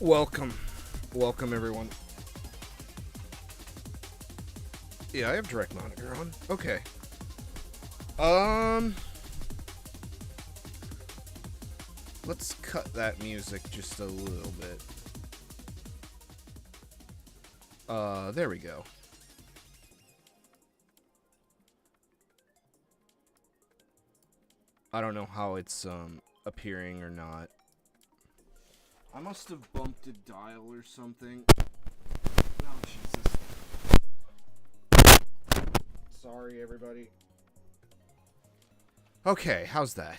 Welcome. Welcome, everyone. Yeah, I have direct monitor on. Okay. Let's cut that music just a little bit. There we go. I don't know how it's, appearing or not. I must have bumped a dial or something. Oh, Jesus. Sorry, everybody. Okay, how's that?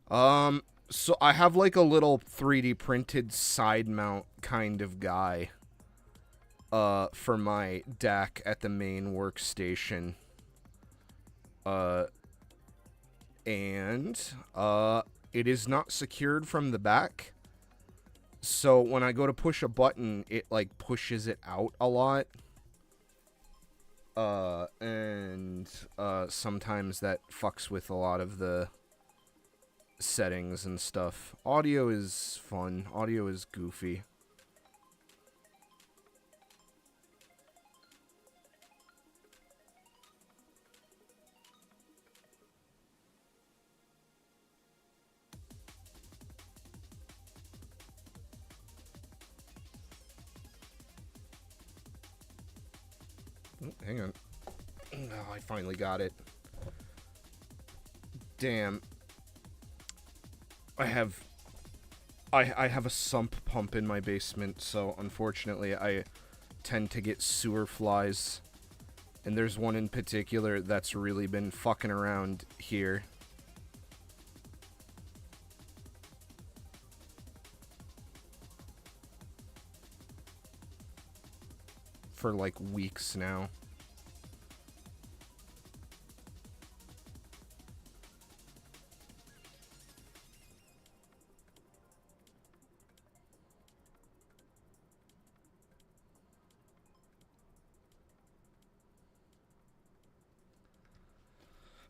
So I have like a little 3D printed side mount kind of guy, for my DAC at the main workstation. It is not secured from the back. So when I go to push a button, it like pushes it out a lot. Sometimes that fucks with a lot of the settings and stuff. Audio is fun. Audio is goofy. Oh, hang on. Oh, I finally got it. Damn. I have a sump pump in my basement, so unfortunately I tend to get sewer flies. And there's one in particular that's really been fucking around here. For like weeks now.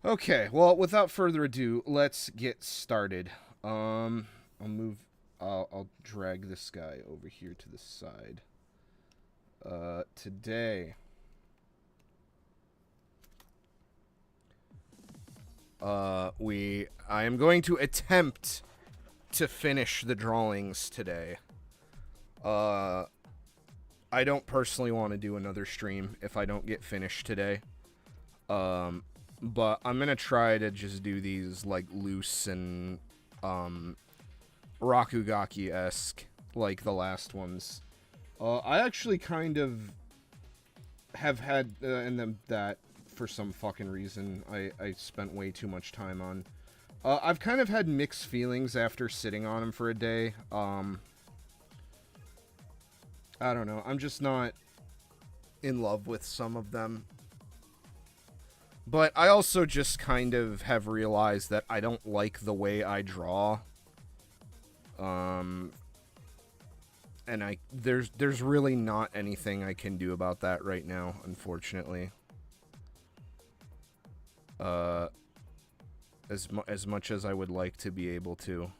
Okay, well, without further ado, let's get started. I'll drag this guy over here to the side. Today, I am going to attempt to finish the drawings today. I don't personally want to do another stream if I don't get finished today. But I'm gonna try to just do these, like, loose and, Rakugaki-esque, like the last ones. I actually kind of have had, in them that, for some fucking reason, I spent way too much time on. I've kind of had mixed feelings after sitting on them for a day. I don't know, I'm just not in love with some of them. But I also just kind of have realized that I don't like the way I draw. And there's really not anything I can do about that right now, unfortunately. As much as I would like to be able to.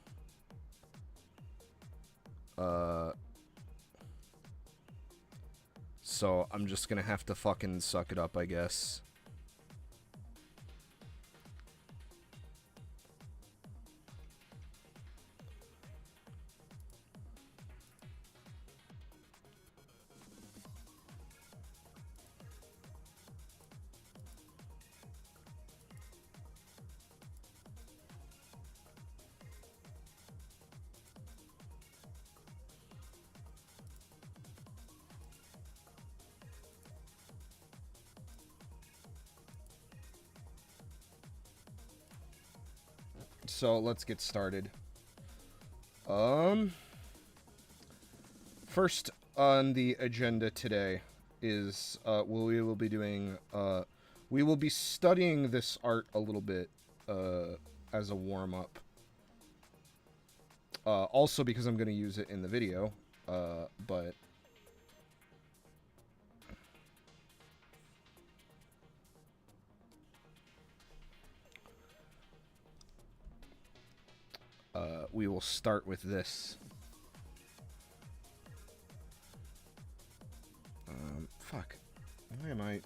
So I'm just gonna have to fucking suck it up, I guess. So let's get started. First on the agenda today is we will be doing we will be studying this art a little bit as a warm-up. Also because I'm going to use it in the video, but we will start with this. Why am I...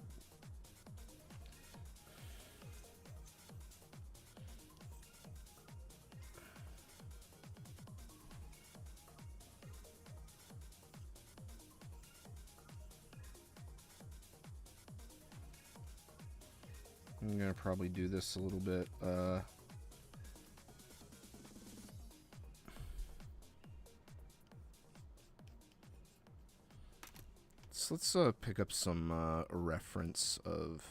I'm gonna probably do this a little bit, so let's pick up some reference of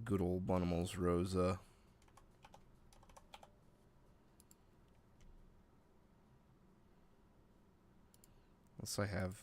good old bunnimals rosa. Unless I have...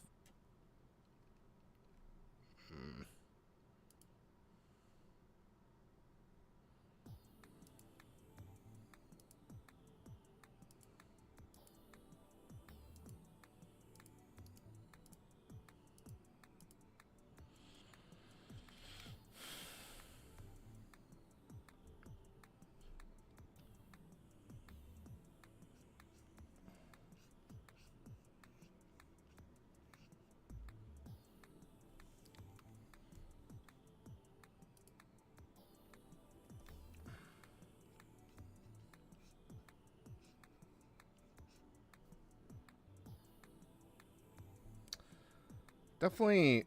Definitely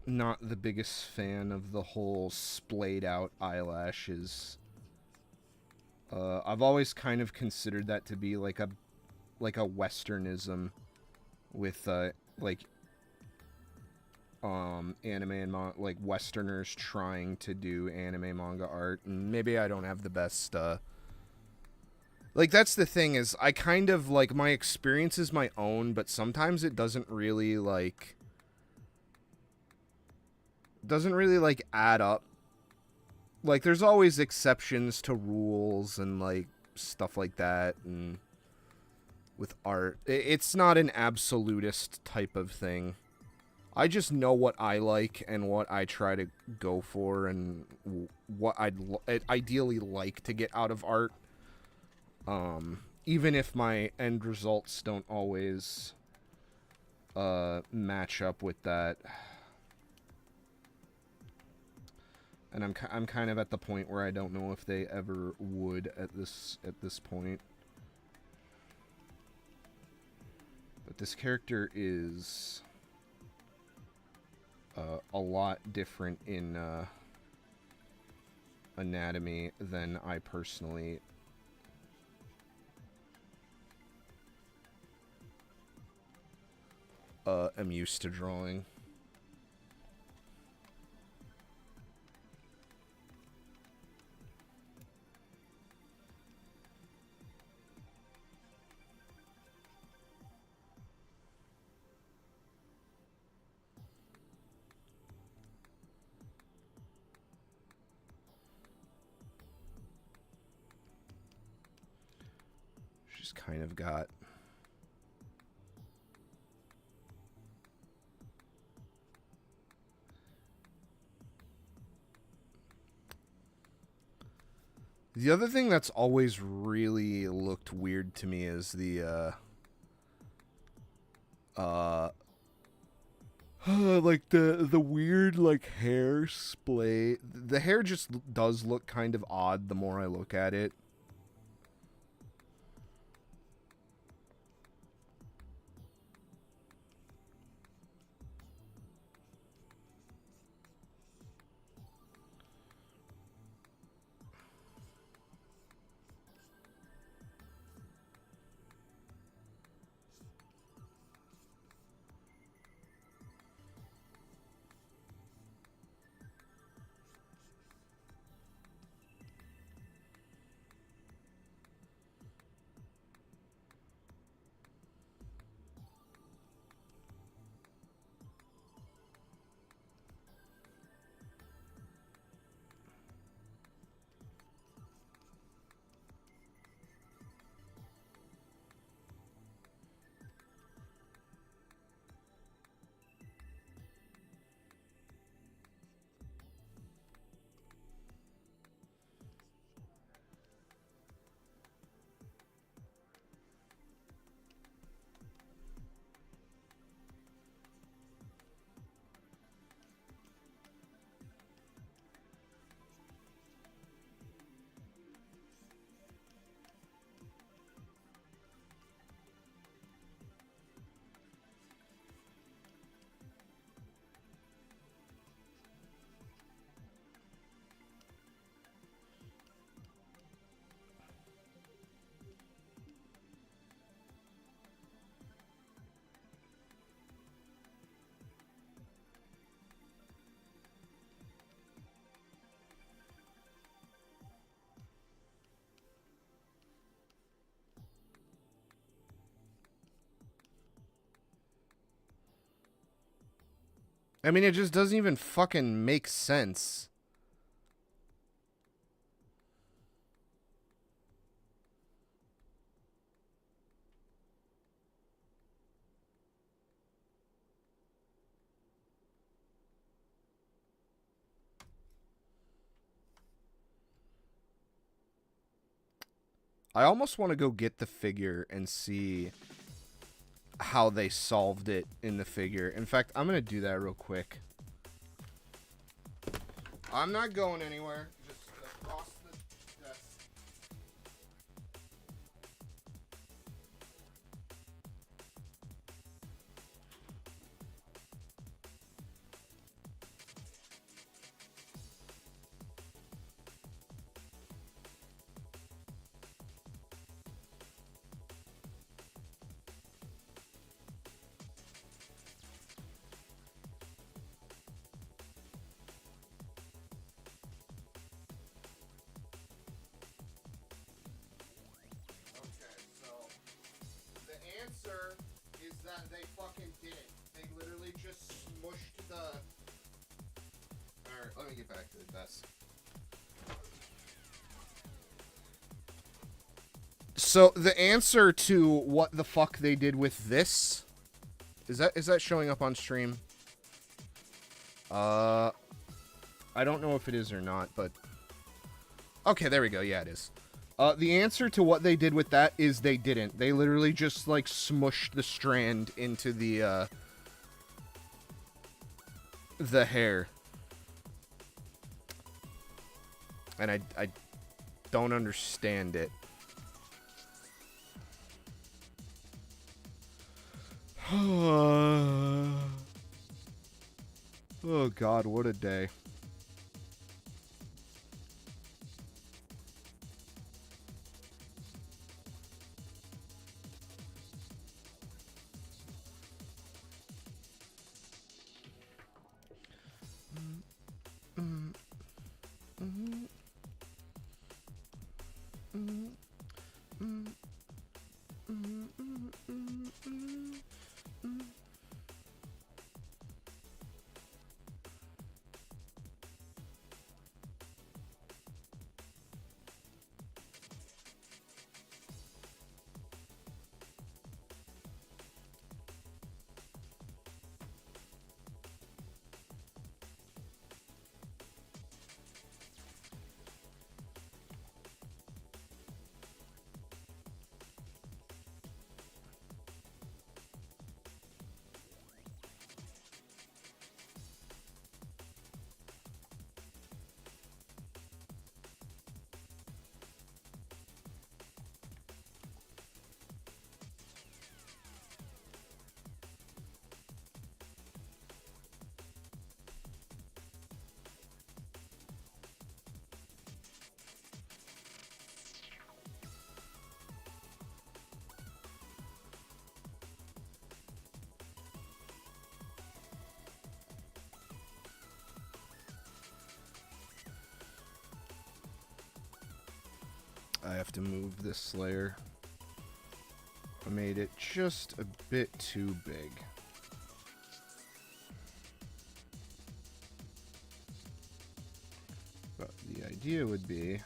not the biggest fan of the whole splayed out eyelashes. I've always kind of considered that to be like a westernism with anime and like westerners trying to do anime manga art, and maybe I don't have the best like, that's the thing, is I kind of like, my experience is my own, but sometimes it doesn't really like add up. Like, there's always exceptions to rules and like stuff like that, and with art, it's not an absolutist type of thing. I just know what I like and what I try to go for and what I'd ideally like to get out of art. Even if my end results don't always match up with that. And I'm kind of at the point where I don't know if they ever would at this point. But this character is a lot different in anatomy than I personally am used to drawing. She's kind of got the other thing that's always really looked weird to me is the like the weird like hair splay. The hair just does look kind of odd the more I look at it. I mean, it just doesn't even fucking make sense. I almost want to go get the figure and see how they solved it in the figure. In fact, I'm going to do that real quick. I'm not going anywhere. Just across the desk. Answer is that they fucking did it. They literally just smushed the... Alright, let me get back to the desk. So, the answer to what the fuck they did with this... Is that showing up on stream? I don't know if it is or not, but... Okay, there we go. Yeah, it is. The answer to what they did with that is they didn't. They literally just, like, smushed the strand into the hair. And I don't understand it. Oh, God, what a day. I have to move this layer. I made it just a bit too big. But the idea would be...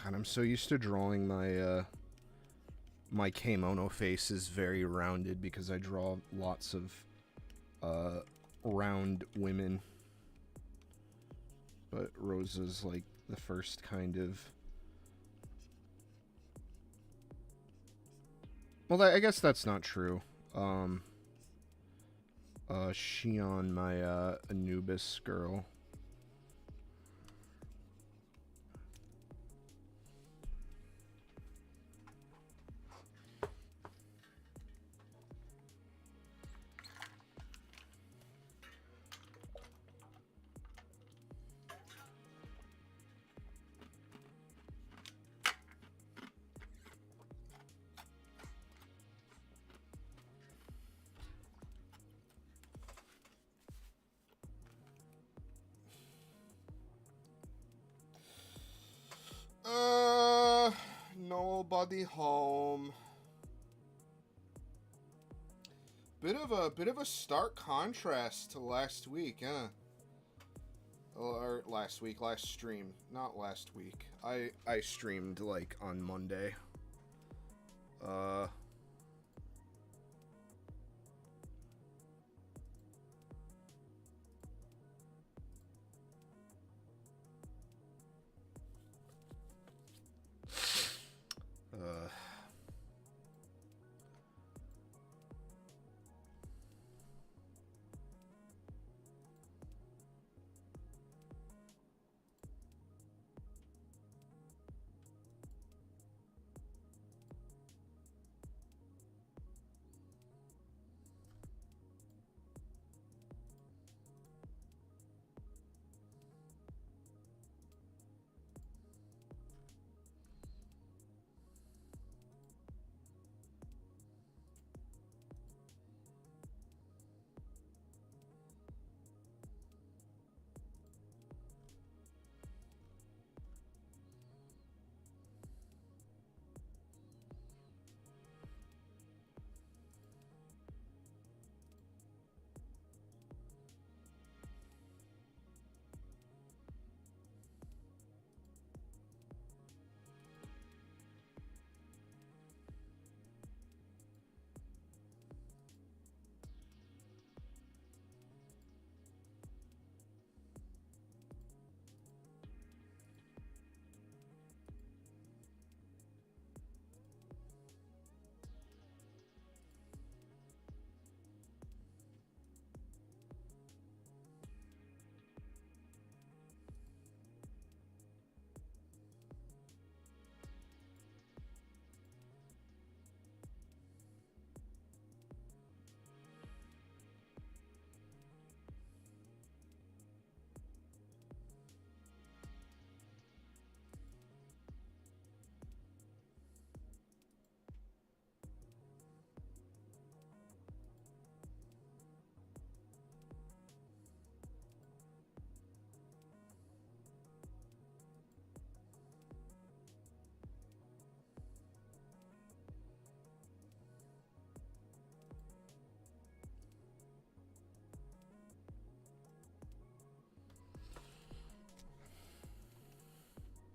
God, I'm so used to drawing my, my kimono face is very rounded because I draw lots of, round women. But Rosa's, like, the first kind of... Well, I guess that's not true. Shion, my, Anubis girl. Nobody home. Bit of a stark contrast to last week, huh? Or last stream, not last week. I streamed like on Monday.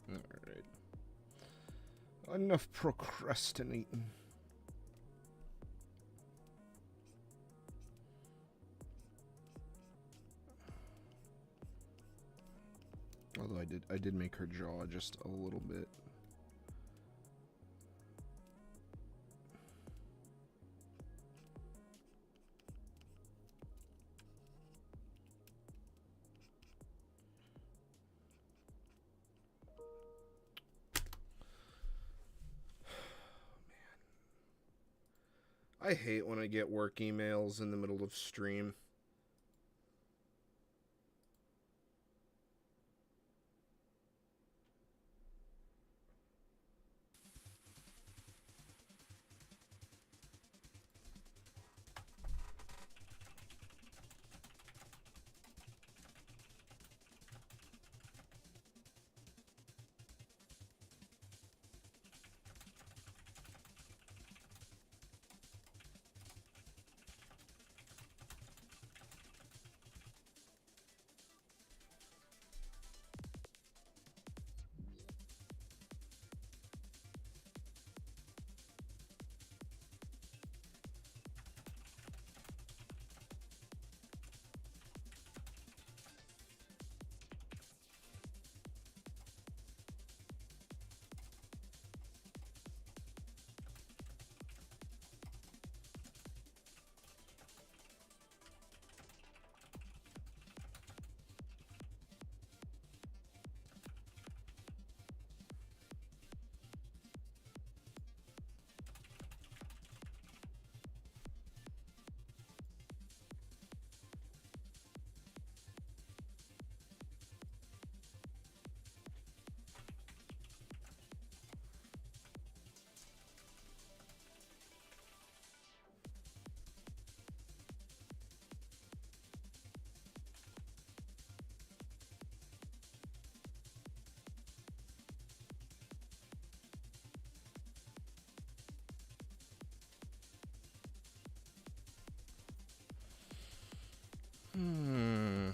Alright. Enough procrastinating. Although I did make her jaw just a little bit. I hate when I get work emails in the middle of stream. Hmm.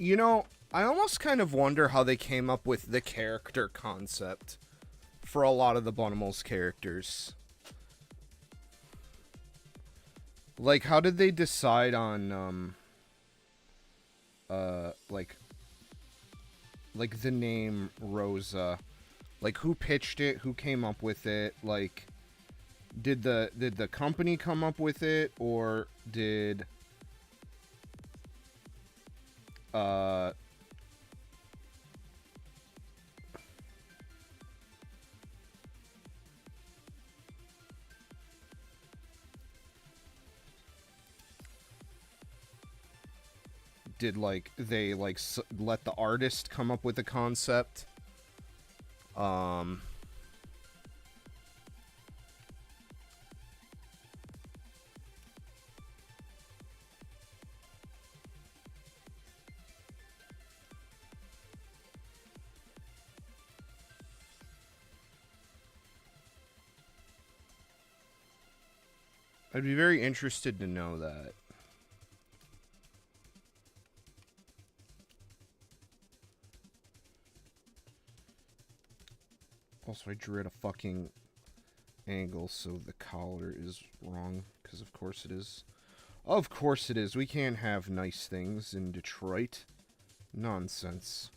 You know, I almost kind of wonder how they came up with the character concept for a lot of the Bunnimals characters. Like, how did they decide on, like the name Rosa? Like, who pitched it? Who came up with it? Like, did the company come up with it, or did like they like let the artist come up with the concept? I'd be very interested to know that. Also, I drew at a fucking angle, so the collar is wrong, because of course it is. Of course it is. We can't have nice things in Detroit. Nonsense.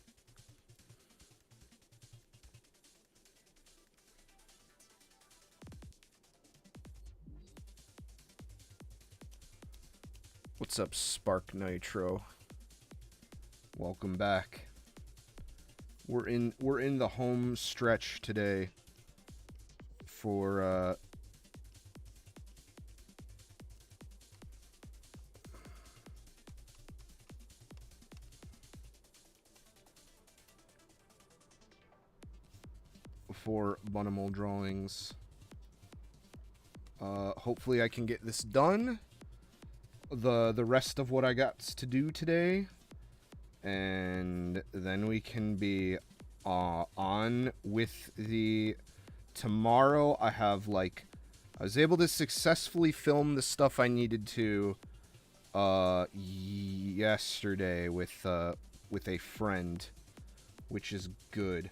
What's up, Spark Nitro? Welcome back. We're in the home stretch today for Bunnimal drawings. Hopefully I can get this done. The rest of what I got to do today, and then we can be on with the tomorrow. I have I was able to successfully film the stuff I needed to yesterday with a friend, which is good.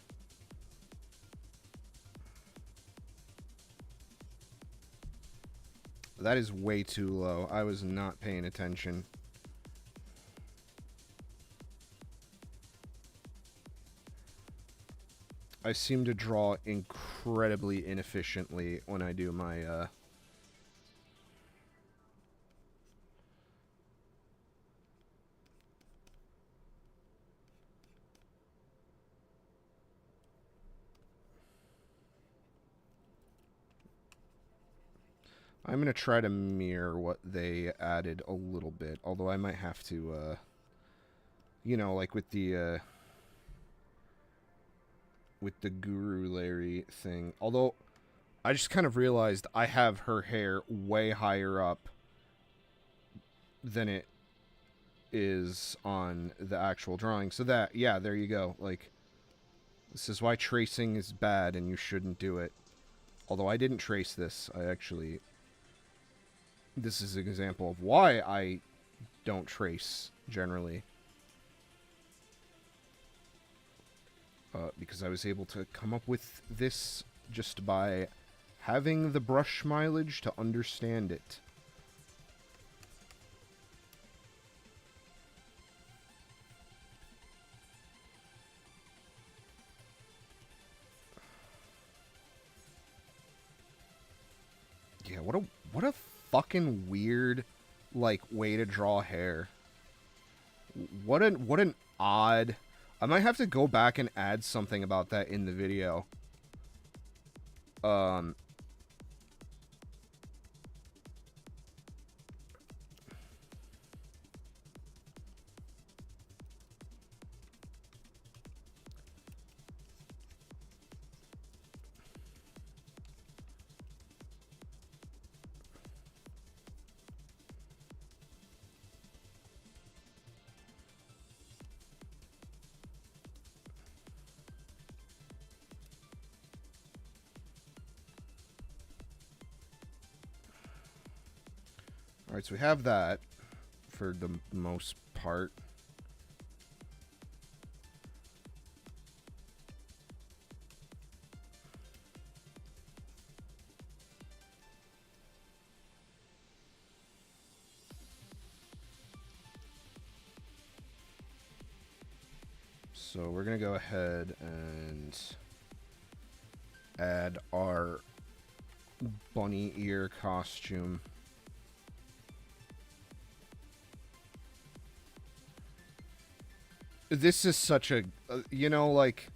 That is way too low. I was not paying attention. I seem to draw incredibly inefficiently when I do my, I'm going to try to mirror what they added a little bit, although I might have to, you know, like with the Guru Larry thing. Although, I just kind of realized I have her hair way higher up than it is on the actual drawing. So that, yeah, there you go. Like, this is why tracing is bad and you shouldn't do it. Although I didn't trace this, I actually... This is an example of why I don't trace, generally. Because I was able to come up with this just by having the brush mileage to understand it. Yeah, what a fucking weird, like, way to draw hair. What an odd... I might have to go back and add something about that in the video. Alright, so we have that for the most part. So we're going to go ahead and add our bunny ear costume. This is such a, you know, like,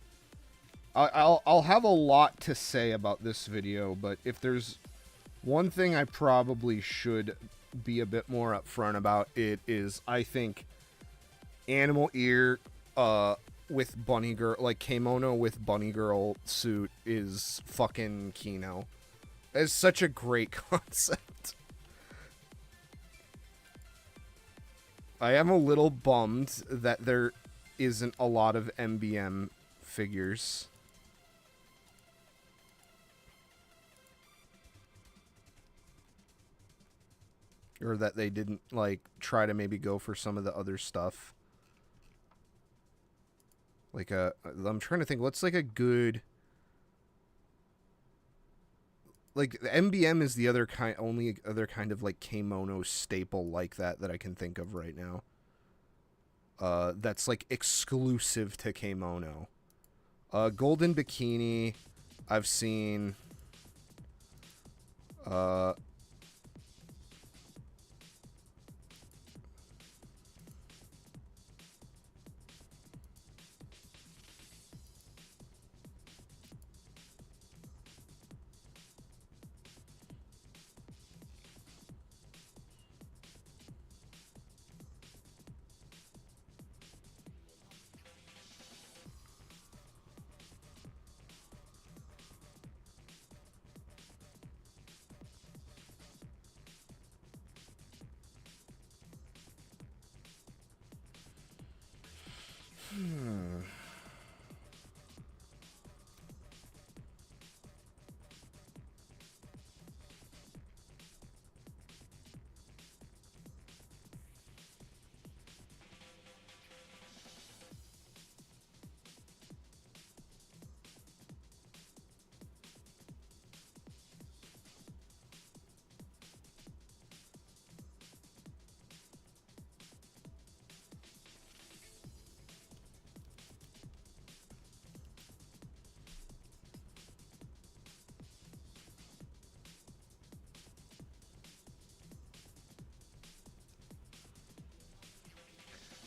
I'll have a lot to say about this video, but if there's one thing I probably should be a bit more upfront about, it is, I think, animal ear, with bunny girl, like, kimono with bunny girl suit is fucking Kino. It's such a great concept. I am a little bummed that there isn't a lot of MBM figures. Or that they didn't, like, try to maybe go for some of the other stuff. Like, I'm trying to think, what's, like, a good... Like, the MBM is the only other kind of, like, kimono staple like that I can think of right now. That's, like, exclusive to kimono. Golden Bikini, I've seen...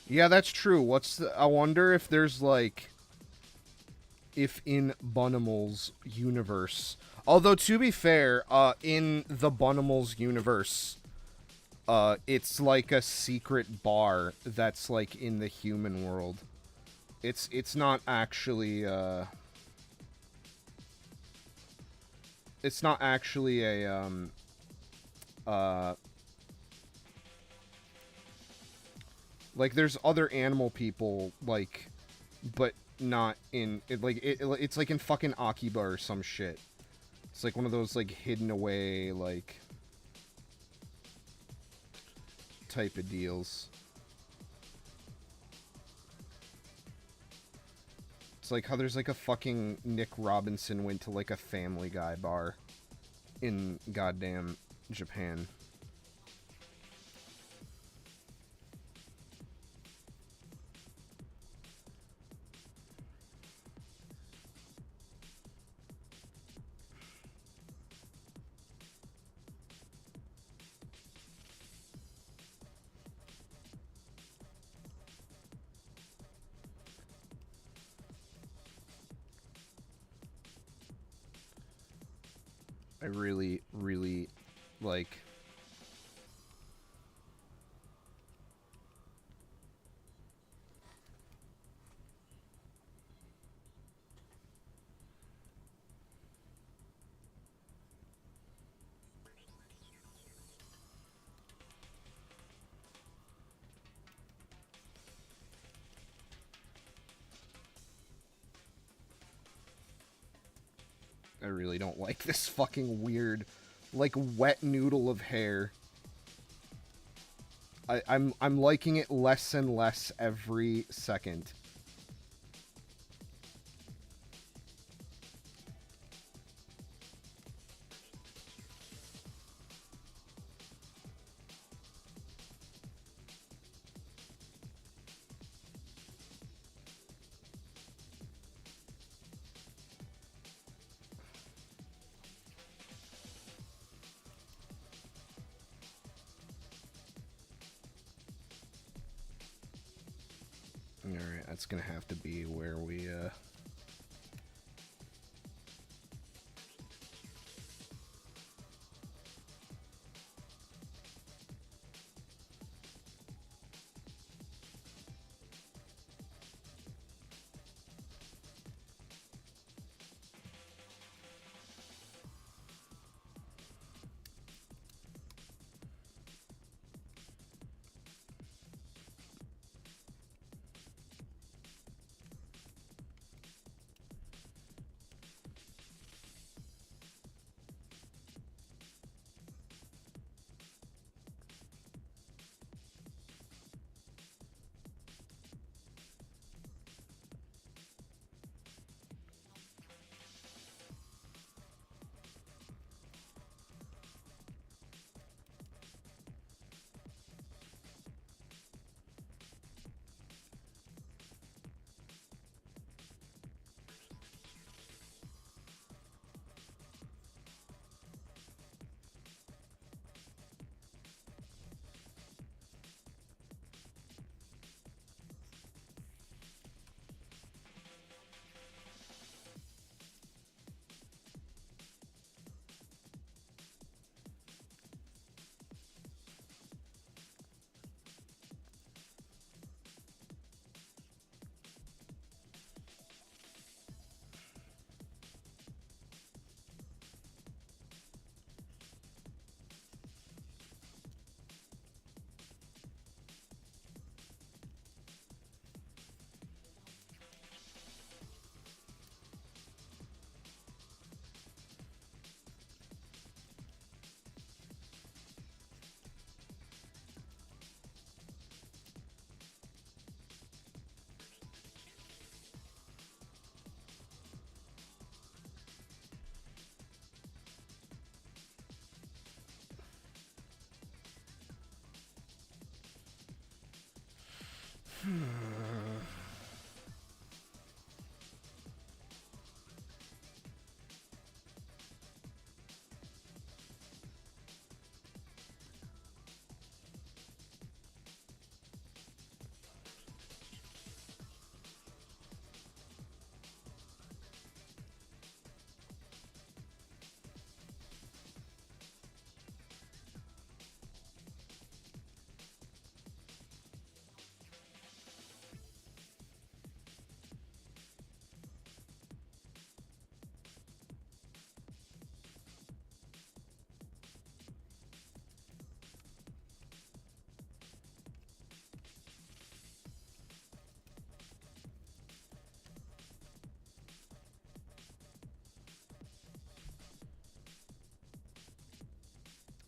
Yeah, that's true. I wonder if there's like, if in Bunnimals universe. Although to be fair, in the Bunnimals universe, it's like a secret bar that's like in the human world. It's not actually it's not actually a uh like there's other animal people like, but not in it, like it's like in fucking Akiba or some shit. It's like one of those like hidden away like type of deals. It's like how there's like a fucking Nick Robinson went to like a Family Guy bar in goddamn Japan. I really, really like. I really don't like this fucking weird, like wet noodle of hair. I'm liking it less and less every second. Alright, that's gonna have to be where we,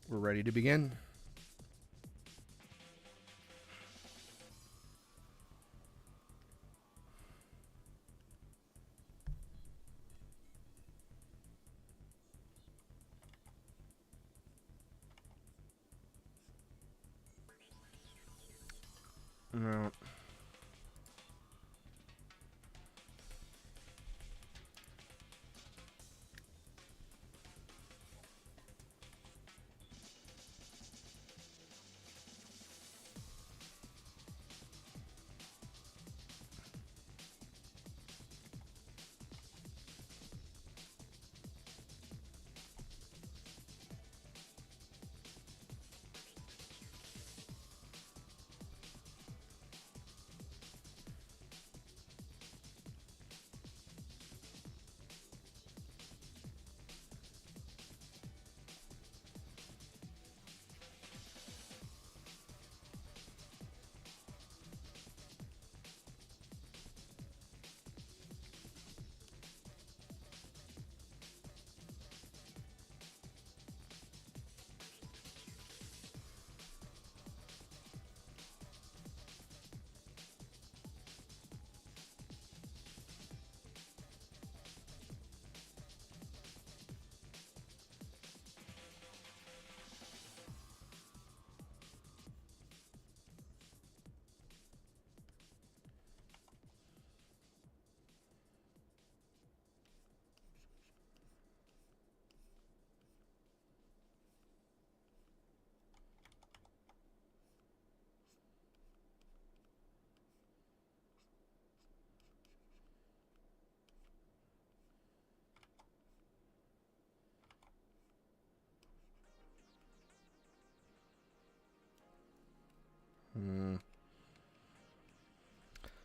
We're ready to begin. No.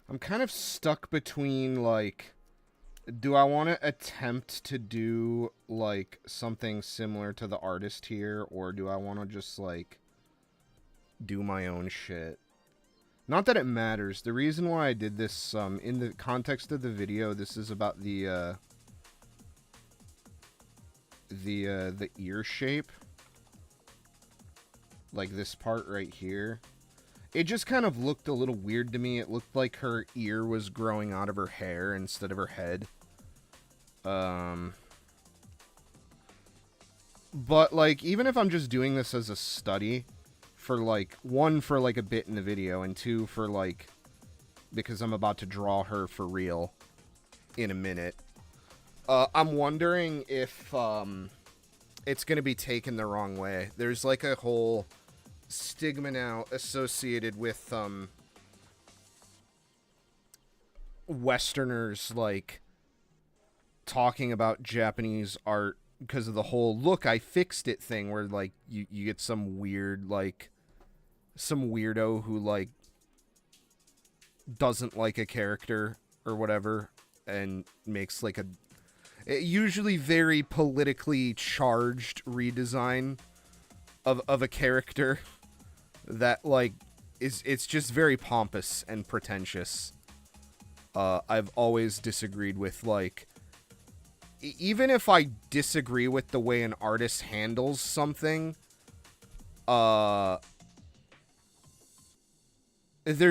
I'm kind of stuck between, like, do I want to attempt to do, like, something similar to the artist here, or do I want to just, like, do my own shit? Not that it matters. The reason why I did this, in the context of the video, this is about the ear shape. Like this part right here. It just kind of looked a little weird to me. It looked like her ear was growing out of her hair instead of her head. But, like, even if I'm just doing this as a study, for, like, one, for, like, a bit in the video, and two, for, like, because I'm about to draw her for real in a minute, I'm wondering if, it's gonna be taken the wrong way. There's, like, a whole stigma now associated with Westerners, like, talking about Japanese art because of the whole look I fixed it thing, where, like, you get some weird, like, some weirdo who, like, doesn't like a character or whatever and makes, like, a usually very politically charged redesign of a character that, like, it's just very pompous and pretentious. I've always disagreed with, like, even if I disagree with the way an artist handles something, there's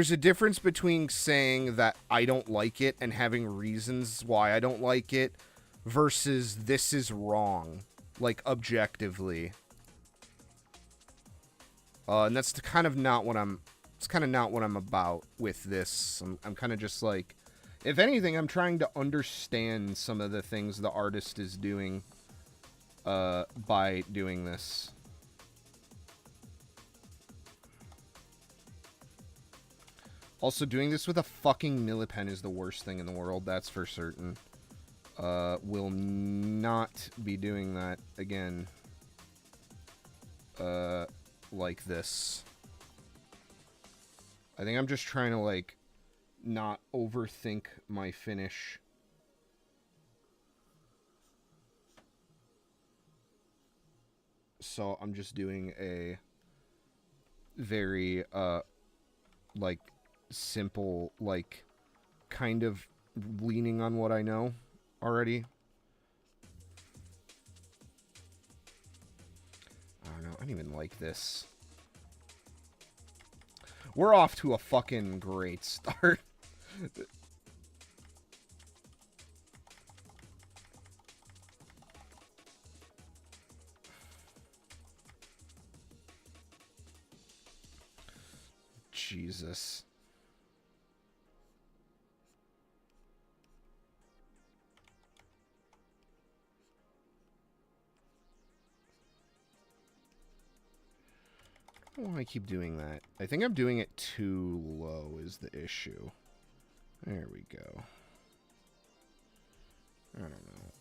a difference between saying that I don't like it and having reasons why I don't like it versus this is wrong, like, objectively. And that's kind of not what I'm... It's kind of not what I'm about with this. I'm kind of just like... If anything, I'm trying to understand some of the things the artist is doing by doing this. Also, doing this with a fucking millipen is the worst thing in the world, that's for certain. Will not be doing that again. Like this. I think I'm just trying to, like, not overthink my finish. So I'm just doing a very, like, simple, like, kind of leaning on what I know already. I don't know. I don't even like this. We're off to a fucking great start. Jesus. I don't know why I keep doing that. I think I'm doing it too low is the issue. There we go. I don't know.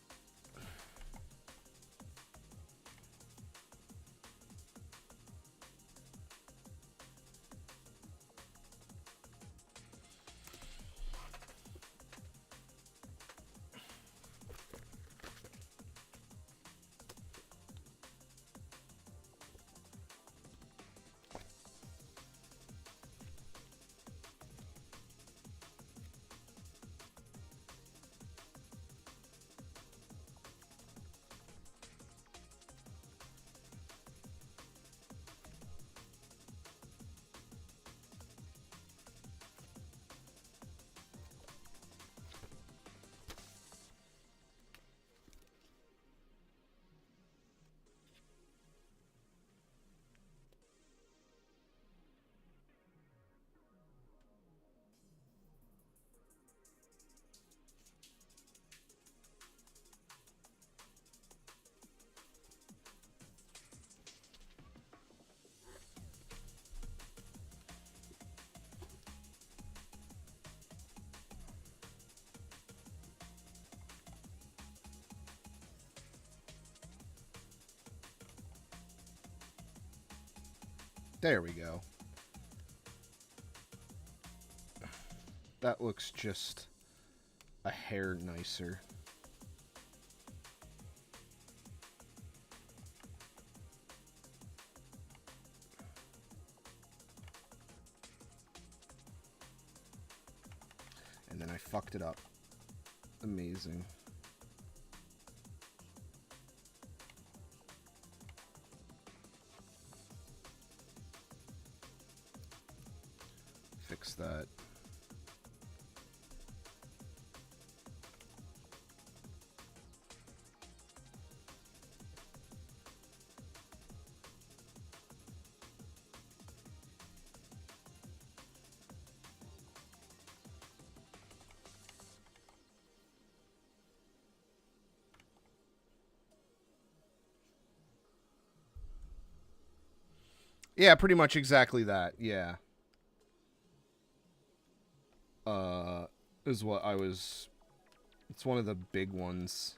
There we go. That looks just a hair nicer. And then I fucked it up. Amazing. Fix that. Yeah, pretty much exactly that. Yeah. Is what I was... It's one of the big ones.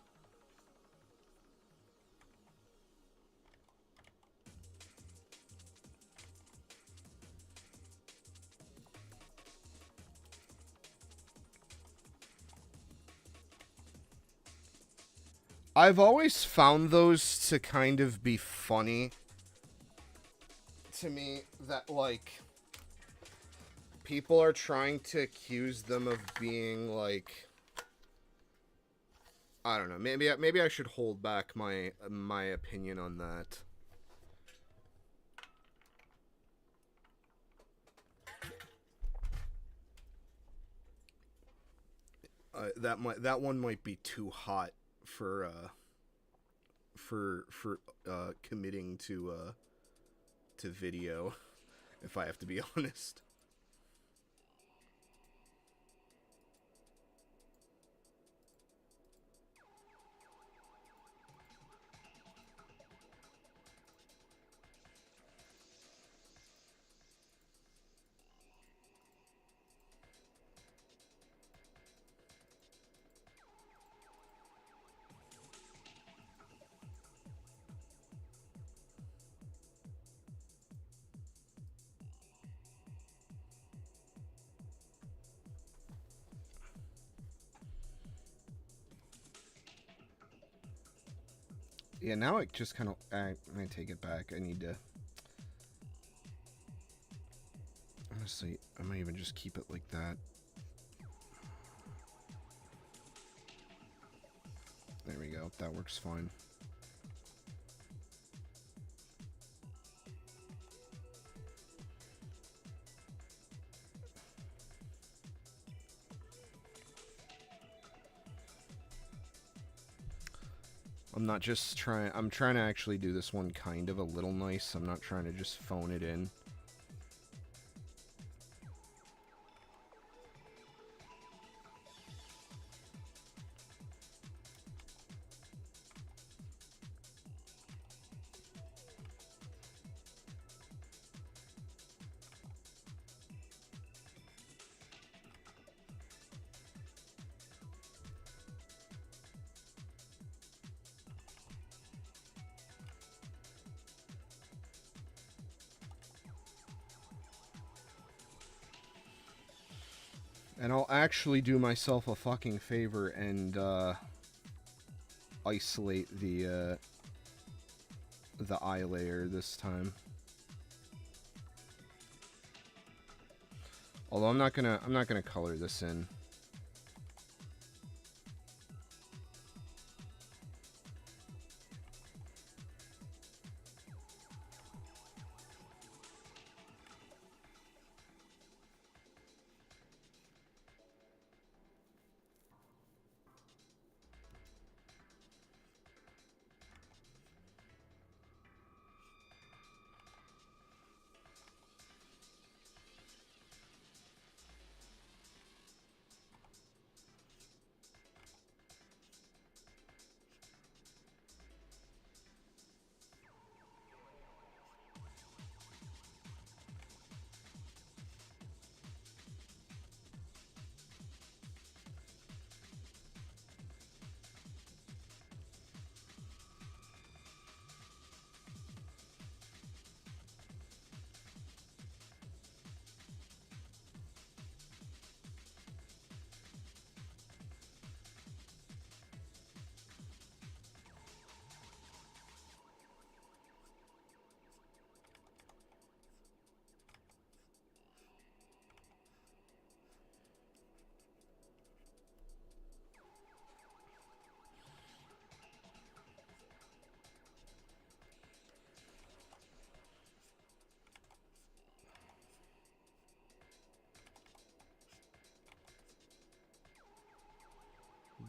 I've always found those to kind of be funny to me, that, like, people are trying to accuse them of being, like, I don't know, maybe I should hold back my opinion on that. That one might be too hot for committing to video, if I have to be honest. Yeah, now it just kind of... I take it back. I need to... Honestly, I might even just keep it like that. There we go. That works fine. I'm not just trying... I'm trying to actually do this one kind of a little nice. I'm not trying to just phone it in. And I'll actually do myself a fucking favor and, isolate the eye layer this time. Although I'm not gonna color this in.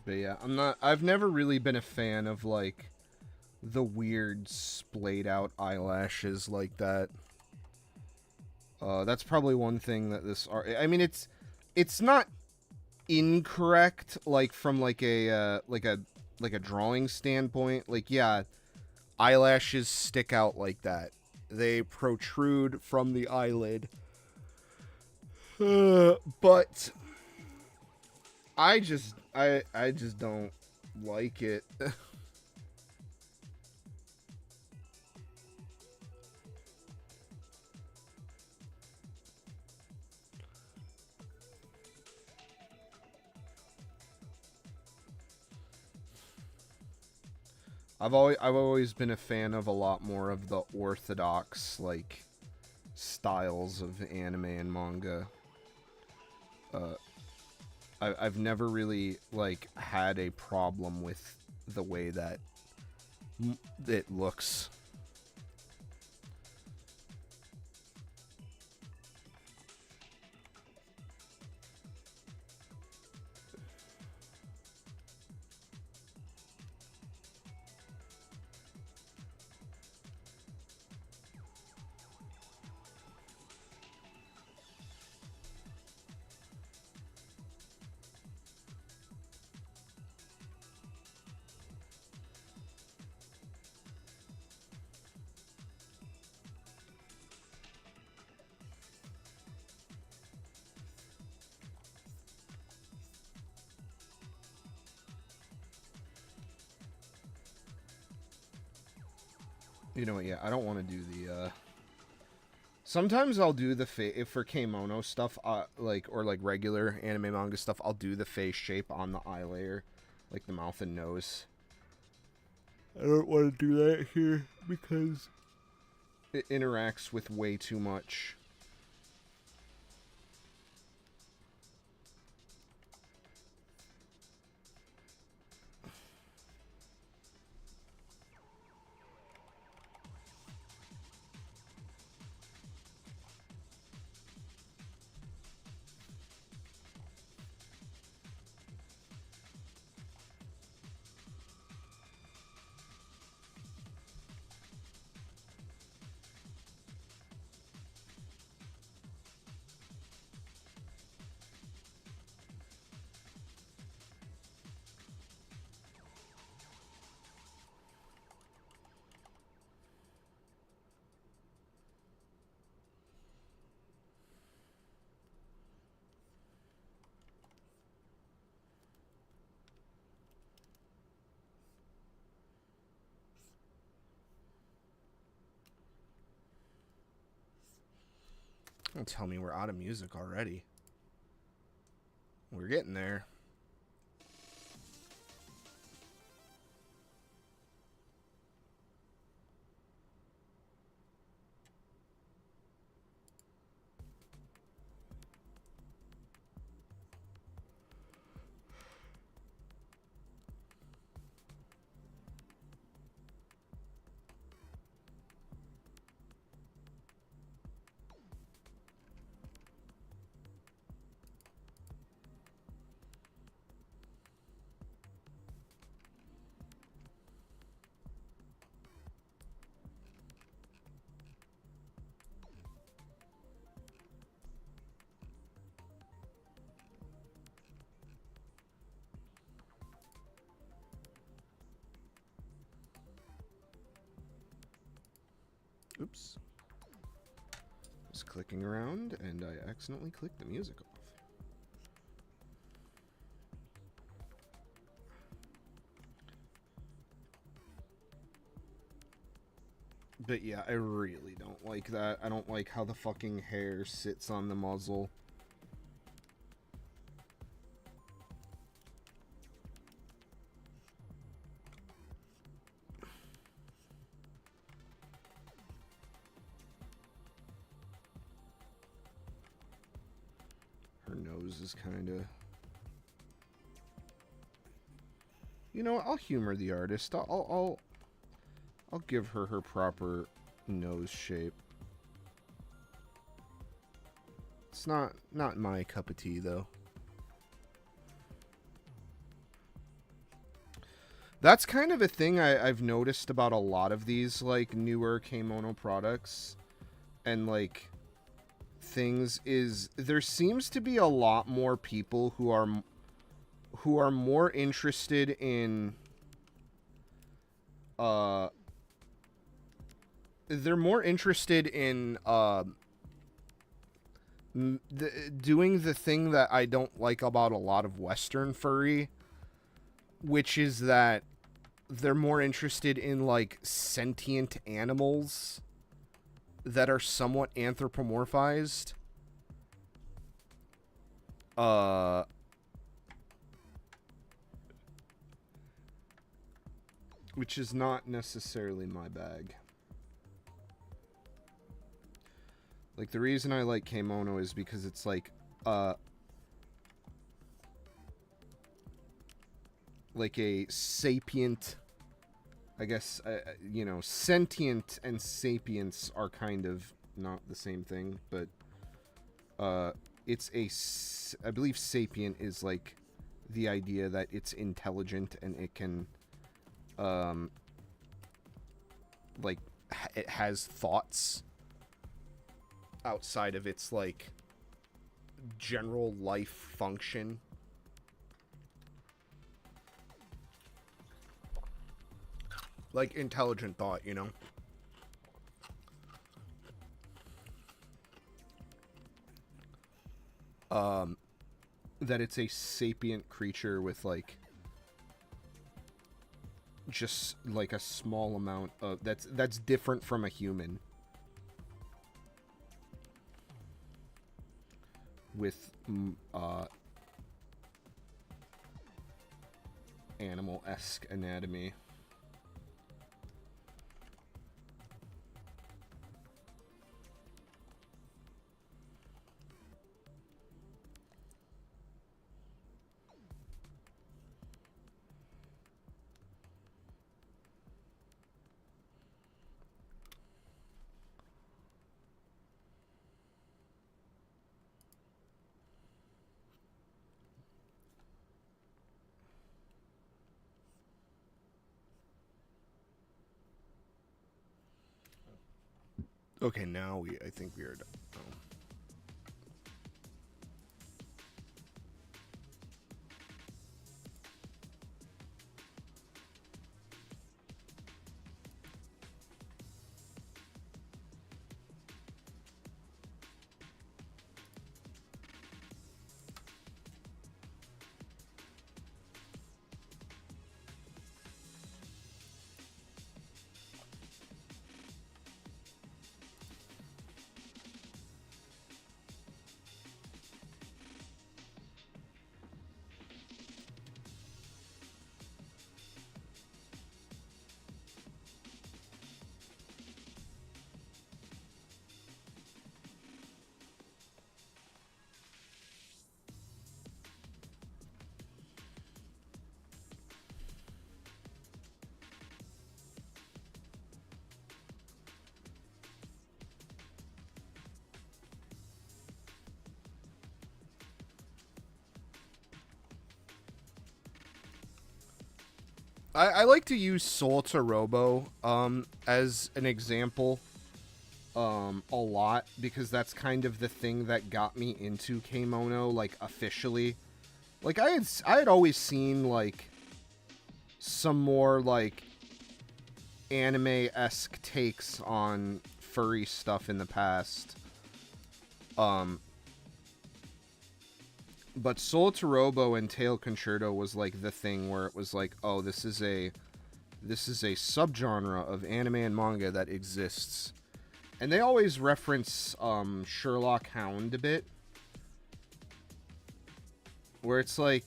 But yeah, I've never really been a fan of, like, the weird splayed out eyelashes like that. That's probably one thing that this art... I mean, it's not incorrect, like, from, like a drawing standpoint. Like, yeah, eyelashes stick out like that. They protrude from the eyelid. But I just don't like it. I've always been a fan of a lot more of the orthodox, like, styles of anime and manga. I've never really, like, had a problem with the way that it looks. You know what, yeah, I don't want to do the, sometimes I'll do the if for Keimono stuff, like, or, like, regular anime manga stuff, I'll do the face shape on the eye layer, like the mouth and nose. I don't want to do that here, because it interacts with way too much. Don't tell me we're out of music already. We're getting there. Oops. Just clicking around, and I accidentally clicked the music off. But yeah, I really don't like that. I don't like how the fucking hair sits on the muzzle. Her nose is kind of... You know, I'll humor the artist. I'll give her her proper nose shape. It's not my cup of tea, though. That's kind of a thing I've noticed about a lot of these, like, newer kimono products. And, like, things is... There seems to be a lot more people who are more interested in... They're more interested in doing the thing that I don't like about a lot of Western furry, which is that they're more interested in, like, sentient animals that are somewhat anthropomorphized. Which is not necessarily my bag. Like, the reason I like kimono is because it's like a sapient, I guess, you know, sentient and sapience are kind of not the same thing, but it's I believe sapient is like the idea that it's intelligent and it can, like, it has thoughts outside of its, like, general life function. Like, intelligent thought, you know? That it's a sapient creature with, like, just, like, a small amount of... That's different from a human. With animal-esque anatomy. Okay, now I think we are done. Oh. I like to use Soul to Robo as an example a lot, because that's kind of the thing that got me into Keimono, like, officially. Like, I had always seen, like, some more, like, anime-esque takes on furry stuff in the past. But Soul to Robo and Tail Concerto was, like, the thing where it was like, oh, this is a subgenre of anime and manga that exists. And they always reference Sherlock Hound a bit, where it's like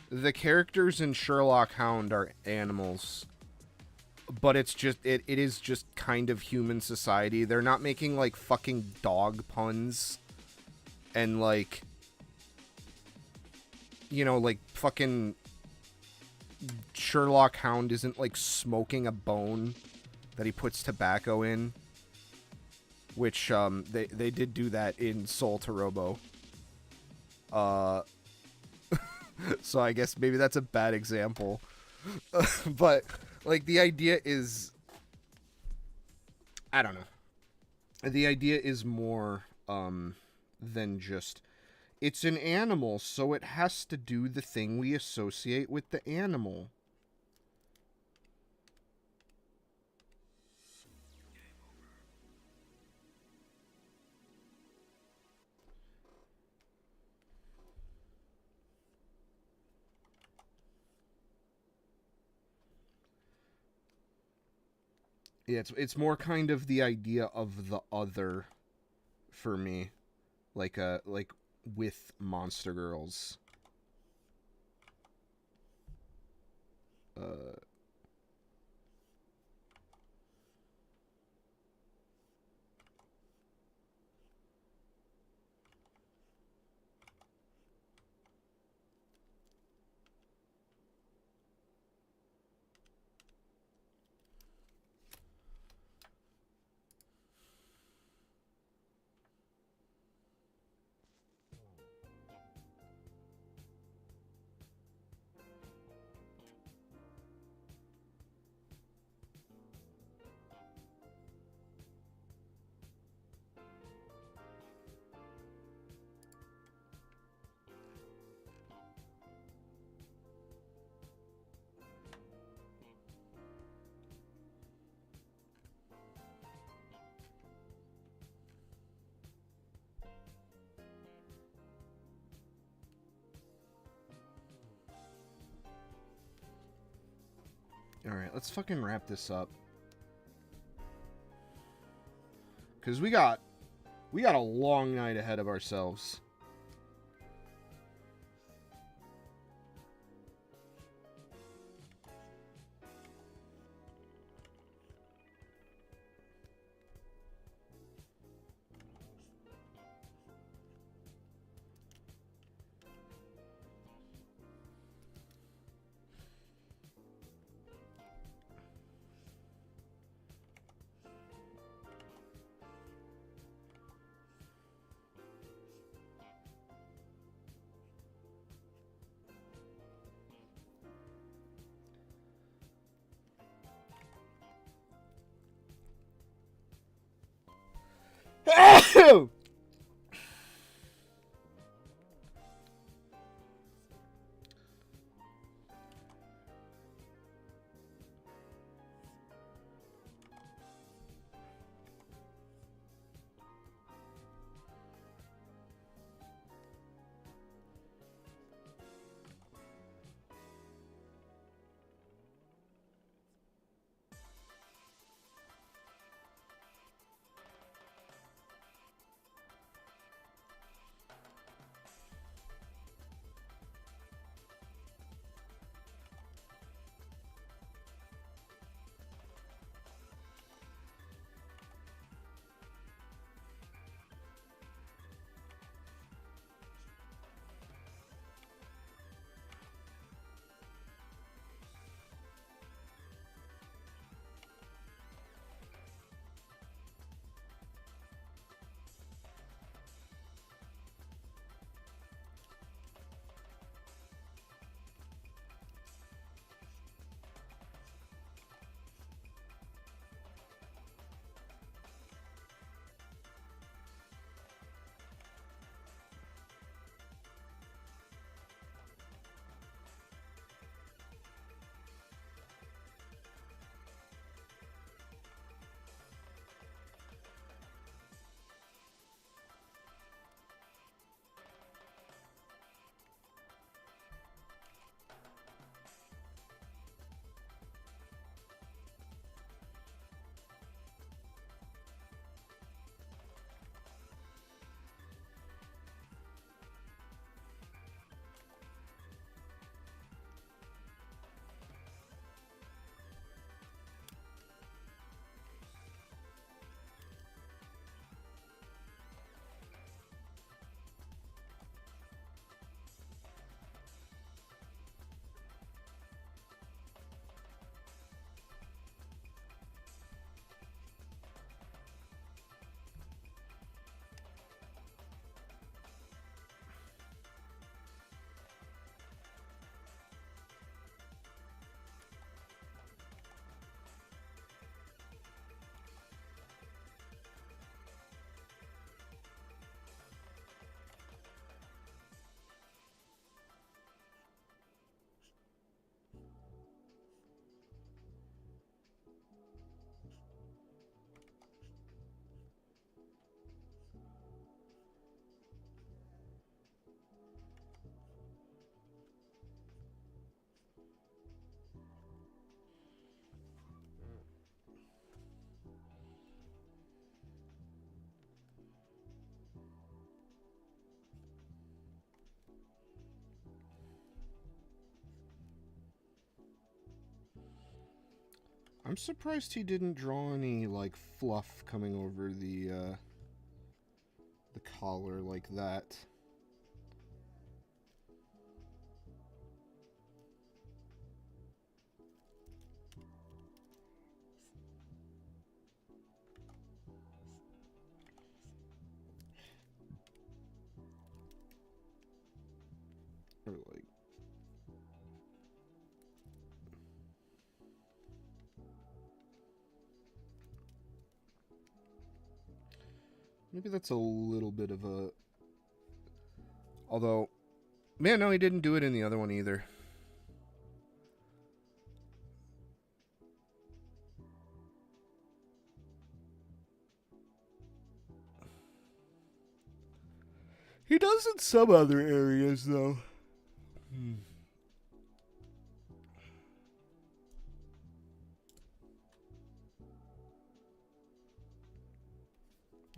the characters in Sherlock Hound are animals, but it's just it is just kind of human society. They're not making like fucking dog puns and like, you know, like fucking Sherlock Hound isn't like smoking a bone that he puts tobacco in, which they did do that in Soul to Robo. So I guess maybe that's a bad example. But like the idea is, I don't know. The idea is more than just, it's an animal, so it has to do the thing we associate with the animal. Yeah, it's more kind of the idea of the other for me, like with Monster Girls. Uh, Alright, let's fucking wrap this up. Because we got a long night ahead of ourselves. I'm surprised he didn't draw any, like, fluff coming over the collar like that. Or, like... Maybe that's a little bit of a... Although... Man, no, he didn't do it in the other one either. He does in some other areas, though.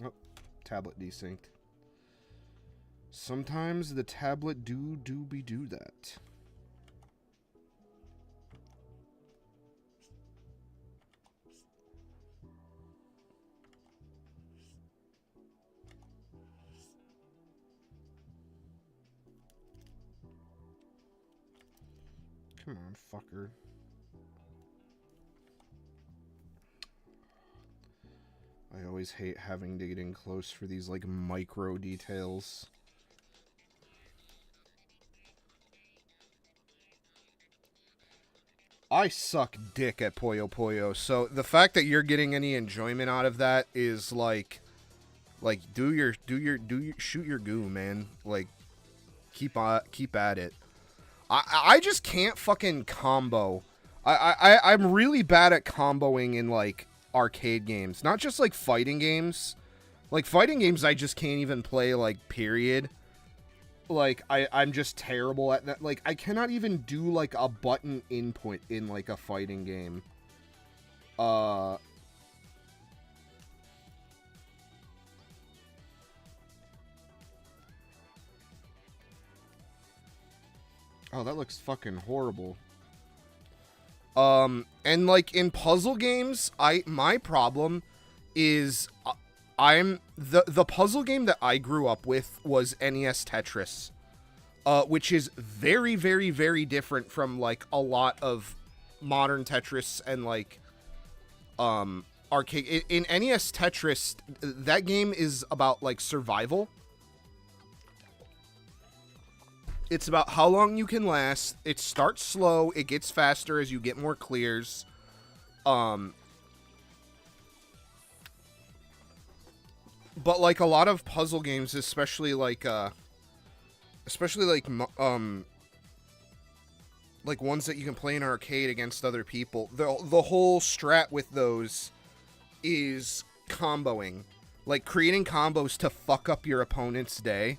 Oh, tablet desynced. Sometimes the tablet do that. Come on, fucker. I always hate having to get in close for these, like, micro details. I suck dick at Puyo Puyo, so the fact that you're getting any enjoyment out of that is, like, shoot your goo, man. Like, keep at it. I just can't fucking combo. I'm really bad at comboing in, like, arcade games. Not just, like, fighting games. Like, fighting games I just can't even play, like, period. Like, I'm just terrible at that. Like, I cannot even do, like, a button input in, like, a fighting game. Oh, that looks fucking horrible. And, like, in puzzle games, my problem is... the puzzle game that I grew up with was NES Tetris, which is very, very, very different from, like, a lot of modern Tetris and, like, arcade. In NES Tetris, that game is about, like, survival. It's about how long you can last. It starts slow. It gets faster as you get more clears. But, like, a lot of puzzle games, especially like ones that you can play in arcade against other people, the whole strat with those is comboing. Like, creating combos to fuck up your opponent's day.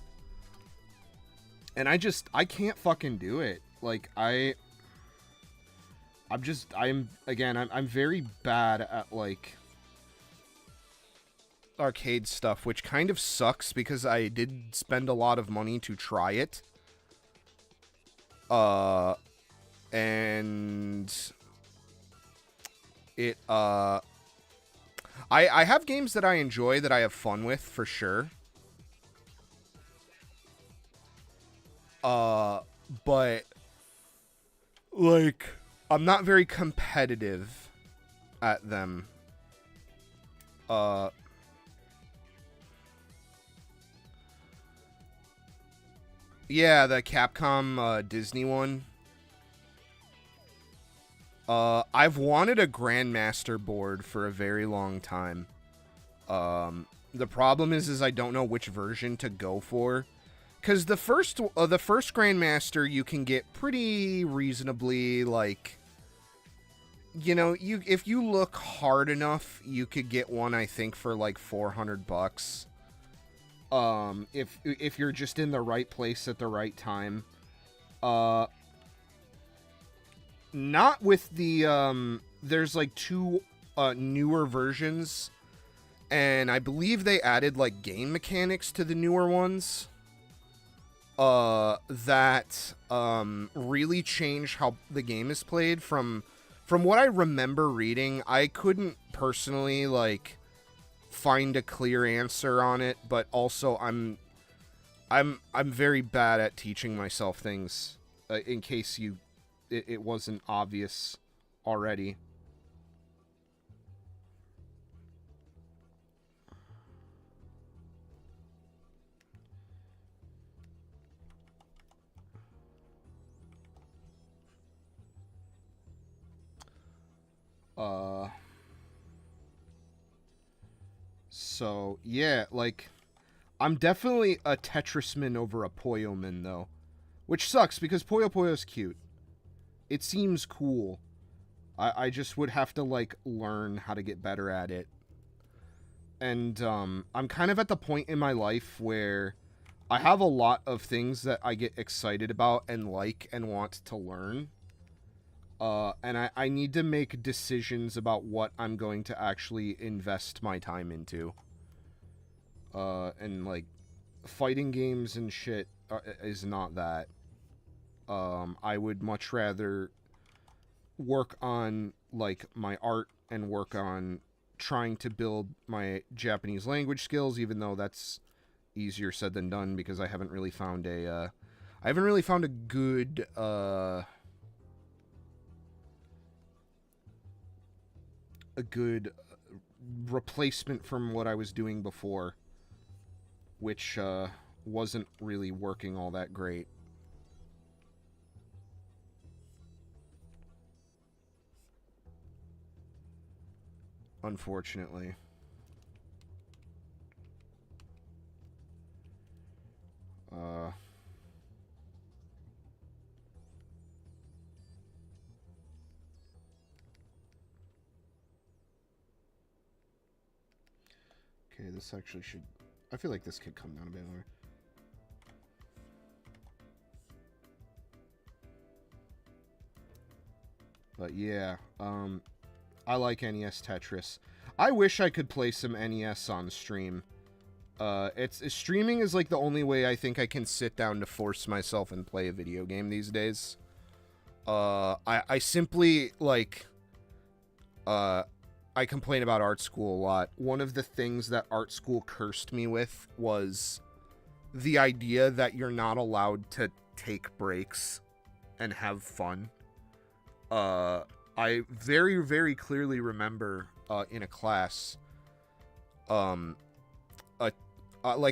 And I can't fucking do it. Like, I'm very bad at, like, arcade stuff, which kind of sucks because I did spend a lot of money to try it. And it, I have games that I enjoy, that I have fun with, for sure. But, like, I'm not very competitive at them. Yeah, the Capcom, Disney one. I've wanted a Grandmaster board for a very long time. The problem is I don't know which version to go for. Because the first Grandmaster you can get pretty reasonably, like, you know, if you look hard enough, you could get one, I think, for like $400. If you're just in the right place at the right time. Not with the, there's like two newer versions, and I believe they added like game mechanics to the newer ones. That really change how the game is played from from what I remember reading, I couldn't personally, like, find a clear answer on it, but also I'm very bad at teaching myself things, in case it wasn't obvious already. So, yeah, like, I'm definitely a Tetrisman over a Puyoman, though. Which sucks, because Puyo Puyo's cute. It seems cool. I just would have to, like, learn how to get better at it. And, I'm kind of at the point in my life where I have a lot of things that I get excited about and like and want to learn. And I need to make decisions about what I'm going to actually invest my time into. And, like, fighting games and shit is not that. I would much rather work on, like, my art and work on trying to build my Japanese language skills, even though that's easier said than done because I haven't really found a good replacement from what I was doing before, which wasn't really working all that great. Unfortunately. Okay, this actually should... I feel like this could come down a bit more. But yeah, I like NES Tetris. I wish I could play some NES on stream. Streaming is like the only way I think I can sit down to force myself and play a video game these days. I simply, like, I complain about art school a lot. One of the things that art school cursed me with was the idea that you're not allowed to take breaks and have fun. I very, very clearly remember, in a class, like,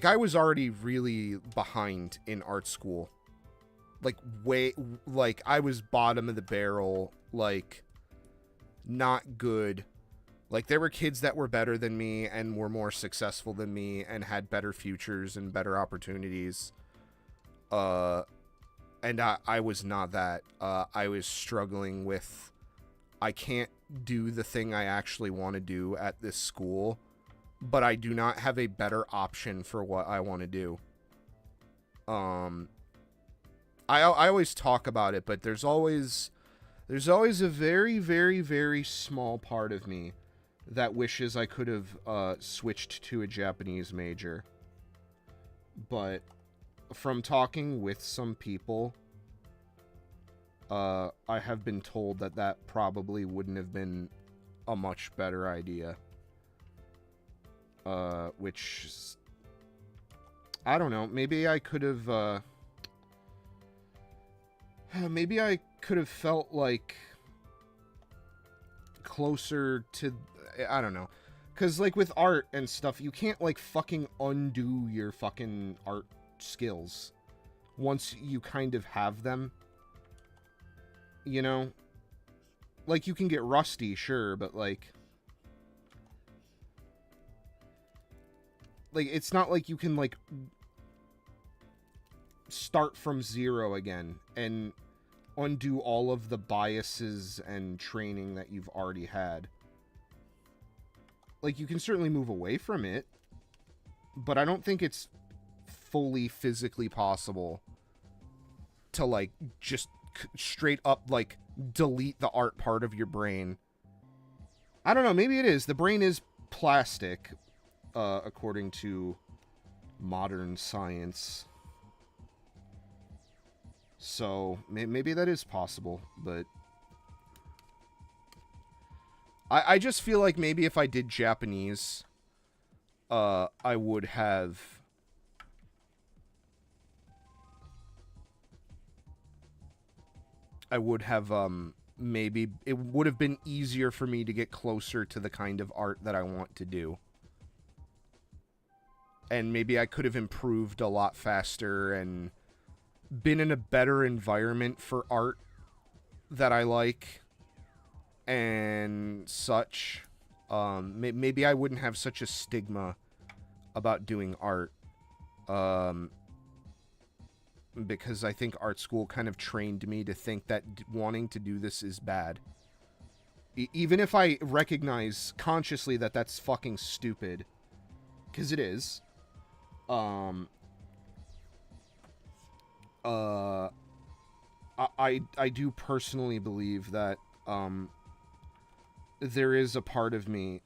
I was already really behind in art school. Like, I was bottom of the barrel, like, not good. Like, there were kids that were better than me and were more successful than me and had better futures and better opportunities. And I was not that. I was struggling with, I can't do the thing I actually want to do at this school, but I do not have a better option for what I want to do. I always talk about it, but there's always a very, very, very small part of me that wishes I could have switched to a Japanese major. But from talking with some people, I have been told that probably wouldn't have been a much better idea. Which, I don't know, maybe I could have, maybe I could have felt, like, closer to, I don't know. Because, like, with art and stuff, you can't, like, fucking undo your fucking art skills once you kind of have them. You know? Like, you can get rusty, sure, but, like, it's not like you can, like, start from zero again and undo all of the biases and training that you've already had. Like, you can certainly move away from it, but I don't think it's fully physically possible to, like, just straight up, like, delete the art part of your brain. I don't know, maybe it is. The brain is plastic, according to modern science. So, maybe that is possible, but I just feel like maybe if I did Japanese, I would have... maybe it would have been easier for me to get closer to the kind of art that I want to do. And maybe I could have improved a lot faster and been in a better environment for art that I like and such. Maybe I wouldn't have such a stigma about doing art. Because I think art school kind of trained me to think that wanting to do this is bad. Even if I recognize consciously that that's fucking stupid. Because it is. I do personally believe that there is a part of me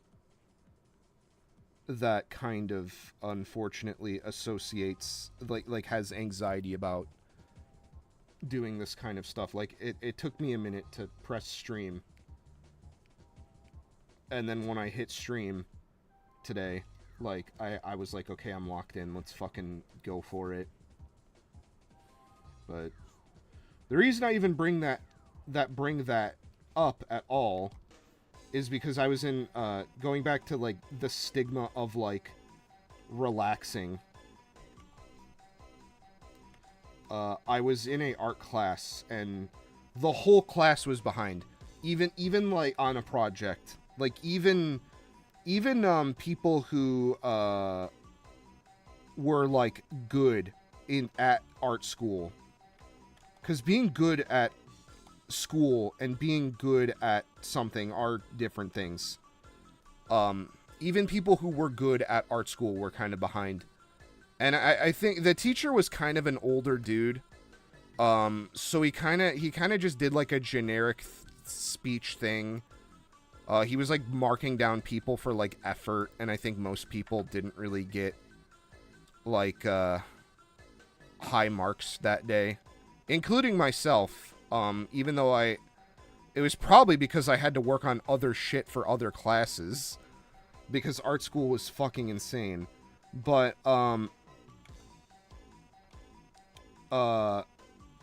that kind of unfortunately associates, like has anxiety about doing this kind of stuff. Like it took me a minute to press stream, and then when I hit stream today, like I was like, okay, I'm locked in, let's fucking go for it. But the reason I even bring that up at all is because I was in, going back to, like, the stigma of, like, relaxing. I was in a art class, and the whole class was behind. Even like, on a project. Like, even people who, were, like, good at art school. Because being good at school and being good at something are different things. Even people who were good at art school were kind of behind. And I think the teacher was kind of an older dude. So he kind of just did like a generic speech thing. He was like marking down people for like effort, and I think most people didn't really get like high marks that day, including myself. Even though it was probably because I had to work on other shit for other classes, because art school was fucking insane. But,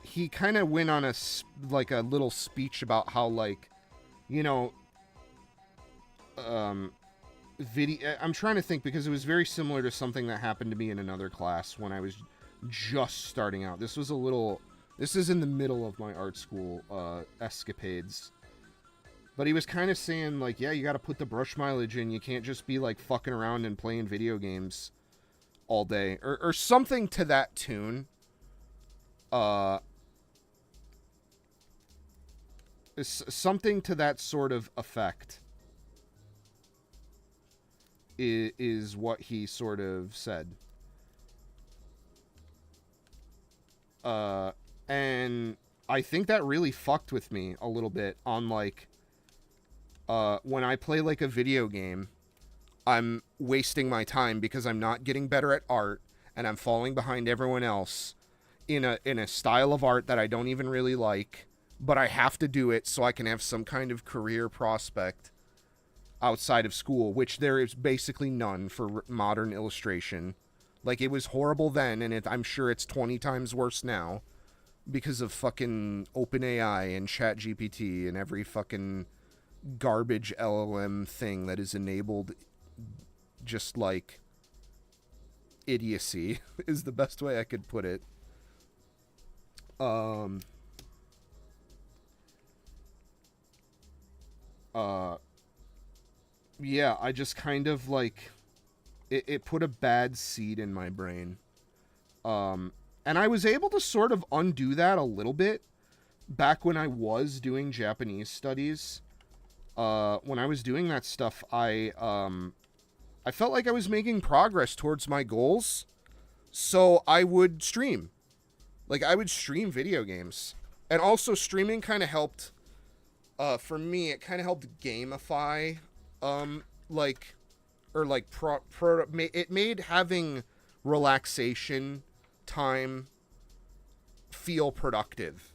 he kind of went on a little speech about how, like, you know, I'm trying to think, because it was very similar to something that happened to me in another class when I was just starting out. This is in the middle of my art school escapades. But he was kind of saying, like, yeah, you got to put the brush mileage in. You can't just be, like, fucking around and playing video games all day. Or something to that tune. Something to that sort of effect is what he sort of said. And I think that really fucked with me a little bit on, like, when I play, like, a video game, I'm wasting my time because I'm not getting better at art, and I'm falling behind everyone else in a style of art that I don't even really like, but I have to do it so I can have some kind of career prospect outside of school, which there is basically none for modern illustration. Like, it was horrible then, and I'm sure it's 20 times worse now. Because of fucking OpenAI and ChatGPT and every fucking garbage LLM thing that is enabled, just like idiocy is the best way I could put it. Yeah, I just kind of like it put a bad seed in my brain. And I was able to sort of undo that a little bit back when I was doing Japanese studies. When I was doing that stuff, I felt like I was making progress towards my goals. So I would stream. Like, I would stream video games. And also, streaming kind of helped, for me, it kind of helped gamify, it made having relaxation time feel productive.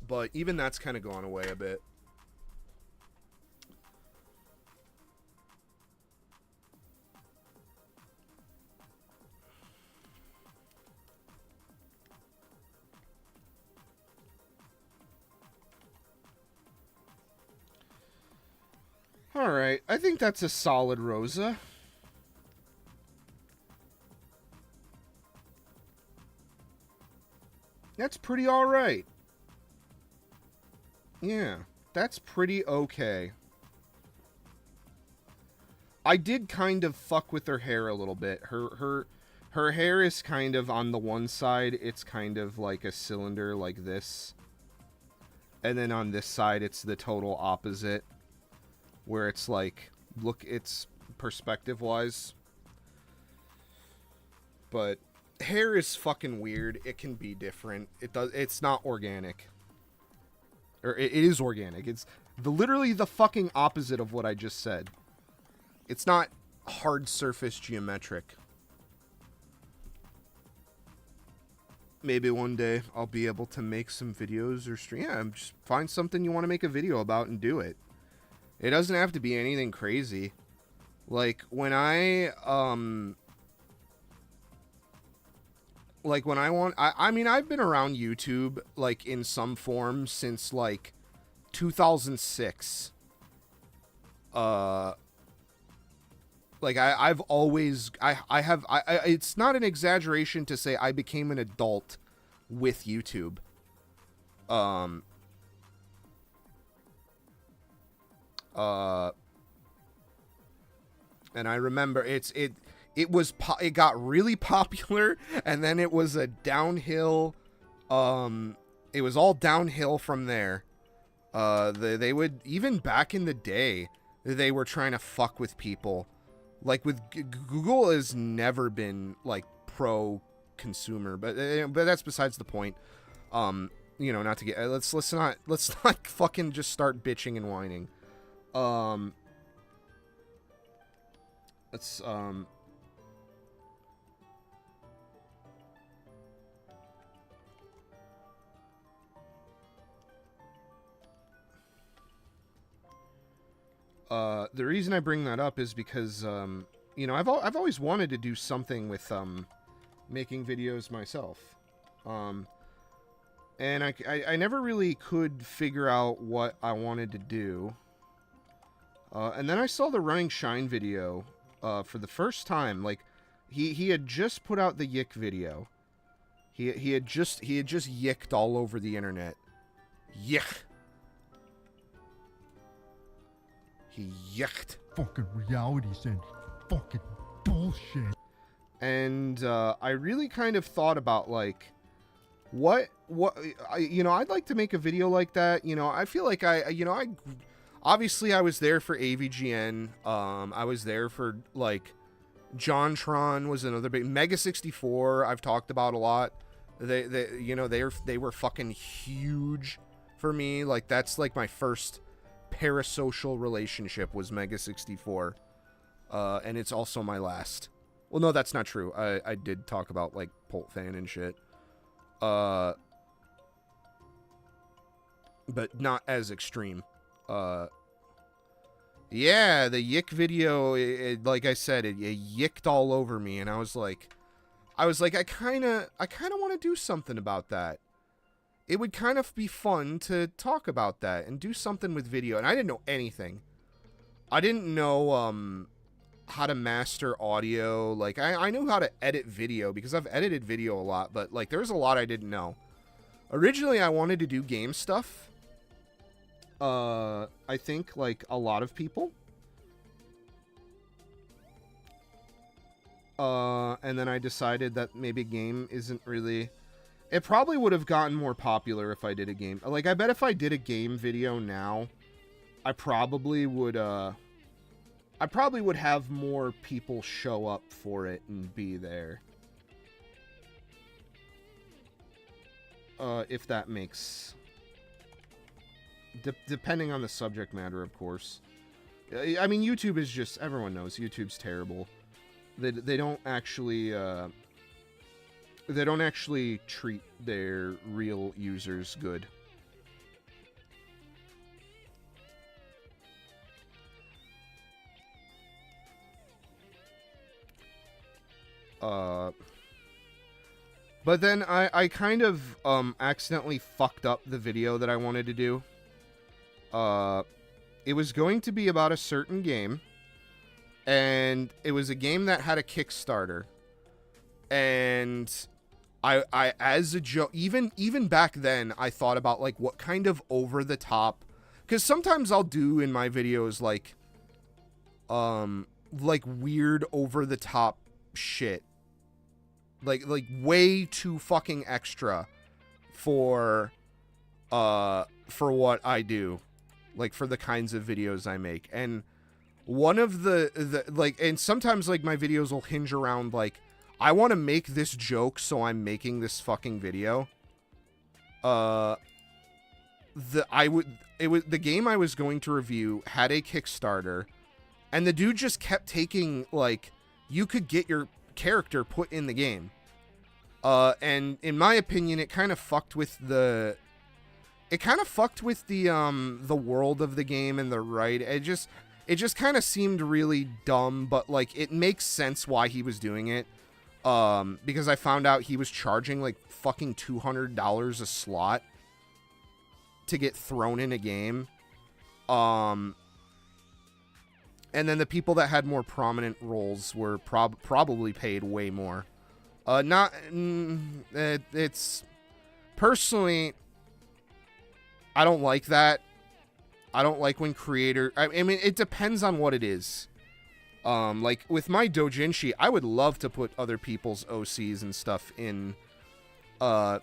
But even that's kind of gone away a bit. Alright, I think that's a solid rosa. That's pretty alright. Yeah, that's pretty okay. I did kind of fuck with her hair a little bit. Her hair is kind of on the one side, it's kind of like a cylinder like this. And then on this side, it's the total opposite. Where it's like, look, it's perspective-wise. But hair is fucking weird. It can be different. It's not organic. Or it is organic. It's literally the fucking opposite of what I just said. It's not hard surface geometric. Maybe one day I'll be able to make some videos or stream. Yeah, just find something you want to make a video about and do it. It doesn't have to be anything crazy. Like, when I mean, I've been around YouTube, like, in some form since, like, 2006. Like, I've always, it's not an exaggeration to say I became an adult with YouTube. And I remember it got really popular, and then it was a downhill, it was all downhill from there. They would, even back in the day, they were trying to fuck with people. Like, with Google has never been, like, pro-consumer, but that's besides the point. You know, not to get, let's not fucking just start bitching and whining. Let's, the reason I bring that up is because, you know, I've always wanted to do something with, making videos myself. And I never really could figure out what I wanted to do. And then I saw the Running Shine video, for the first time. Like, he had just put out the Yick video. He had just yicked all over the internet. Yick. He yicked. Fucking reality said fucking bullshit. And I really kind of thought about, like, you know, I'd like to make a video like that. You know, I feel like obviously I was there for AVGN. I was there for, like, JonTron was another big, Mega 64 I've talked about a lot. You know, they were fucking huge for me. Like, that's like my first parasocial relationship was Mega 64. And it's also my last. Well, no, that's not true. I did talk about, like, Pult Fan and shit. But not as extreme. Yeah, the Yick video, like I said, it yicked all over me, and I was like, I kind of want to do something about that. It would kind of be fun to talk about that and do something with video, and I didn't know anything. I didn't know, how to master audio. Like, I knew how to edit video, because I've edited video a lot, but, like, there's a lot I didn't know. Originally, I wanted to do game stuff. I think, like, a lot of people. And then I decided that maybe game isn't really... It probably would have gotten more popular if I did a game. Like, I bet if I did a game video now, I probably would have more people show up for it and be there. If that makes... depending on the subject matter, of course. I mean, YouTube is just... Everyone knows YouTube's terrible. They don't actually... they don't actually treat their real users good. But then I kind of accidentally fucked up the video that I wanted to do. It was going to be about a certain game, and it was a game that had a Kickstarter. And I as a joke, even back then, I thought about like what kind of over the top, because sometimes I'll do in my videos like weird over the top shit, like way too fucking extra for what I do, like for the kinds of videos I make. And one of the like, and sometimes like my videos will hinge around like, I want to make this joke, so I'm making this fucking video. The game I was going to review had a Kickstarter, and the dude just kept taking, like, you could get your character put in the game. And in my opinion, it kind of fucked with the world of the game and the right. It just kind of seemed really dumb, but like it makes sense why he was doing it. Because I found out he was charging like fucking $200 a slot to get thrown in a game. And then the people that had more prominent roles were probably paid way more. It's personally, I don't like that. I don't like when I mean, it depends on what it is. Like with my doujinshi, I would love to put other people's OCs and stuff in my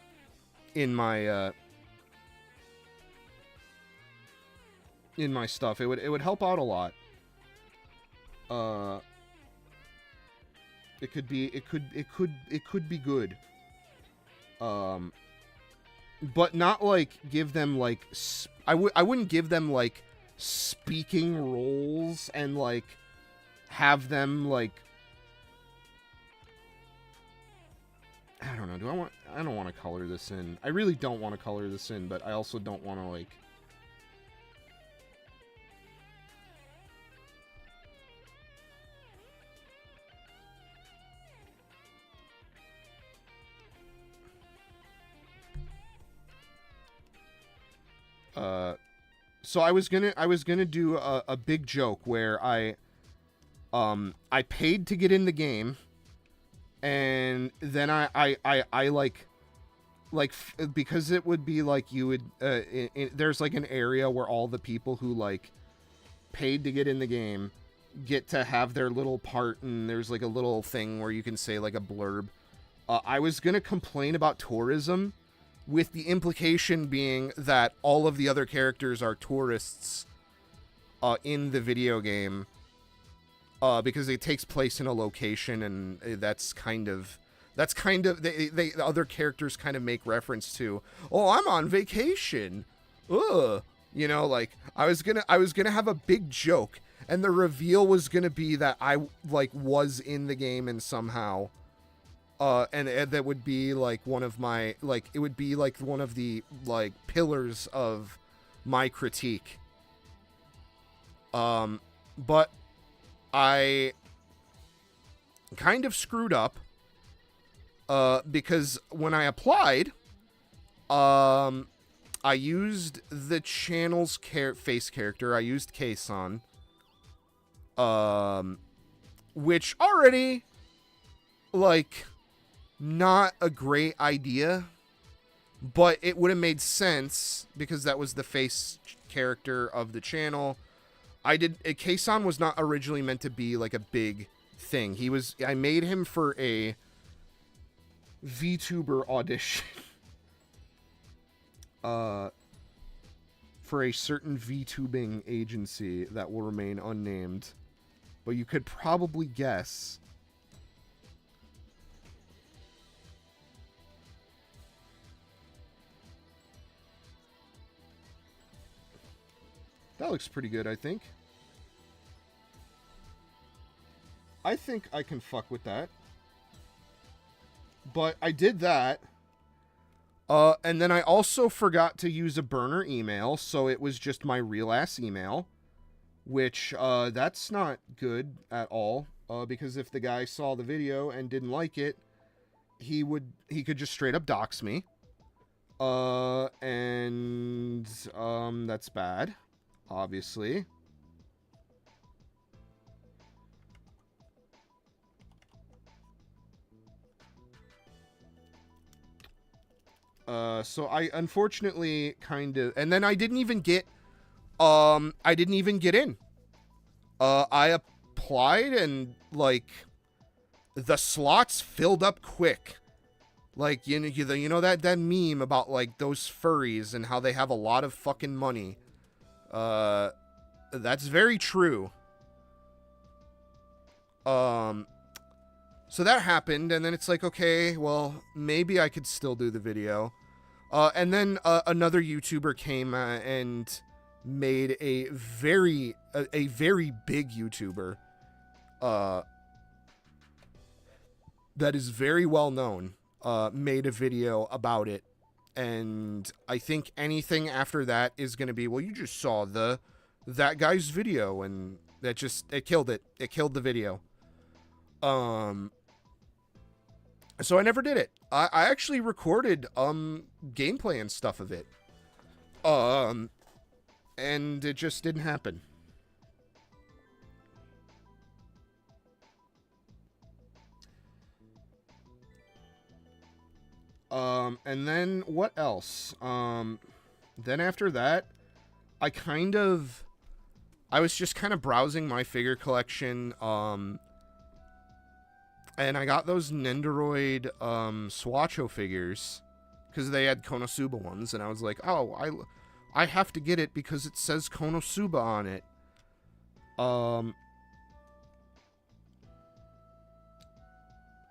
stuff. It would help out a lot. It could be good. But not like give them like I wouldn't give them like speaking roles and like have them like, I don't know, I don't want to color this in. I really don't want to color this in, but I also don't want to like, so I was gonna do a big joke where I paid to get in the game, and then I like because it would be like you would there's like an area where all the people who like paid to get in the game get to have their little part, and there's like a little thing where you can say like a blurb. I was gonna complain about tourism, with the implication being that all of the other characters are tourists in the video game. Because it takes place in a location, and that's kind of the other characters kind of make reference to, oh, I'm on vacation. Ugh. You know, like I was gonna have a big joke, and the reveal was gonna be that I like was in the game and somehow, and that would be like one of my, like, it would be like one of the like pillars of my critique. But I kind of screwed up, because when I applied, I used the channel's face character. I used Kei-san, which already, like, not a great idea, but it would have made sense because that was the face character of the channel. Kei-san was not originally meant to be like a big thing. I made him for a VTuber audition. For a certain VTubing agency that will remain unnamed. But you could probably guess. That looks pretty good, I think. I think I can fuck with that. But I did that. And then I also forgot to use a burner email, so it was just my real ass email. Which, that's not good at all. Because if the guy saw the video and didn't like it, he could just straight up dox me. And that's bad, obviously. So I unfortunately kind of, and then I didn't even get in. I applied and like the slots filled up quick. Like, you know that meme about like those furries and how they have a lot of fucking money. That's very true. So that happened, and then it's like, okay, well, maybe I could still do the video. And then another YouTuber came and made a very big YouTuber that is very well known, made a video about it. And I think anything after that is going to be, well, you just saw that guy's video, and it killed it. It killed the video. So I never did it. I actually recorded gameplay and stuff of it. And it just didn't happen. And then what else? Then after that, I was just kind of browsing my figure collection, and I got those Nendoroid Swatcho figures because they had Konosuba ones, and I was like, oh, I have to get it because it says Konosuba on it.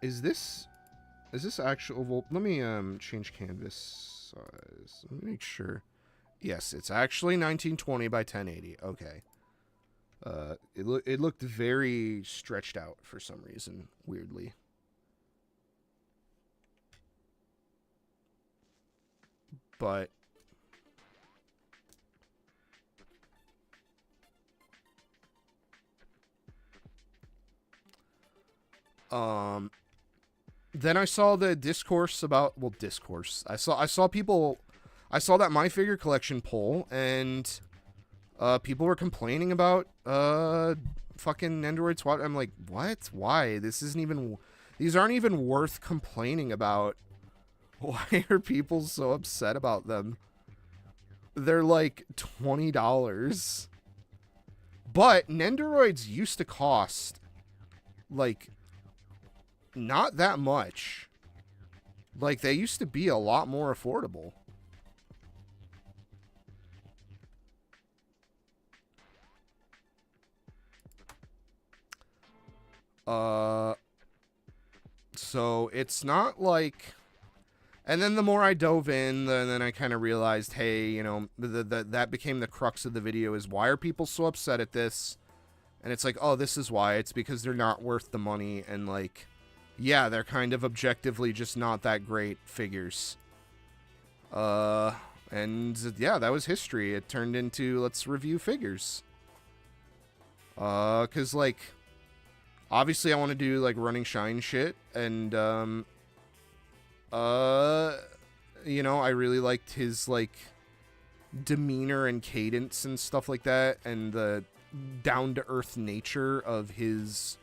Is this actual? Well, let me change canvas size. Let me make sure. Yes, it's actually 1920 by 1080. Okay. It looked very stretched out for some reason, weirdly. But then I saw the discourse about, well, discourse. I saw that My Figure Collection poll, and people were complaining about fucking Nendoroid SWAT. I'm like, what? Why? These aren't even worth complaining about. Why are people so upset about them? They're like $20. But Nendoroids used to cost like not that much. Like, they used to be a lot more affordable. So it's not like, and then the more I dove in, then I kind of realized, hey, you know, that became the crux of the video, is why are people so upset at this? And it's like, oh, this is why. It's because they're not worth the money, and like, yeah, they're kind of objectively just not that great figures. And yeah, that was history. It turned into, let's review figures. 'Cause like, obviously I want to do like running shine shit, and you know, I really liked his like demeanor and cadence and stuff like that, and the down-to-earth nature of his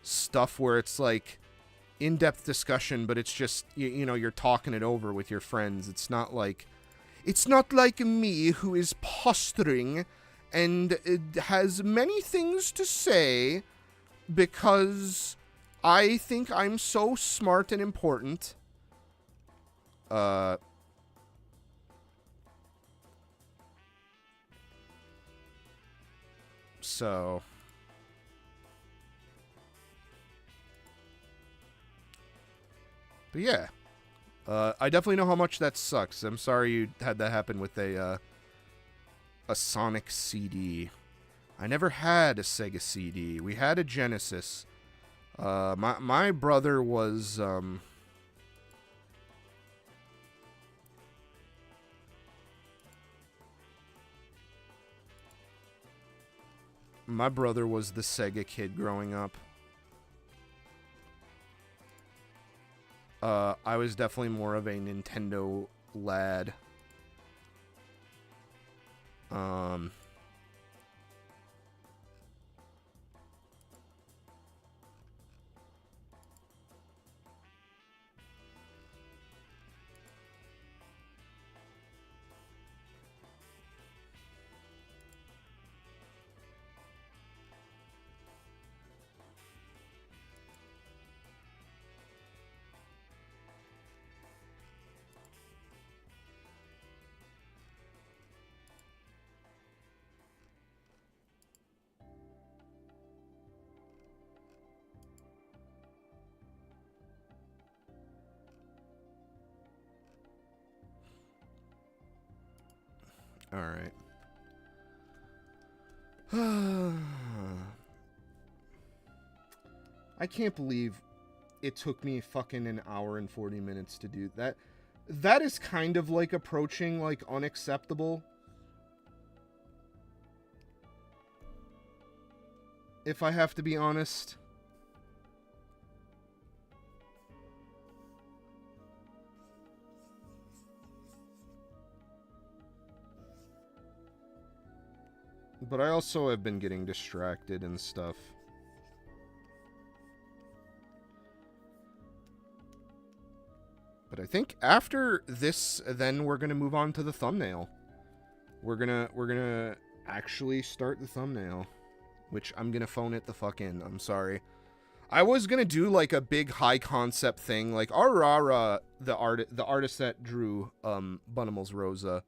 stuff, where it's like in-depth discussion, but it's just, you know, you're talking it over with your friends. It's not like me, who is posturing and has many things to say because I think I'm so smart and important. So but yeah, I definitely know how much that sucks. I'm sorry you had that happen with a Sonic CD. I never had a Sega CD. We had a Genesis. My brother was the Sega kid growing up. I was definitely more of a Nintendo lad. All right. I can't believe it took me fucking an hour and 40 minutes to do that. That is kind of like approaching like unacceptable. If I have to be honest. But I also have been getting distracted and stuff. But I think after this, then we're gonna move on to the thumbnail. We're gonna actually start the thumbnail, which I'm gonna phone it the fuck in. I'm sorry. I was gonna do like a big high concept thing, like Aurora, the artist that drew Bunnimals Rosa,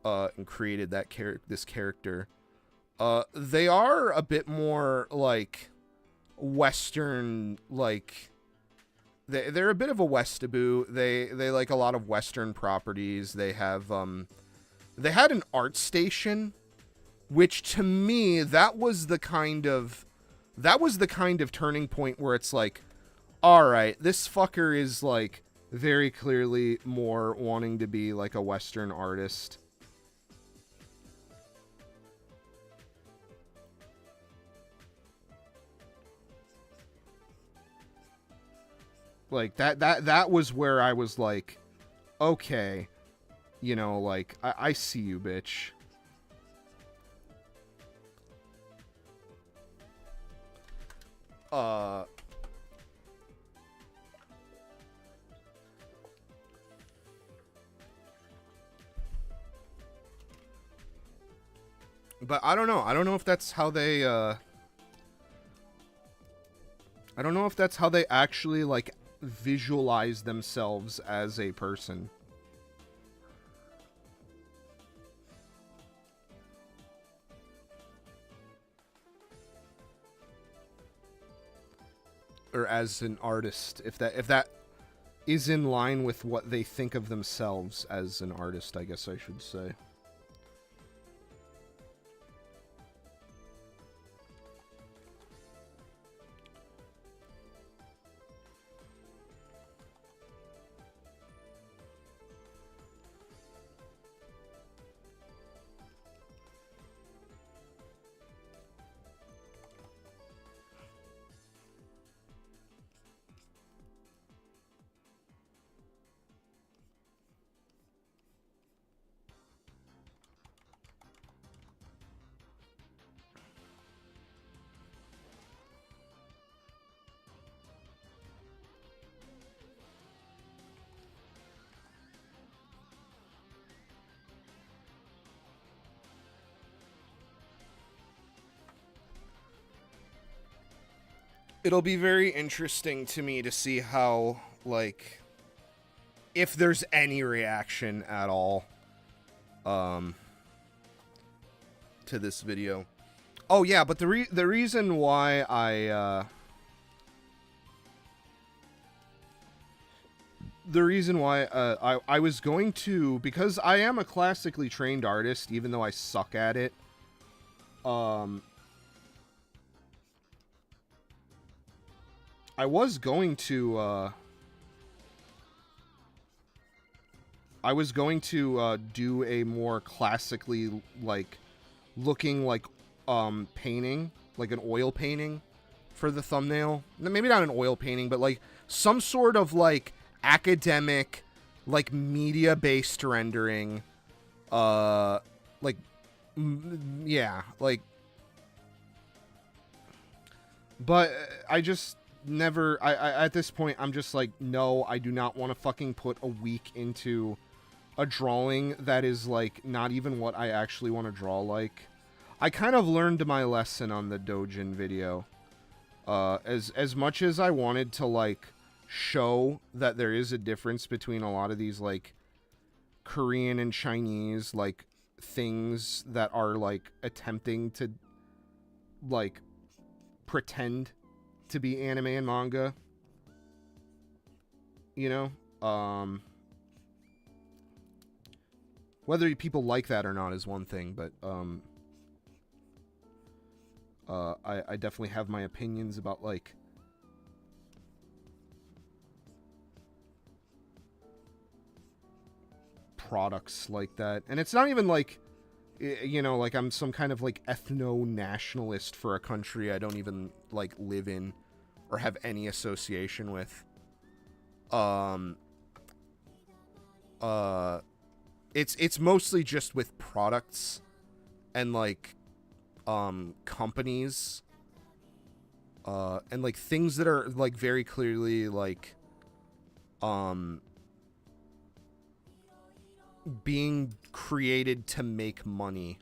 and created that this character. They are a bit more like Western, like they're a bit of a Weeaboo. They like a lot of Western properties. They have they had an art station, which to me that was the kind of turning point where it's like, all right, this fucker is like very clearly more wanting to be like a Western artist. Like that was where I was like, okay, you know, like I see you, bitch. But I don't know. I don't know if that's how they I don't know if that's how they actually like visualize themselves as a person. Or as an artist, if that is in line with what they think of themselves as an artist, I guess I should say. It'll be very interesting to me to see how, like, if there's any reaction at all, to this video. Oh yeah, but the reason why I was going to, because I am a classically trained artist, even though I suck at it. I was going to do a more classically, like, looking, like, painting, like an oil painting for the thumbnail. Maybe not an oil painting, but, like, some sort of like academic, like media-based rendering, like, yeah, like, but I just never, I at this point, I'm just like, no, I do not want to fucking put a week into a drawing that is like not even what I actually want to draw like. I kind of learned my lesson on the Dojin video. As much as I wanted to like show that there is a difference between a lot of these like Korean and Chinese like things that are like attempting to like pretend to be anime and manga, you know, whether people like that or not is one thing, but I definitely have my opinions about like products like that. And it's not even like, you know, like I'm some kind of like ethno-nationalist for a country I don't even like live in or have any association with. It's mostly just with products and like companies and like things that are like very clearly like being created to make money.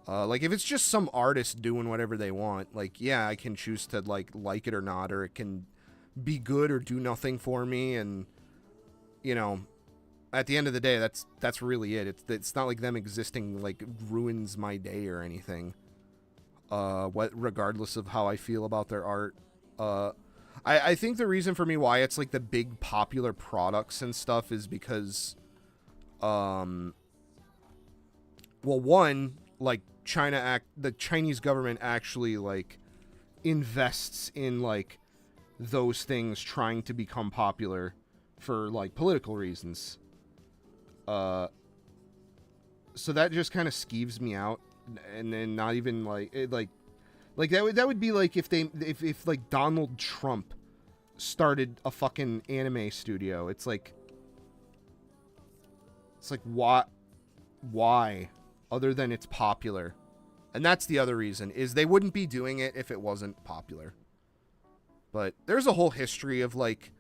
Like if it's just some artist doing whatever they want, like yeah, I can choose to like it or not, or it can be good or do nothing for me, and you know, at the end of the day, that's really it. It's not like them existing like ruins my day or anything. Regardless of how I feel about their art. I think the reason for me why it's like the big popular products and stuff is because well, one, like the Chinese government actually like invests in like those things trying to become popular for like political reasons. So that just kind of skeeves me out, and then not even like it, like that would be like if like Donald Trump started a fucking anime studio. It's like why other than it's popular. And that's the other reason, is they wouldn't be doing it if it wasn't popular. But there's a whole history of like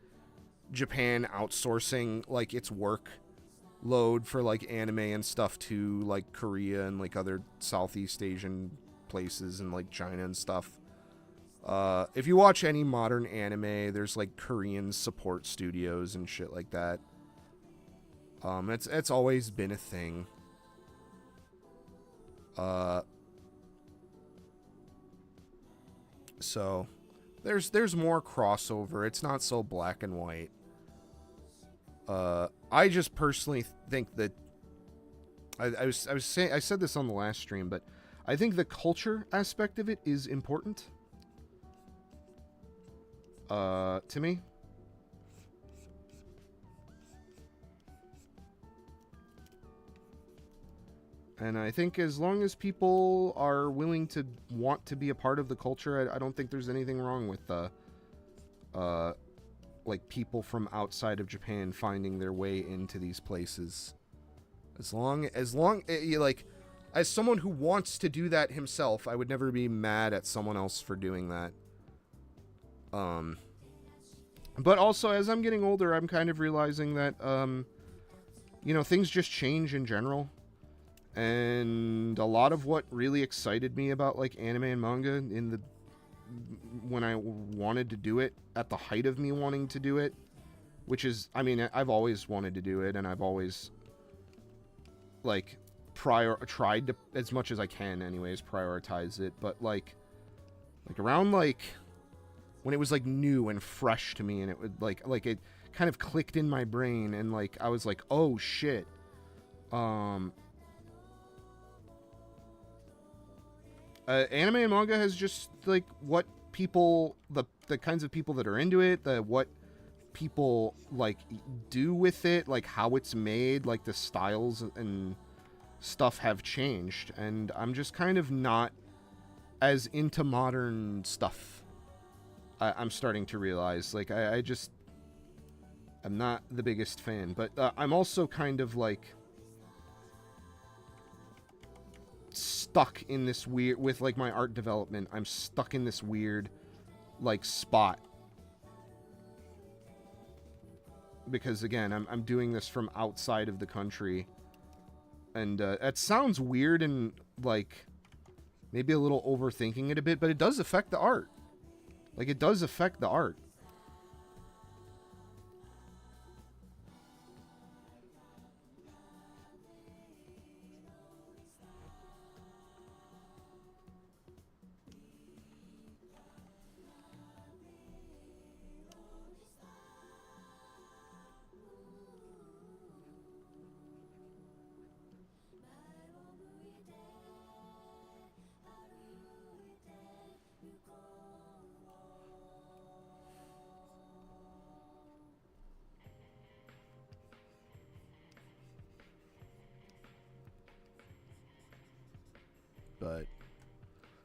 Japan outsourcing like its work load for like anime and stuff to like Korea and like other Southeast Asian places and like China and stuff. If you watch any modern anime, there's like Korean support studios and shit like that. It's always been a thing. So there's more crossover. It's not so black and white. I just personally think that I said this on the last stream, but I think the culture aspect of it is important. To me. And I think as long as people are willing to want to be a part of the culture, I don't think there's anything wrong with like people from outside of Japan finding their way into these places. As long like, as someone who wants to do that himself, I would never be mad at someone else for doing that. But also as I'm getting older, I'm kind of realizing that you know, things just change in general. And a lot of what really excited me about like anime and manga when I wanted to do it, at the height of me wanting to do it, which is, I mean, I've always wanted to do it, and I've always like tried to, as much as I can anyways, prioritize it, but like around like when it was like new and fresh to me, and it would like it kind of clicked in my brain, and like I was like, oh shit, anime and manga has just like what people, the kinds of people that are into it, what people like do with it, like how it's made, like the styles and stuff have changed, and I'm just kind of not as into modern stuff. I'm starting to realize. Like, I'm not the biggest fan. But I'm also kind of, like, stuck in this weird... With, like, my art development, I'm stuck in this weird, like, spot. Because, again, I'm doing this from outside of the country. And it sounds weird and, like, maybe a little overthinking it a bit, but it does affect the art. Like, it does affect the art. But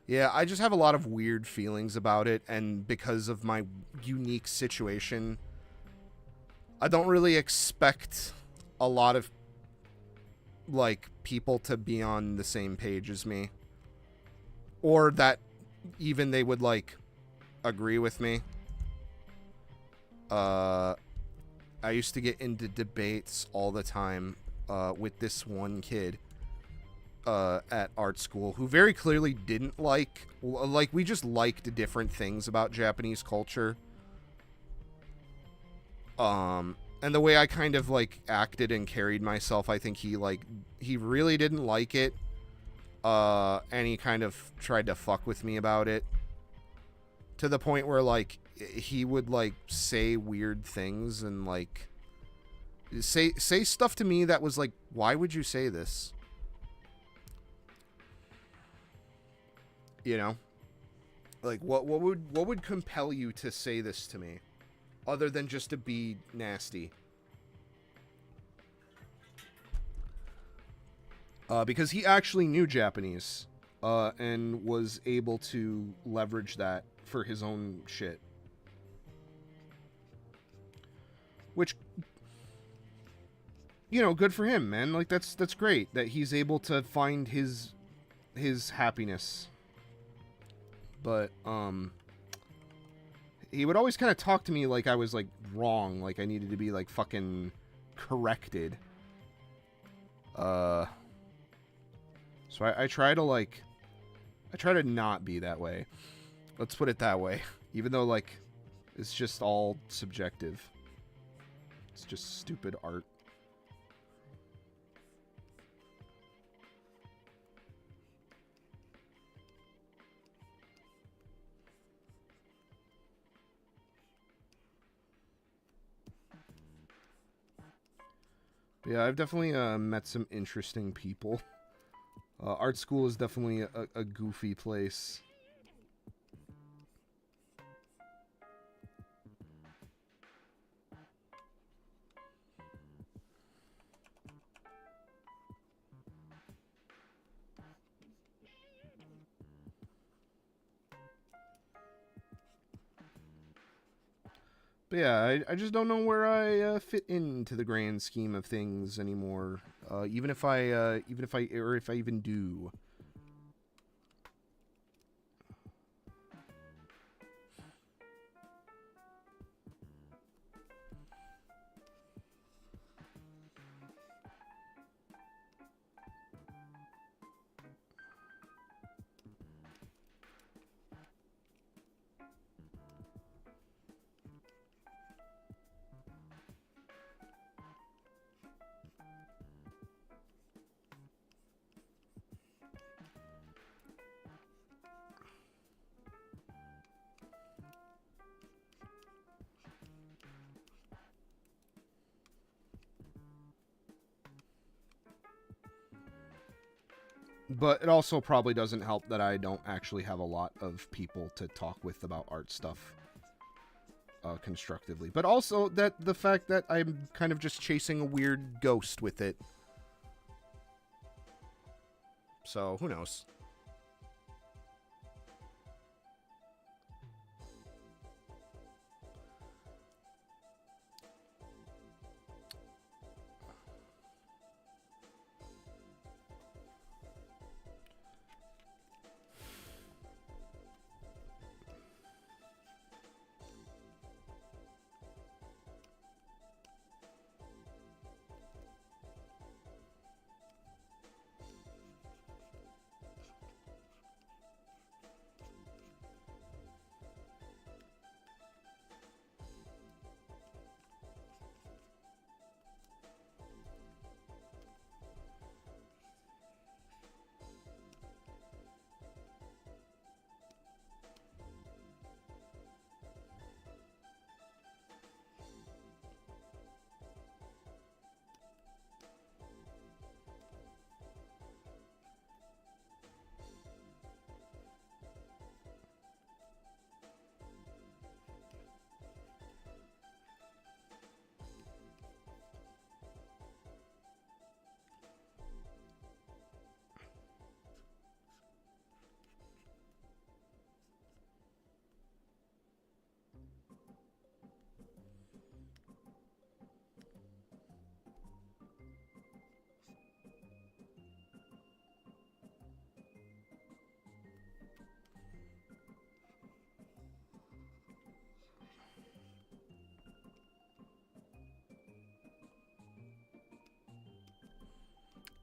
yeah, I just have a lot of weird feelings about it, and because of my unique situation, I don't really expect a lot of, like, people to be on the same page as me. Or that even they would, like, agree with me. I used to get into debates all the time with this one kid at art school who very clearly didn't like, we just liked different things about Japanese culture. And the way I kind of, like, acted and carried myself, I think he really didn't like it. And he kind of tried to fuck with me about it. To the point where, like, he would, like, say weird things and, like, say stuff to me that was like, why would you say this? You know? Like, what would compel you to say this to me? Other than just to be nasty. Because he actually knew Japanese. And was able to leverage that for his own shit. Which, you know, good for him, man. Like, that's great that he's able to find his happiness. But, he would always kind of talk to me like I was, like, wrong. Like, I needed to be, like, fucking corrected. So I try to, like... I try to not be that way. Let's put it that way. Even though, like, it's just all subjective. It's just stupid art. Yeah, I've definitely met some interesting people. Art school is definitely a goofy place. But yeah, I just don't know where I fit into the grand scheme of things anymore. Even if I even do. But it also probably doesn't help that I don't actually have a lot of people to talk with about art stuff constructively. But also that the fact that I'm kind of just chasing a weird ghost with it. So, who knows?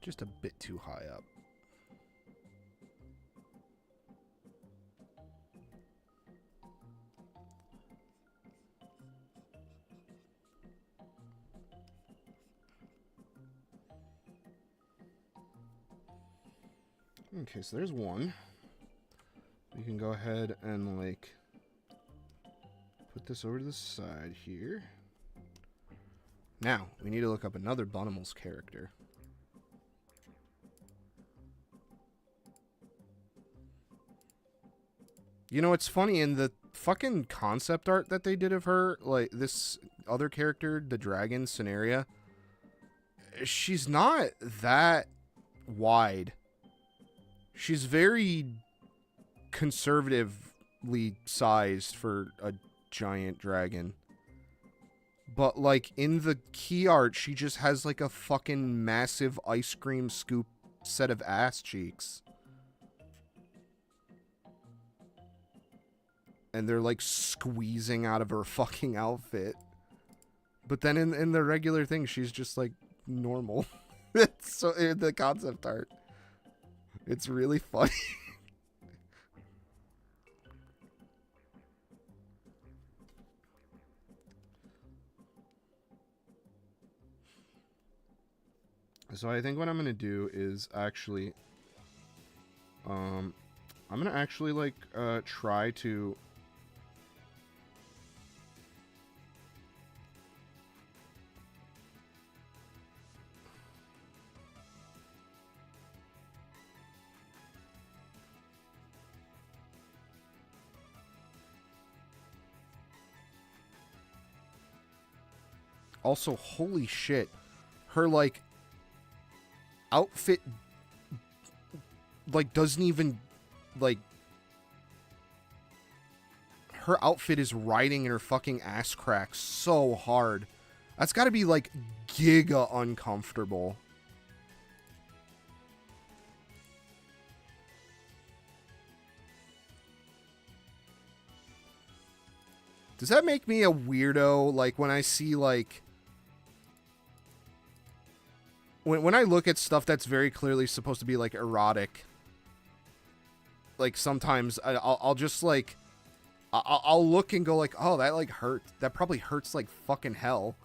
Just a bit too high up. Okay, so there's one. We can go ahead and, like, put this over to the side here. Now, we need to look up another bunnimals character. You know, it's funny, in the fucking concept art that they did of her, like, this other character, the dragon, Scenaria, she's not that wide. She's very conservatively sized for a giant dragon. But, like, in the key art, she just has, like, a fucking massive ice cream scoop set of ass cheeks. And they're, like, squeezing out of her fucking outfit. But then in the regular thing, she's just, like, normal. So, in the concept art. It's really funny. So I think what I'm going to do is actually... I'm going to actually, like, try to... Also, holy shit. Her, like, outfit, like, doesn't even, like, her outfit is riding in her fucking ass crack so hard. That's gotta be, like, giga uncomfortable. Does that make me a weirdo? Like, when I see, like... When I look at stuff that's very clearly supposed to be, like, erotic... Like, sometimes I'll just, like... I'll look and go, like, oh, that, like, hurts. That probably hurts like fucking hell.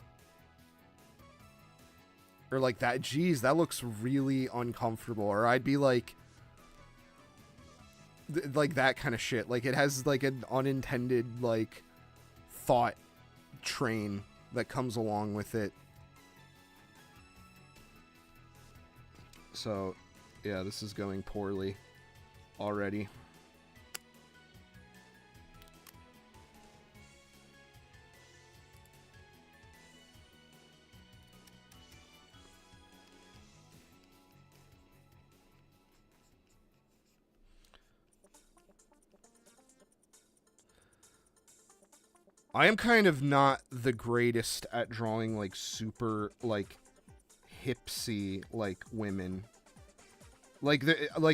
Or, like, that... Geez, that looks really uncomfortable. Or I'd be, like... Like, that kind of shit. Like, it has, like, an unintended, like... thought train that comes along with it. So, yeah, this is going poorly already. I am kind of not the greatest at drawing, like, super, like, hipsy, like, women. Like,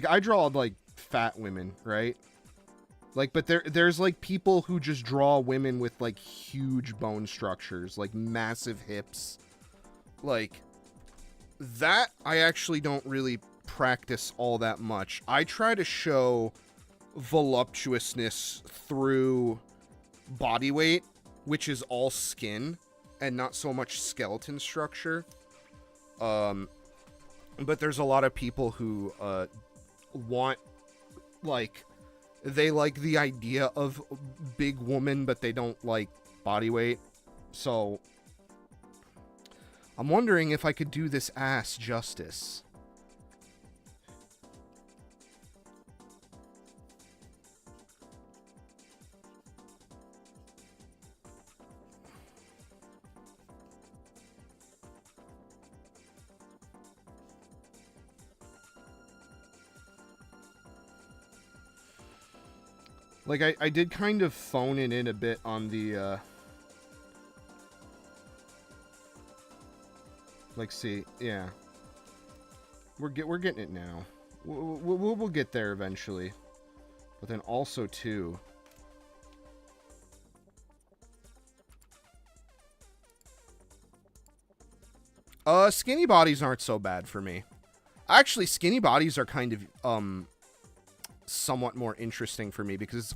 I draw, like, fat women, right? Like, but there's, like, people who just draw women with, like, huge bone structures, like, massive hips. Like, that I actually don't really practice all that much. I try to show voluptuousness through body weight, which is all skin and not so much skeleton structure. But there's a lot of people who want, like, they like the idea of big woman, but they don't like body weight. So I'm wondering if I could do this ass justice. Like, I did kind of phone it in a bit on the, like, see, yeah. We're getting it now. We'll get there eventually. But then also, too... skinny bodies aren't so bad for me. Actually, skinny bodies are kind of somewhat more interesting for me because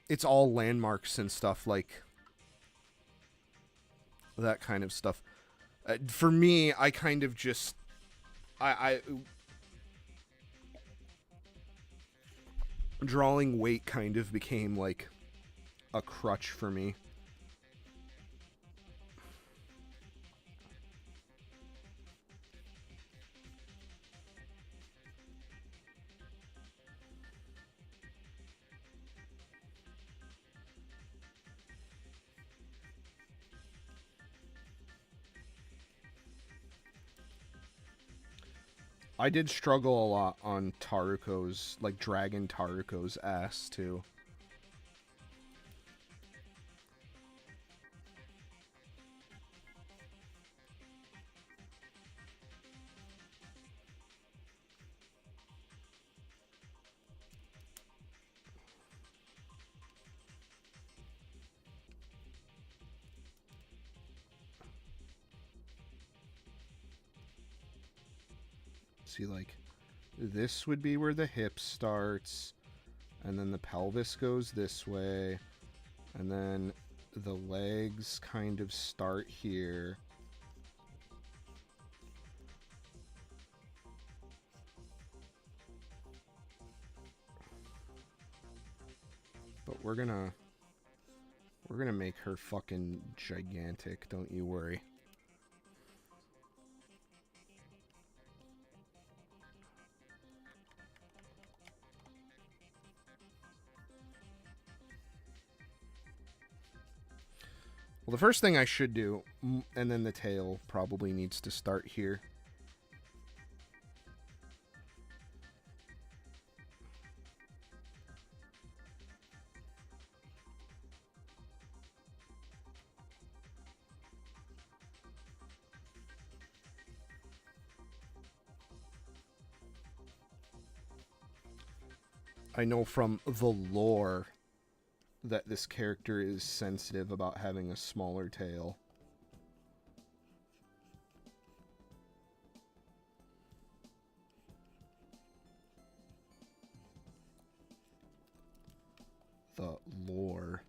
it's all landmarks and stuff, like that kind of stuff. For me, I kind of just I drawing weight kind of became like a crutch for me. I did struggle a lot on Taruko's, like Dragon Taruko's ass too. See, like, this would be where the hip starts, and then the pelvis goes this way, and then the legs kind of start here. But we're gonna make her fucking gigantic, don't you worry. Well, the first thing I should do, and then the tail probably needs to start here. I know from the lore that this character is sensitive about having a smaller tail. The lore.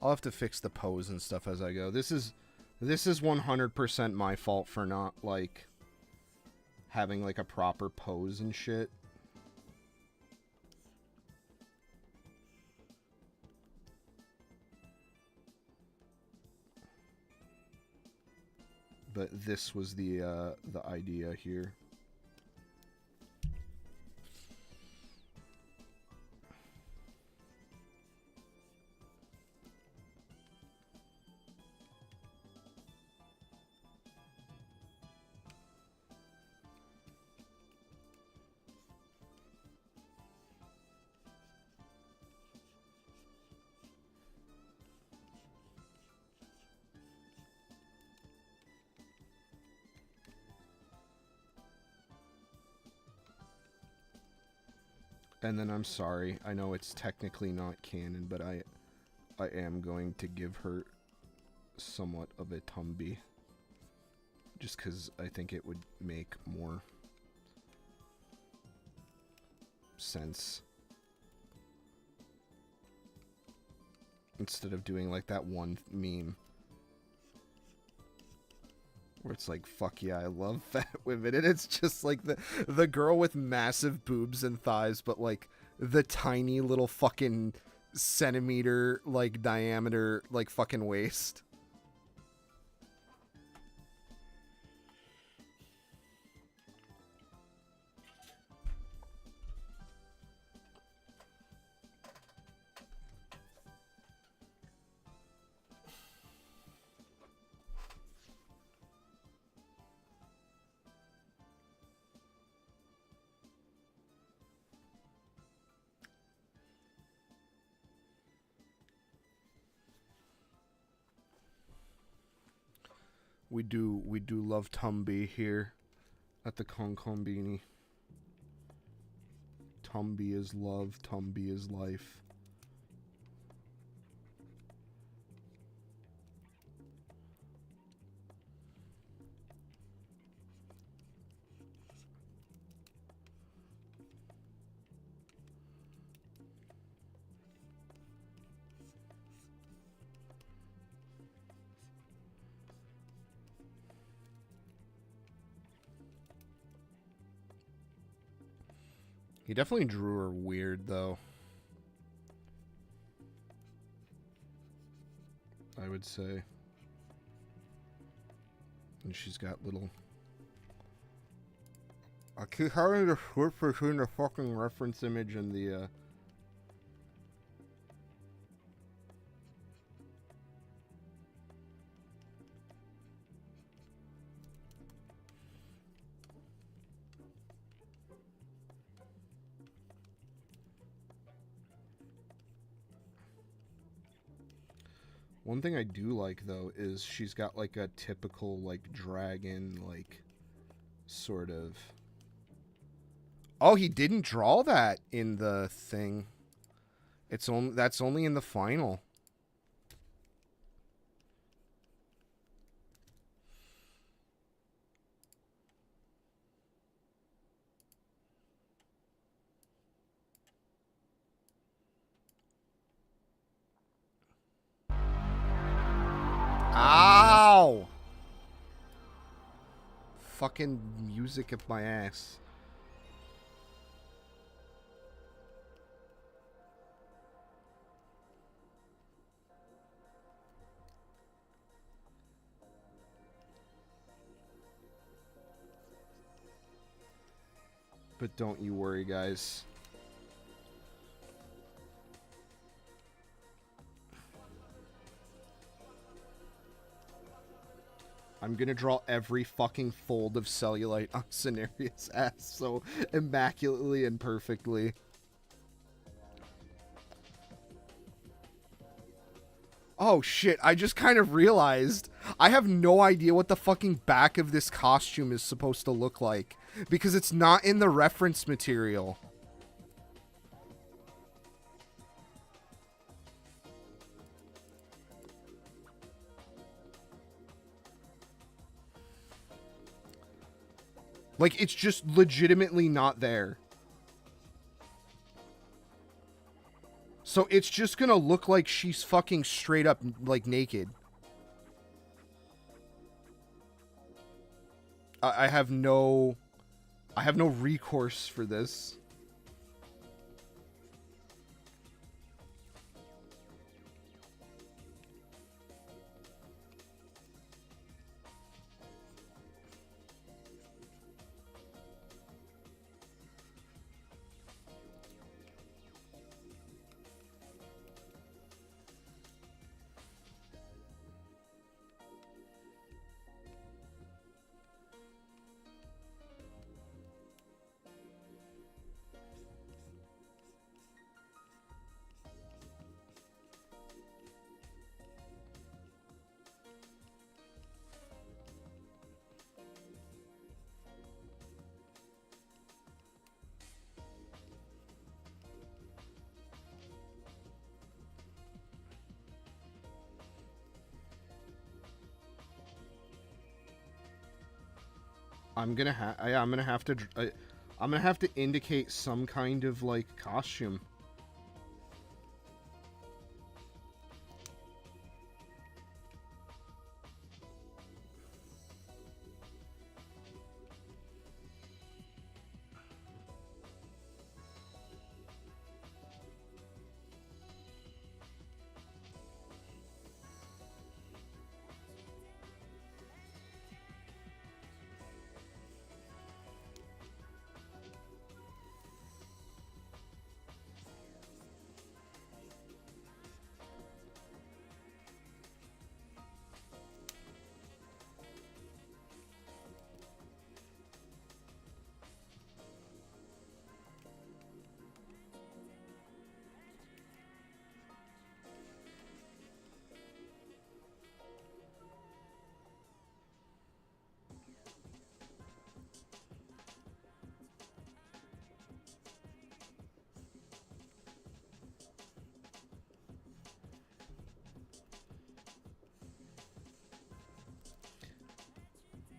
I'll have to fix the pose and stuff as I go. This is 100% my fault for not, like, having, like, a proper pose and shit. But this was the idea here. And then I'm sorry, I know it's technically not canon, but I am going to give her somewhat of a tumby. Just because I think it would make more sense. Instead of doing like that one meme where it's like, fuck yeah, I love fat women, and it's just like the girl with massive boobs and thighs, but like the tiny little fucking centimeter like diameter like fucking waist. We do love Tumby here at the Concombini. Tumby is love, Tumby is life. He definitely drew her weird, though. I would say. And she's got little... I keep having to switch between the fucking reference image and the, One thing I do like, though, is she's got, like, a typical, like, dragon, like, sort of... Oh, he didn't draw that in the thing. That's only in the final. Ow! Fucking music up my ass. But don't you worry, guys. I'm gonna draw every fucking fold of cellulite on Cenaria's ass so immaculately and perfectly. Oh shit, I just kind of realized I have no idea what the fucking back of this costume is supposed to look like because it's not in the reference material. Like, it's just legitimately not there. So it's just gonna look like she's fucking straight up, like, naked. I have no recourse for this. I'm gonna have to indicate some kind of, like, costume.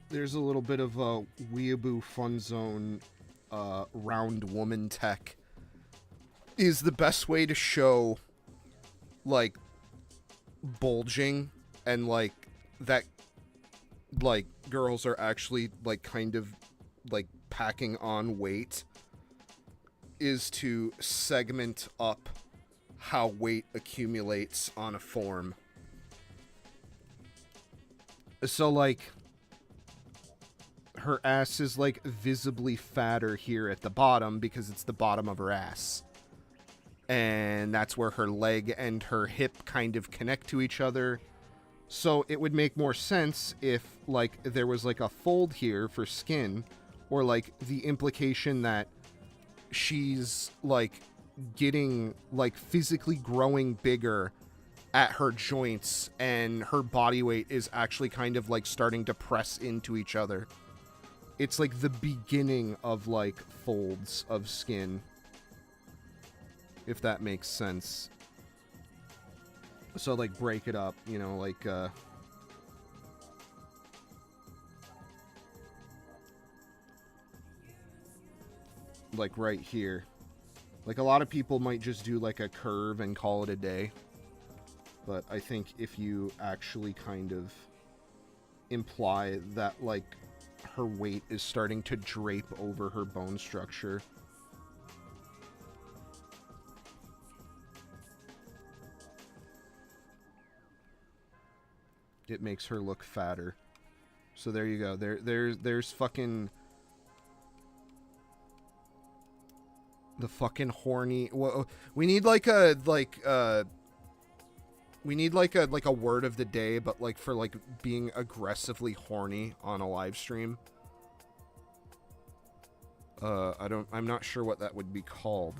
there's a little bit of a WEEABOO-FUNZONE round woman tech. Is the best way to show, like, bulging and, like, that, like, girls are actually, like, kind of, like, packing on weight, is to segment up how weight accumulates on a form. So, like, her ass is, like, visibly fatter here at the bottom because it's the bottom of her ass. And that's where her leg and her hip kind of connect to each other. So it would make more sense if, like, there was, like, a fold here for skin, or, like, the implication that she's, like, getting, like, physically growing bigger at her joints, and her body weight is actually kind of, like, starting to press into each other. It's, like, the beginning of, like, folds of skin, if that makes sense. So, like, break it up, you know, like right here. Like, a lot of people might just do, like, a curve and call it a day. But I think if you actually kind of imply that, like, her weight is starting to drape over her bone structure, it makes her look fatter. So there you go. There's fucking the fucking horny. Well, we need like a we need like a word of the day, but like for like being aggressively horny on a live stream. I'm not sure what that would be called.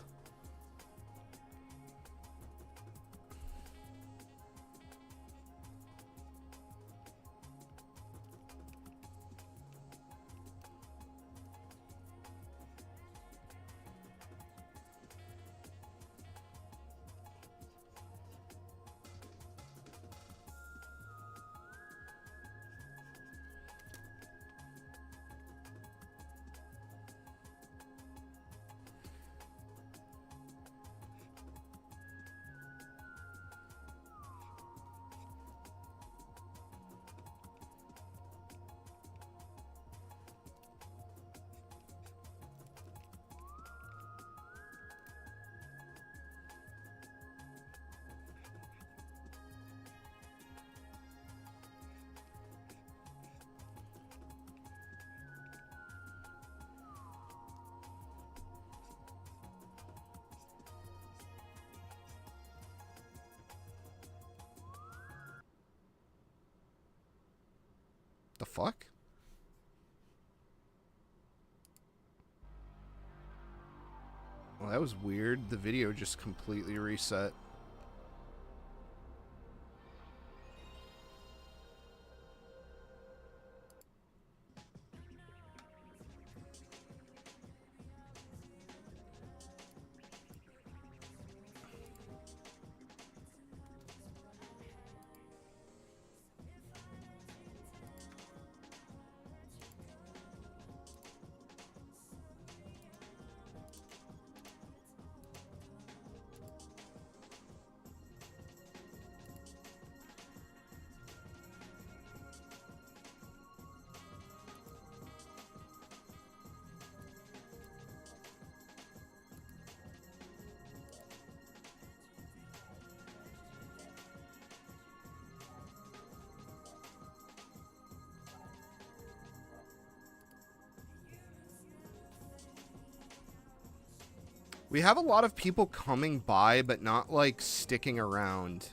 The fuck? Well, that was weird. The video just completely reset. We have a lot of people coming by, but not, like, sticking around.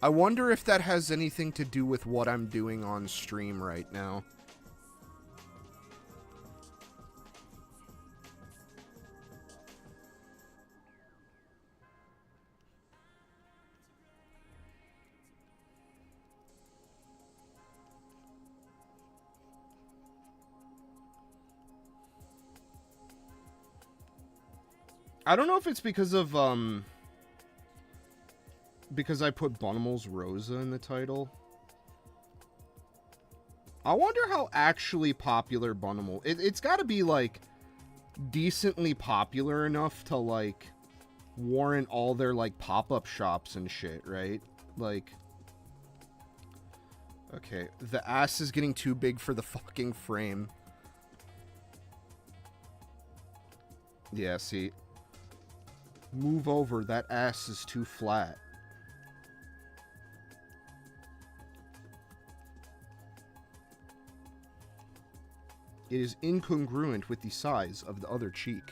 I wonder if that has anything to do with what I'm doing on stream right now. I don't know if it's because of, because I put bunnimals rosa in the title. I wonder how actually popular Bunnimal... It's got to be, like, decently popular enough to, like, warrant all their, like, pop-up shops and shit, right? Like... Okay, the ass is getting too big for the fucking frame. Yeah, see... Move over, that ass is too flat. It is incongruent with the size of the other cheek.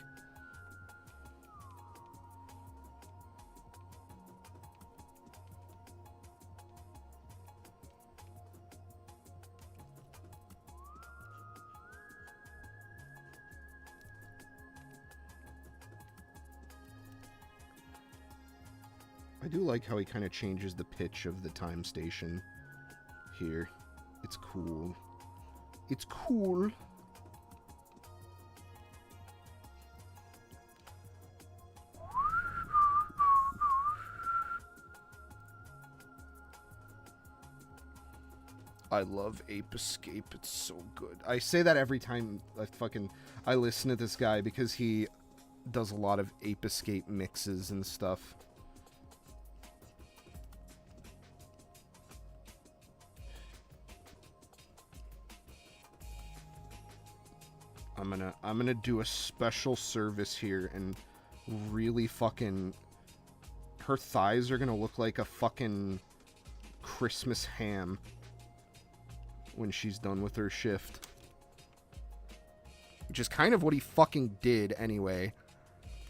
I do like how he kind of changes the pitch of the time station here. It's cool. It's cool. I love Ape Escape. It's so good. I say that every time I listen to this guy because he does a lot of Ape Escape mixes and stuff. I'm gonna do a special service here and really fucking... Her thighs are gonna look like a fucking Christmas ham when she's done with her shift. Which is kind of what he fucking did anyway.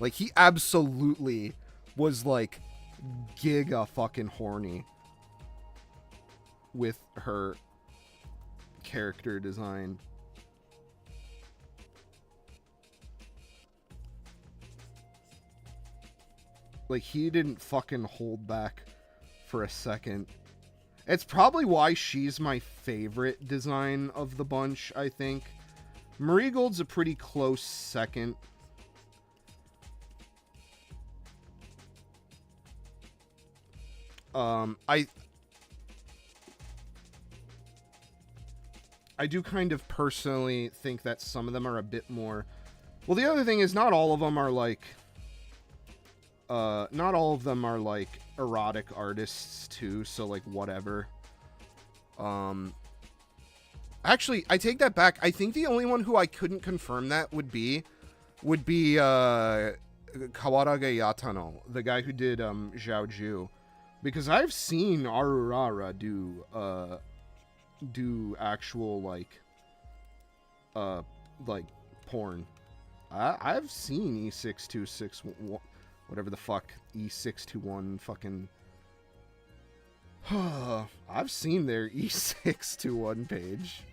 Like, he absolutely was, like, giga fucking horny with her character design. Like, he didn't fucking hold back for a second. It's probably why she's my favorite design of the bunch, I think. Marigold's a pretty close second. I do kind of personally think that some of them are a bit more... Well, the other thing is not all of them are like... not all of them are like erotic artists too, so like whatever. Actually, I take that back. I think the only one who I couldn't confirm that would be Kawarage Yatano, the guy who did Zhaoju, because I've seen Arurara do actual like porn. I've seen E6261, whatever the fuck E621 fucking. I've seen their E621 page.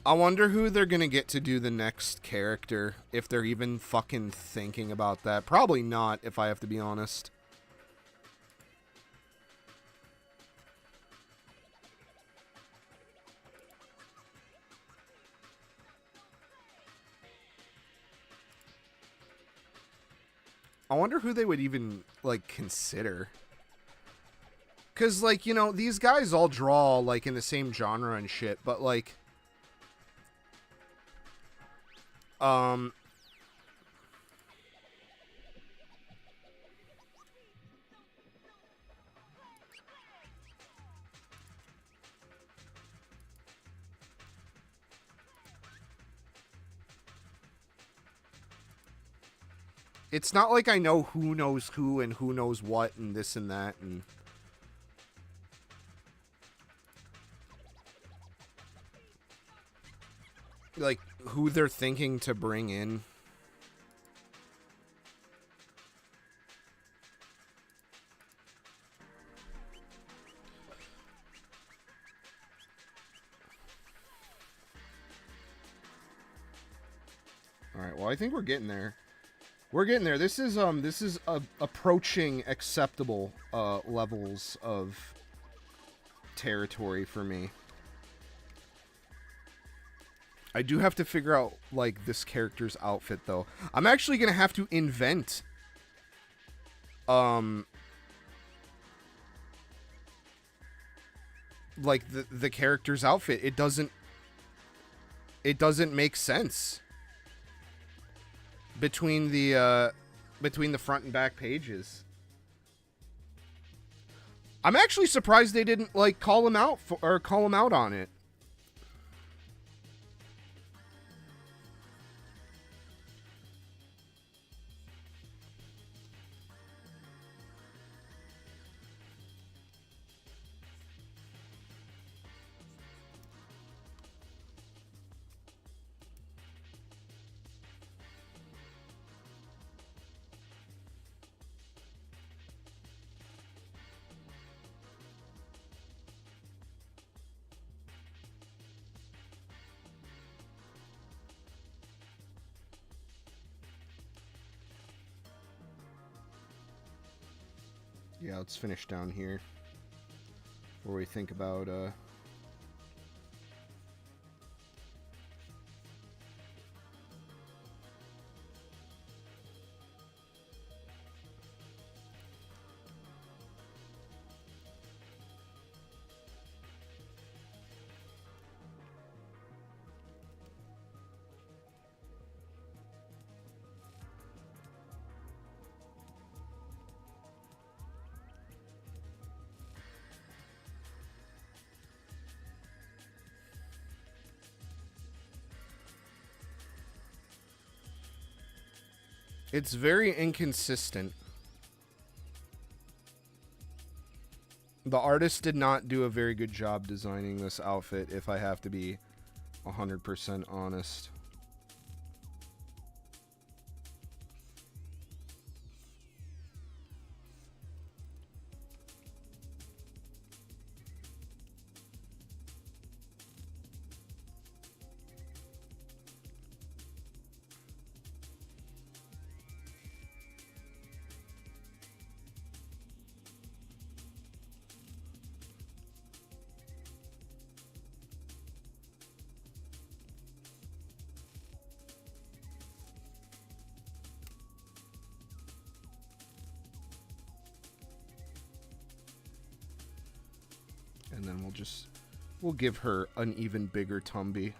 I wonder who they're gonna get to do the next character, if they're even fucking thinking about that. Probably not, if I have to be honest. I wonder who they would even, like, consider. Because, like, you know, these guys all draw, like, in the same genre and shit, but, like... It's not like I know who knows who and who knows what and this and that and... like, who they're thinking to bring in. Alright, well, I think we're getting there. We're getting there. This is approaching acceptable levels of territory for me. I do have to figure out, like, this character's outfit, though. I'm actually going to have to invent, like, the character's outfit. It doesn't make sense between the front and back pages. I'm actually surprised they didn't, like, call him out on it. Yeah, let's finish down here. Where we think about, it's very inconsistent. The artist did not do a very good job designing this outfit, if I have to be 100% honest. And then we'll give her an even bigger tumby.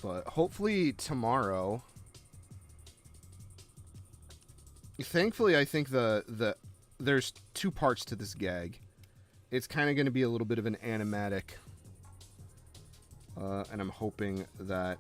But hopefully tomorrow. Thankfully, I think there's two parts to this gag. It's kind of going to be a little bit of an animatic, and I'm hoping that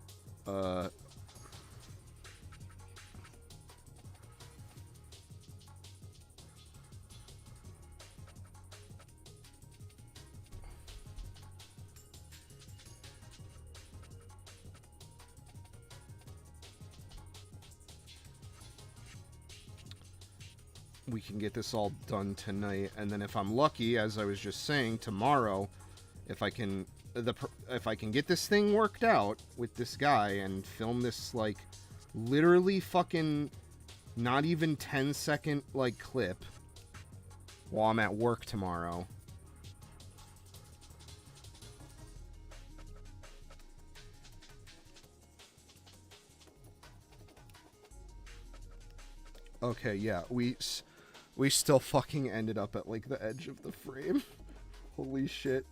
we can get this all done tonight, and then if I'm lucky, as I was just saying, tomorrow, if I can if I can get this thing worked out with this guy and film this, like, literally fucking not even 10-second, like, clip while I'm at work tomorrow. Okay, yeah, we still fucking ended up at, like, the edge of the frame. Holy shit.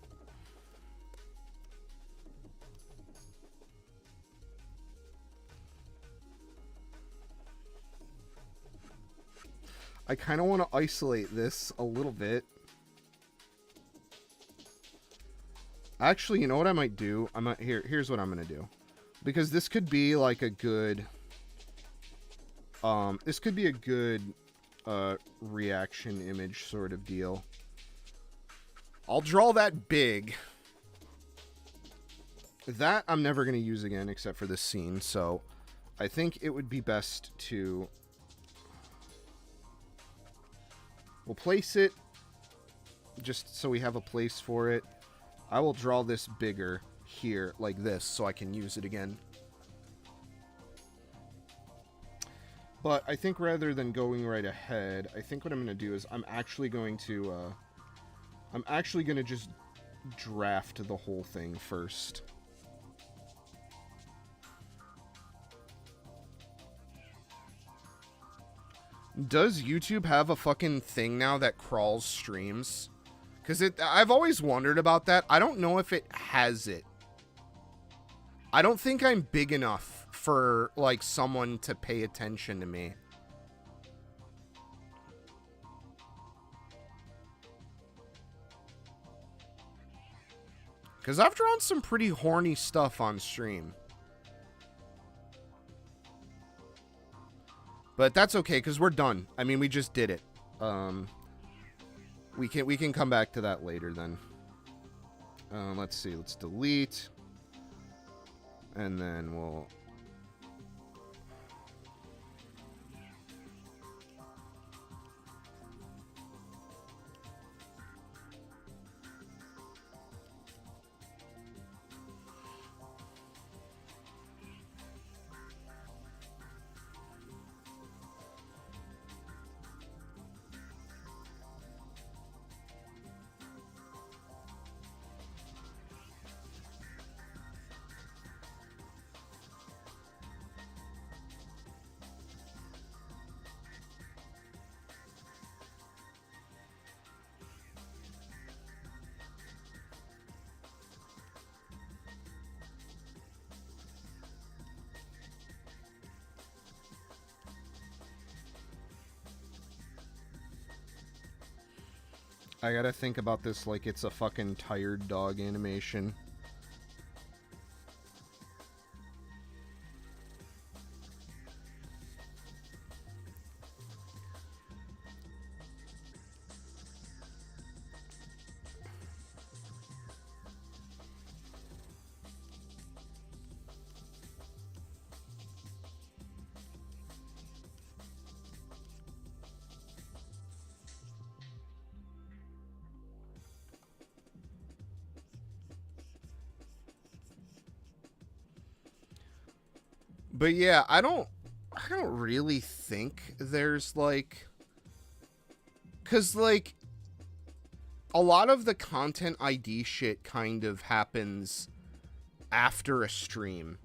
I kind of want to isolate this a little bit. Actually, you know what I might do? Here's what I'm going to do. Because this could be, like, a good... this could be a good, reaction image sort of deal. I'll draw that big. That I'm never going to use again except for this scene, so I think it would be best to... We'll place it just so we have a place for it. I will draw this bigger here, like this, so I can use it again. But I think rather than going right ahead, I think what I'm going to do is I'm actually going to just draft the whole thing first. Does YouTube have a fucking thing now that crawls streams? Because I've always wondered about that. I don't know if it has it. I don't think I'm big enough for, like, someone to pay attention to me. Because I've drawn some pretty horny stuff on stream. But that's okay, because we're done. I mean, we just did it. We can come back to that later, then. Let's see. Let's delete. And then we'll... I gotta think about this like it's a fucking tired dog animation. But yeah, I don't really think there's like, cause like a lot of the content ID shit kind of happens after a stream.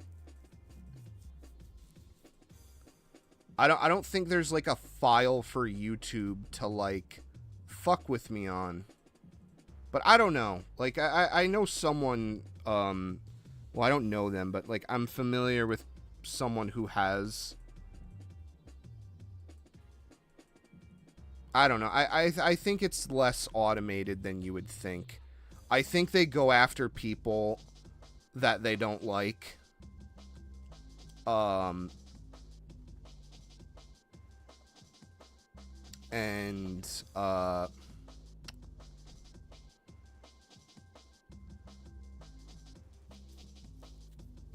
I don't think there's like a file for YouTube to like fuck with me on. But I don't know. Like I know someone, well, I don't know them, but like I'm familiar with someone who has, I don't know. I think it's less automated than you would think. I think they go after people that they don't like. And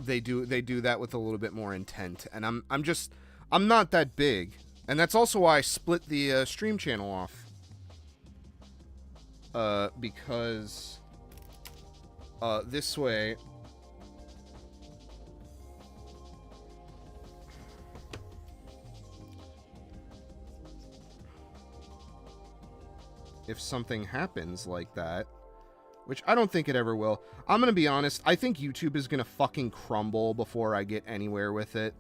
they do that with a little bit more intent, and I'm not that big, and that's also why I split the stream channel off, because This way... if something happens like that, which I don't think it ever will, I'm gonna be honest, I think YouTube is gonna fucking crumble before I get anywhere with it.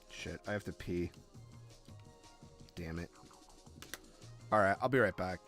Shit, I have to pee. Damn it. Alright, I'll be right back.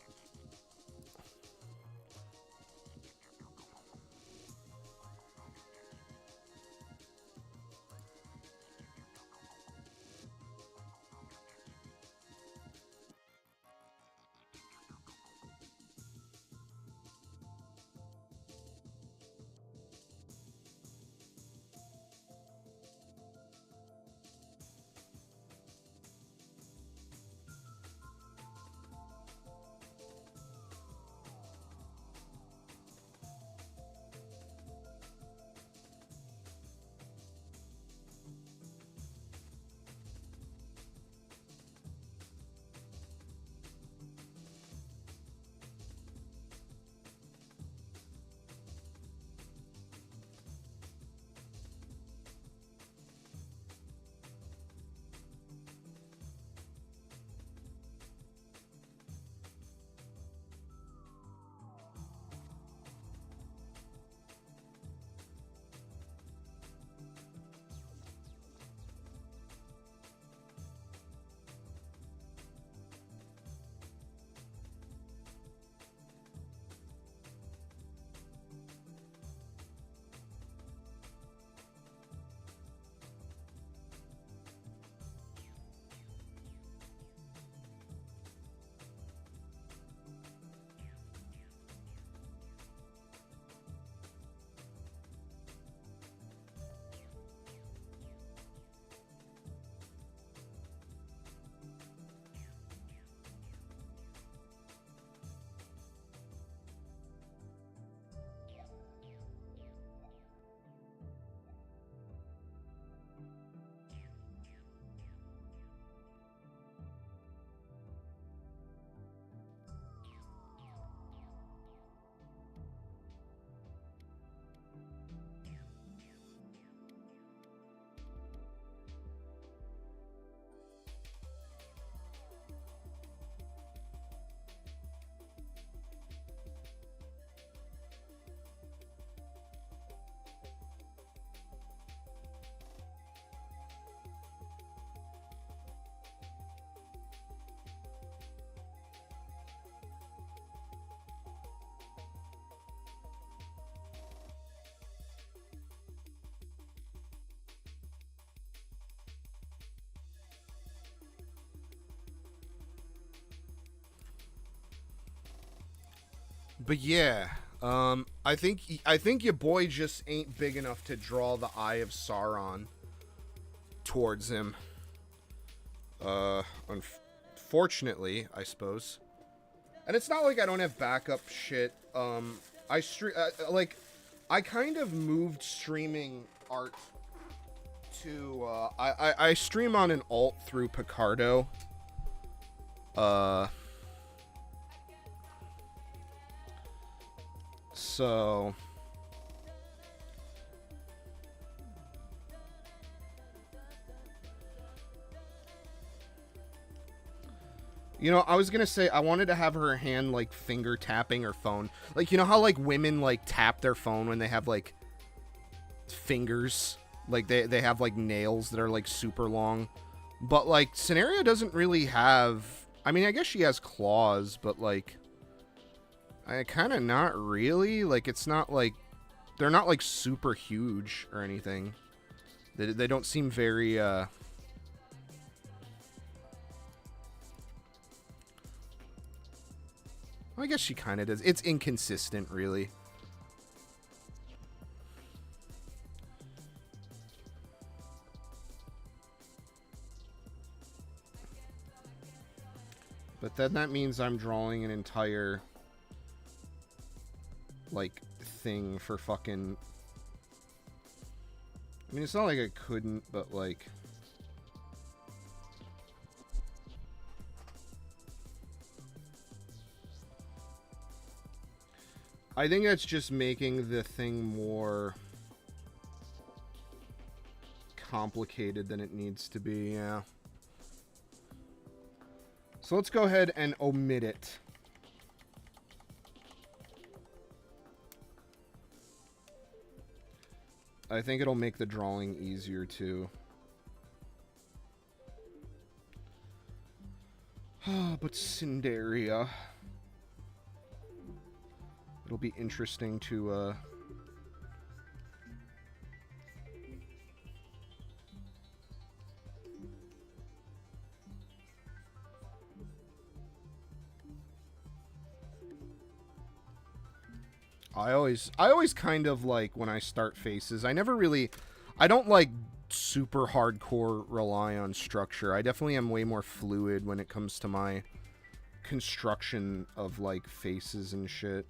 But yeah, I think your boy just ain't big enough to draw the Eye of Sauron towards him. Unfortunately, I suppose. And it's not like I don't have backup shit. I kind of moved streaming art to, I stream on an alt through Picardo. So You know, I was gonna say I wanted to have her hand like finger tapping her phone. Like, you know how like women like tap their phone when they have like fingers? Like they have like nails that are like super long. But like Scenario doesn't really have, I mean, I guess she has claws, but like I kind of not really. Like it's not like they're not like super huge or anything. They don't seem very I guess she kind of does. It's inconsistent, really. But then that means I'm drawing an entire, like, thing for fucking... I mean, it's not like I couldn't, but, like... I think that's just making the thing more complicated than it needs to be, yeah. So let's go ahead and omit it. I think it'll make the drawing easier too. But Cinderia. It'll be interesting to I always kind of like when I start faces. I don't like super hardcore rely on structure. I definitely am way more fluid when it comes to my construction of like faces and shit.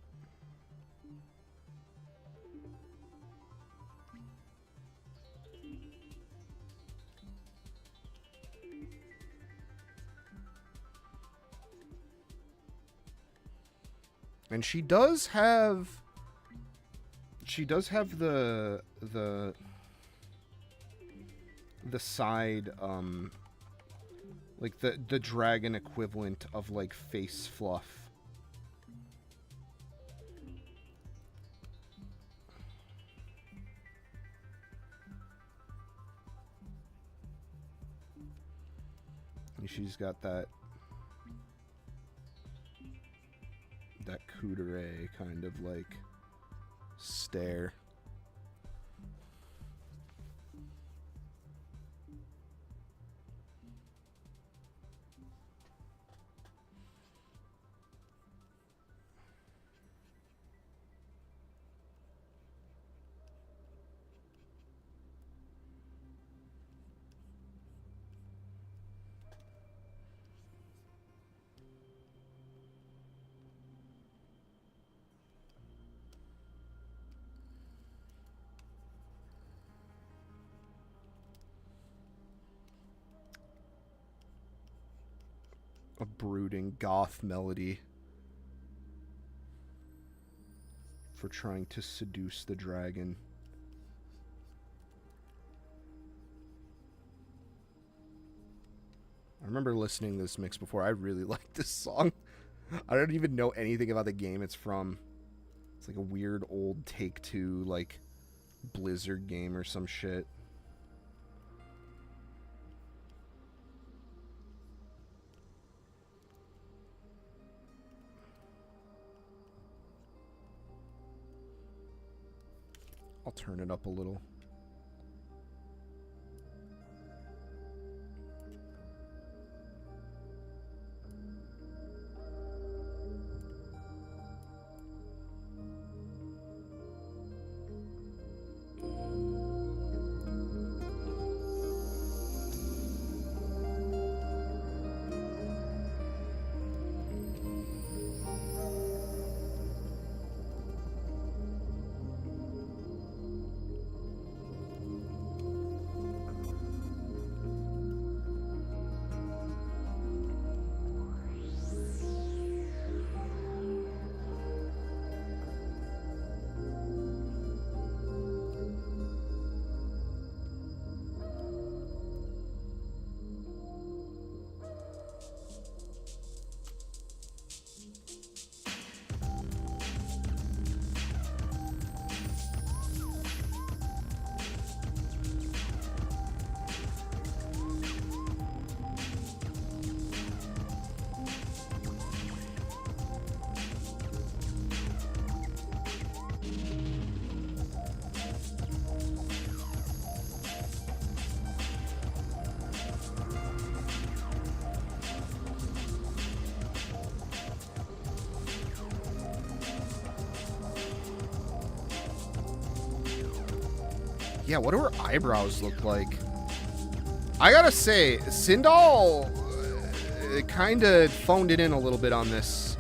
And she does have the side like the dragon equivalent of like face fluff. And she's got that couturier kind of like stare. A brooding goth melody for trying to seduce the dragon. I remember listening to this mix before. I really liked this song. I don't even know anything about the game it's from. It's like a weird old Take-Two, like, Blizzard game or some shit. I'll turn it up a little. Yeah, what do her eyebrows look like? I gotta say, Sindal kind of phoned it in a little bit on this.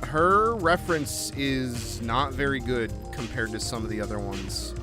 Her reference is not very good compared to some of the other ones.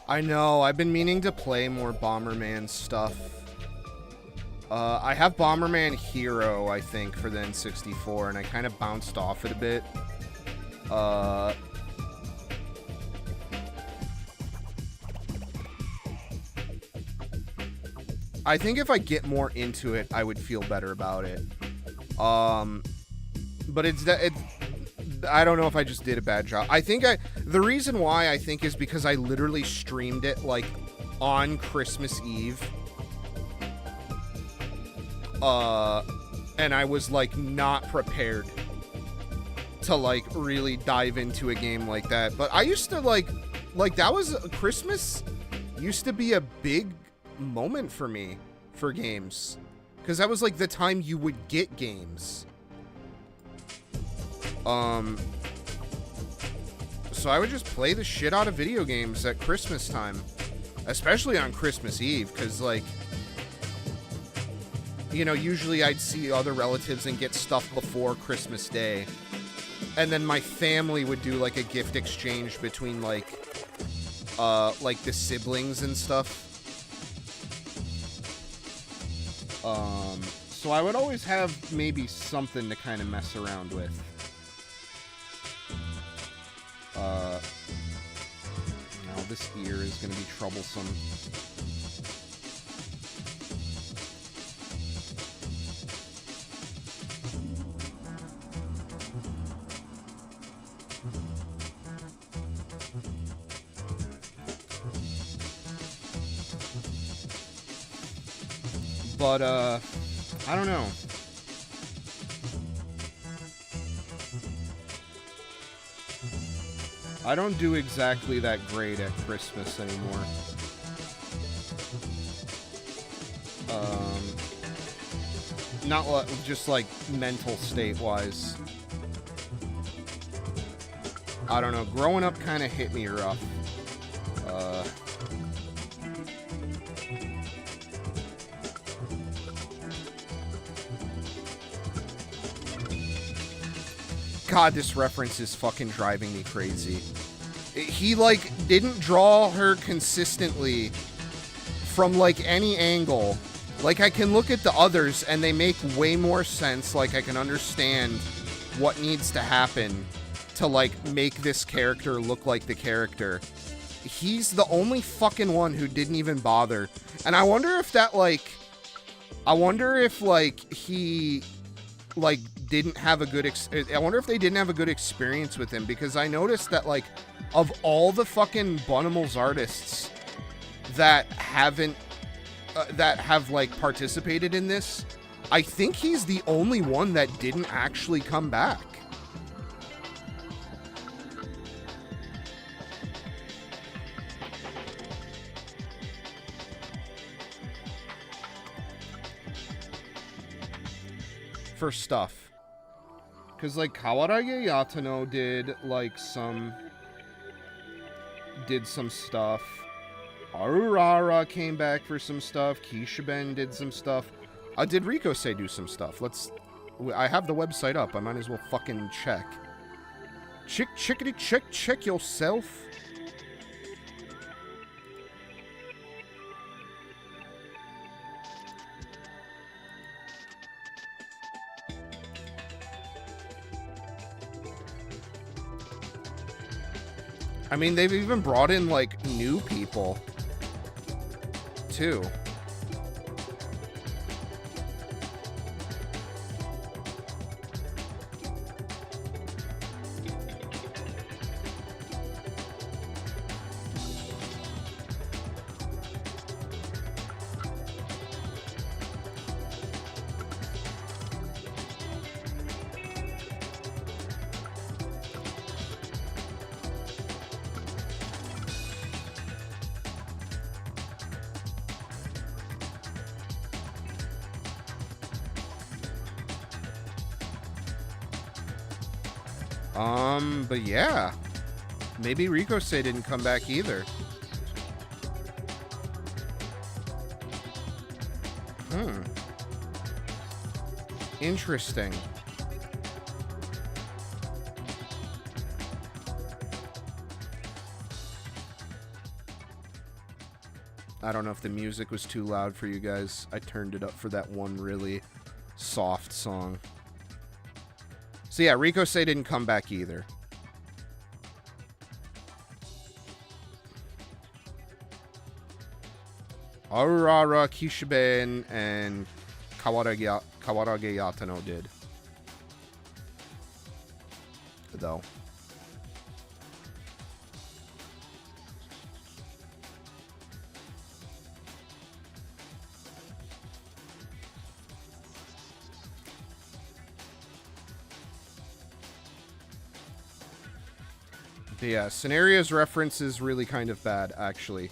I know, I've been meaning to play more Bomberman stuff. I have Bomberman Hero, I think, for the N64, and I kind of bounced off it a bit. I think if I get more into it, I would feel better about it. But it's I don't know if I just did a bad job. I think the reason why I think is because I literally streamed it like on Christmas Eve. And I was like not prepared to like really dive into a game like that. But I used to like that was Christmas used to be a big moment for me for games, because that was like the time you would get games. So I would just play the shit out of video games at Christmas time, especially on Christmas Eve, because like, you know, usually I'd see other relatives and get stuff before Christmas Day, and then my family would do like a gift exchange between like the siblings and stuff. So I would always have maybe something to kind of mess around with. Now this ear is going to be troublesome. But, I don't know. I don't do exactly that great at Christmas anymore. Not just like mental state-wise. I don't know. Growing up kind of hit me rough. God, this reference is fucking driving me crazy. He, like, didn't draw her consistently from, like, any angle. Like, I can look at the others, and they make way more sense. Like, I can understand what needs to happen to, like, make this character look like the character. He's the only fucking one who didn't even bother. And I wonder if that, like... I wonder if, like, he... like, didn't have a good... I wonder if they didn't have a good experience with him, because I noticed that, like, of all the fucking bunnimals artists that haven't... that have, like, participated in this, I think he's the only one that didn't actually come back. For stuff. Because, like, Kawarage Yatano did, like, did some stuff. Arurara came back for some stuff. Kishiben did some stuff. Did Rikosei do some stuff? I have the website up. I might as well fucking check. Check yourself. I mean, they've even brought in, like, new people, too. But yeah. Maybe Rikosei didn't come back either. Interesting. I don't know if the music was too loud for you guys. I turned it up for that one really soft song. So yeah, Rikosei didn't come back either. Arurara, Kishiben, and Kawarage Yatano did. Though. But yeah, Scenario's reference is really kind of bad, actually.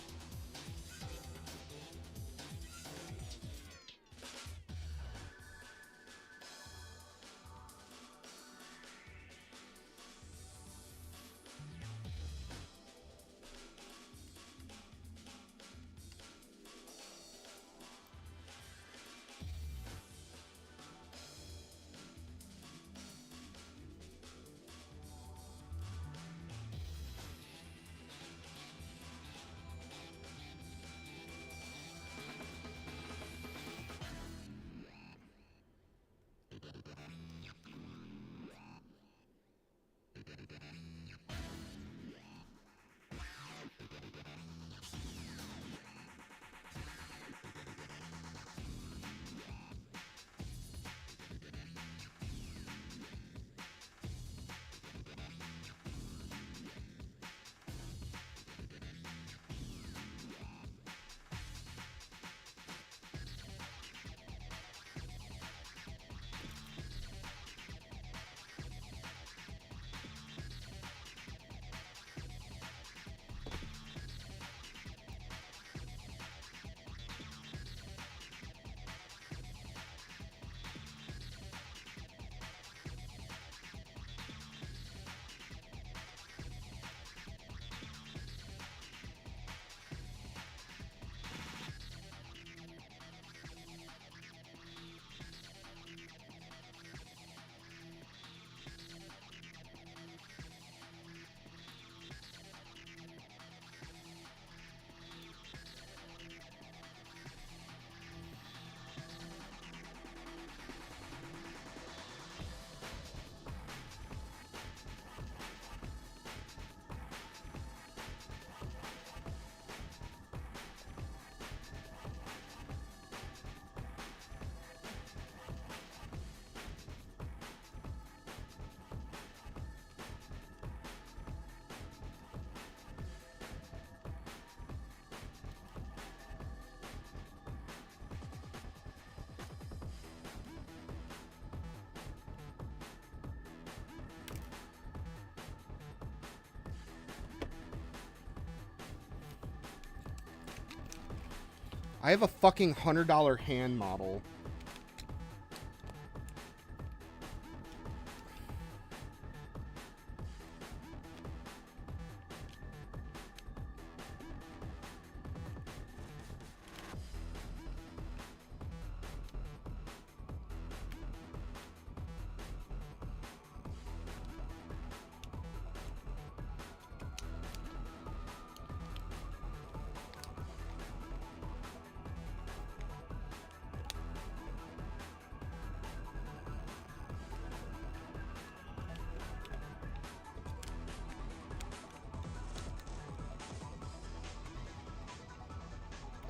I have a fucking $100 hand model.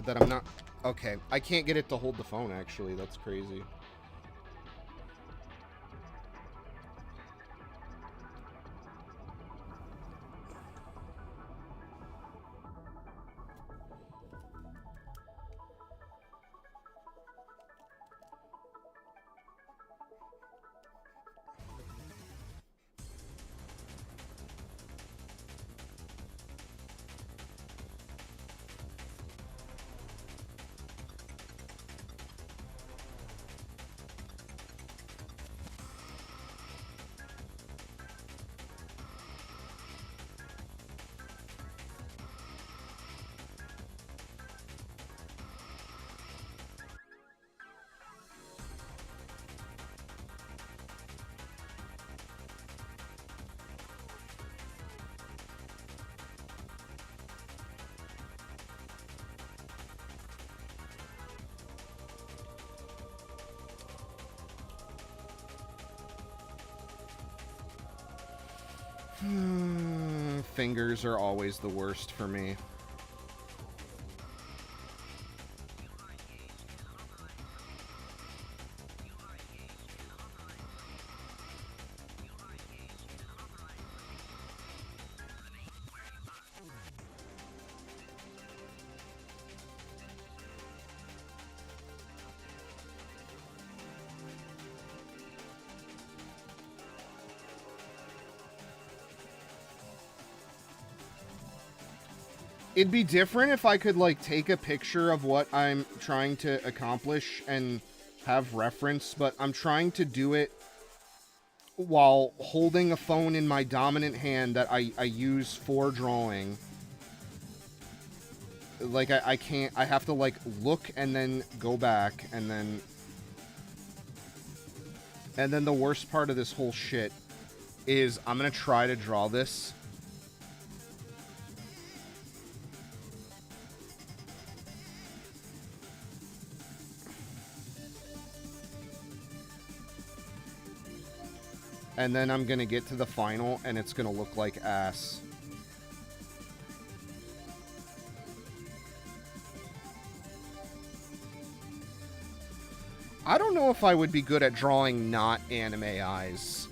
That I'm not... Okay, I can't get it to hold the phone, actually. That's crazy. Fingers are always the worst for me. It'd be different if I could, like, take a picture of what I'm trying to accomplish and have reference, but I'm trying to do it while holding a phone in my dominant hand that I use for drawing. Like, I can't... I have to, like, look and then go back, and then... And then the worst part of this whole shit is I'm gonna try to draw this... And then I'm gonna get to the final, and it's gonna look like ass. I don't know if I would be good at drawing not anime eyes.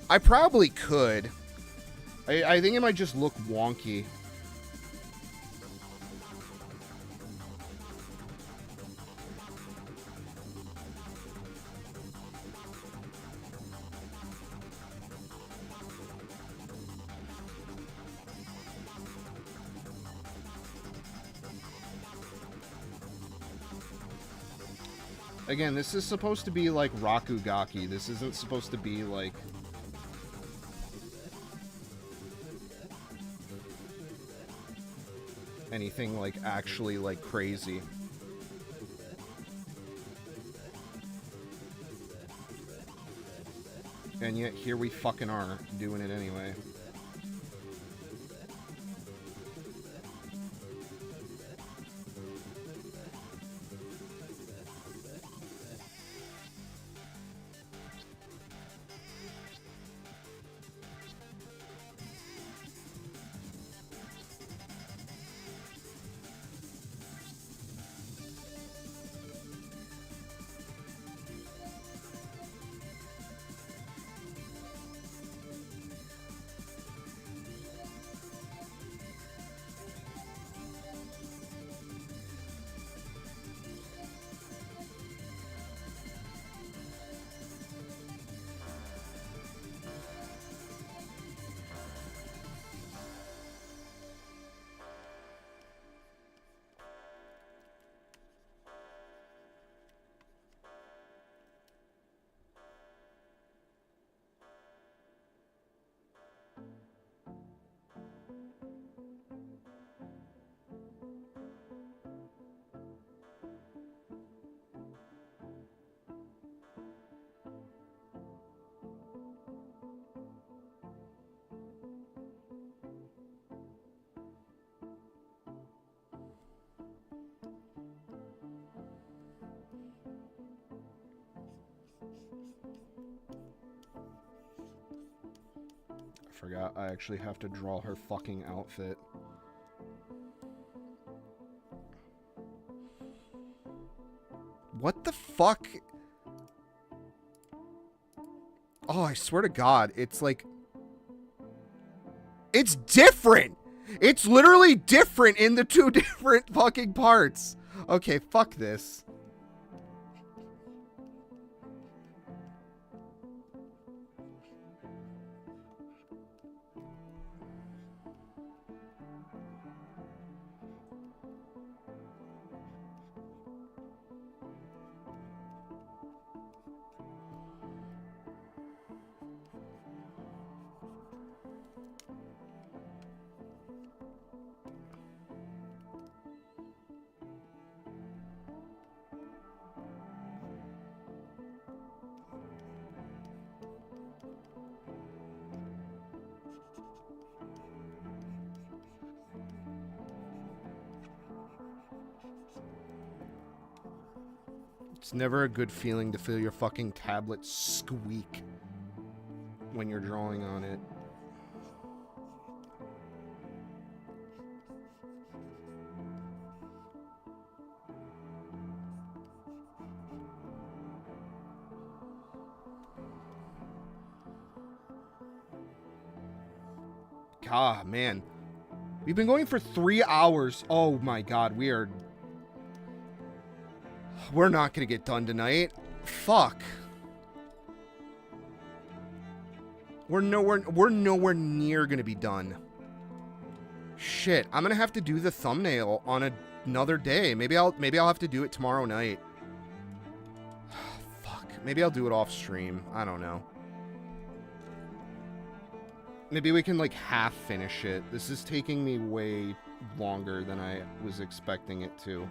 I probably could. I think it might just look wonky. Again, this is supposed to be like Rakugaki. This isn't supposed to be like... anything like actually like crazy. And yet here we fucking are doing it anyway. Forgot I actually have to draw her fucking outfit. What the fuck? Oh, I swear to God, it's like... It's different! It's literally different in the two different fucking parts. Okay, fuck this. It's never a good feeling to feel your fucking tablet squeak when you're drawing on it. God, man. We've been going for 3 hours. Oh my God, we're not gonna get done tonight. Fuck. We're nowhere near gonna be done. Shit, I'm gonna have to do the thumbnail on another day. Maybe I'll have to do it tomorrow night. Fuck. Maybe I'll do it off stream. I don't know. Maybe we can like half finish it. This is taking me way longer than I was expecting it to.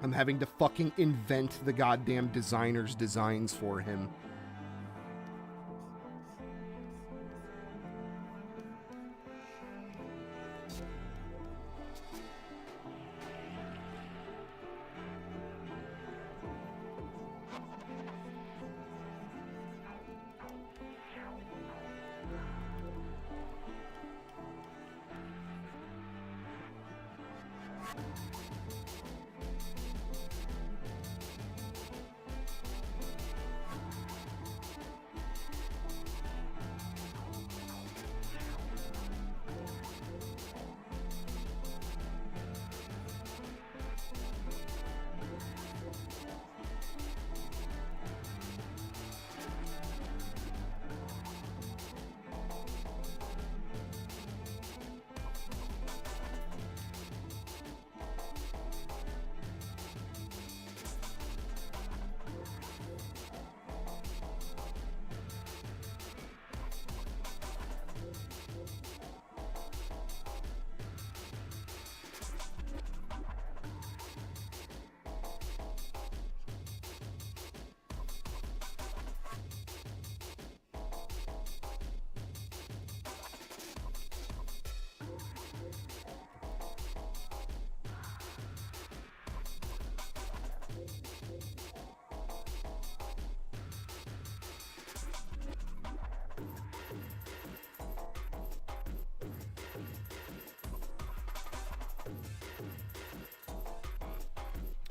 I'm having to fucking invent the goddamn designer's designs for him.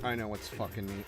I know what's fucking neat.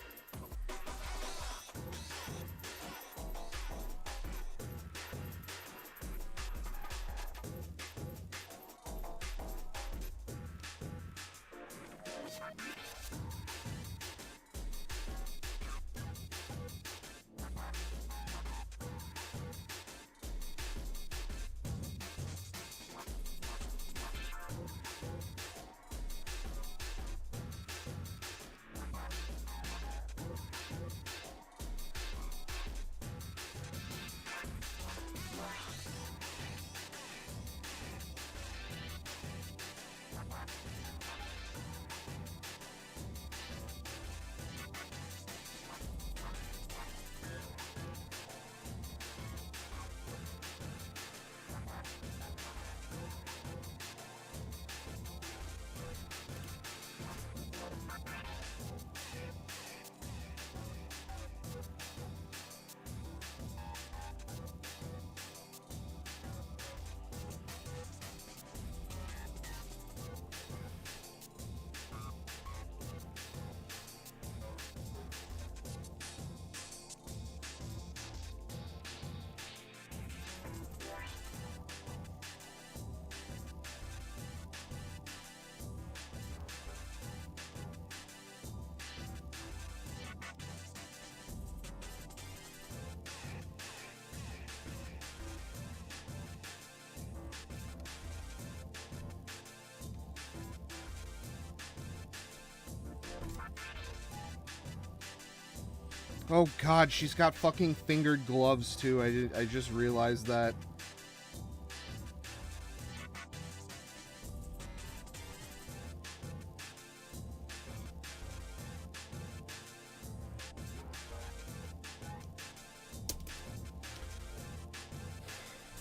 Oh god, she's got fucking fingered gloves too. I just realized that.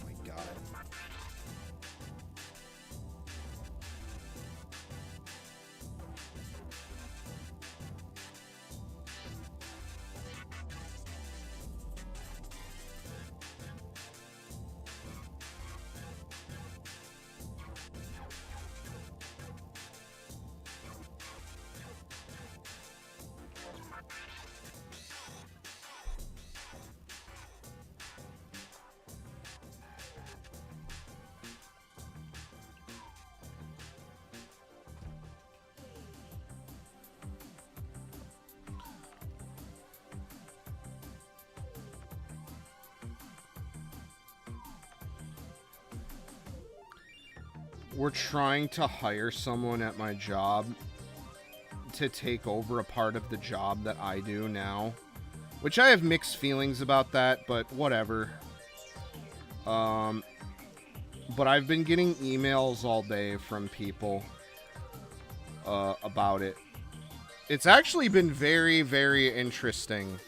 Oh my god. We're trying to hire someone at my job to take over a part of the job that I do now, which I have mixed feelings about that, but whatever. But I've been getting emails all day from people about it. It's actually been very, very interesting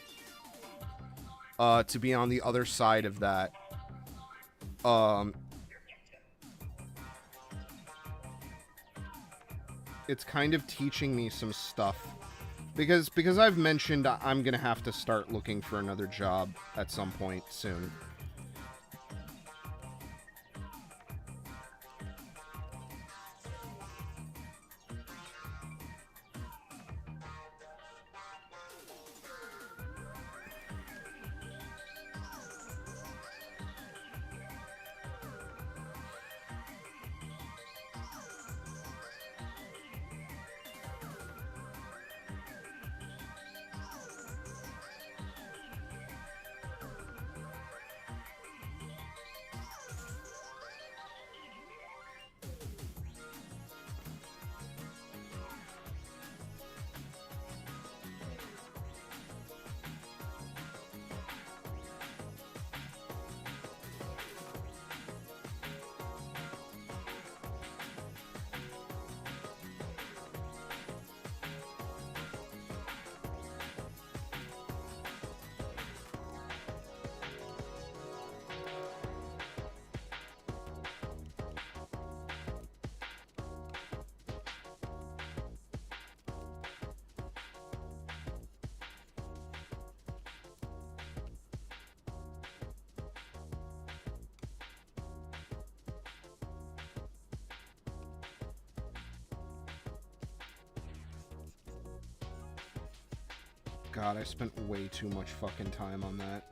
to be on the other side of that. It's kind of teaching me some stuff. Because I've mentioned I'm going to have to start looking for another job at some point soon. God, I spent way too much fucking time on that.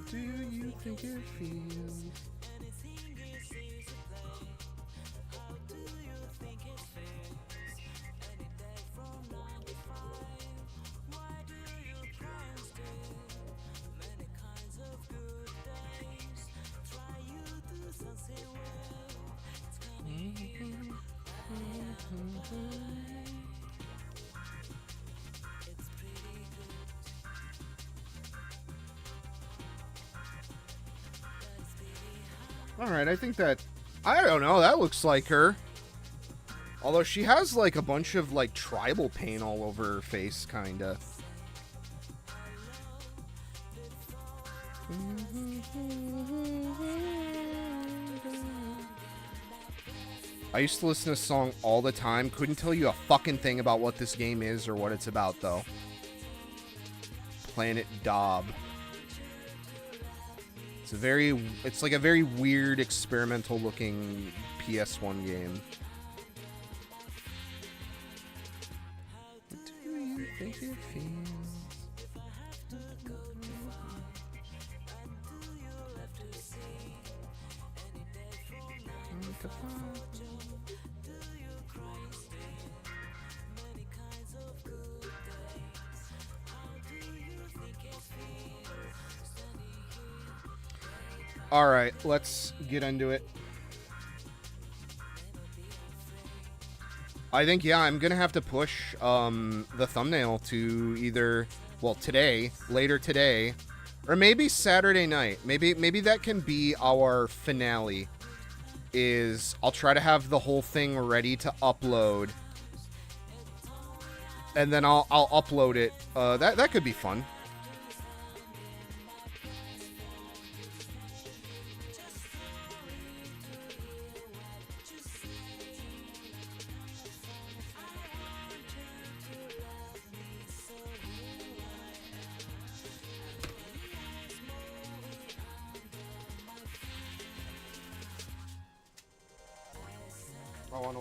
Do you think it feels? Alright, I think that... I don't know, that looks like her. Although she has, like, a bunch of, like, tribal paint all over her face, kinda. I used to listen to this song all the time. Couldn't tell you a fucking thing about what this game is or what it's about, though. Planet Daub. It's like a very weird, experimental looking PS1 game. What do you think it feels? Alright, let's get into it. I think, yeah, I'm gonna have to push the thumbnail to either, well, today, later today, or maybe Saturday night. Maybe that can be our finale. I'll try to have the whole thing ready to upload. And then I'll upload it. That could be fun. I want a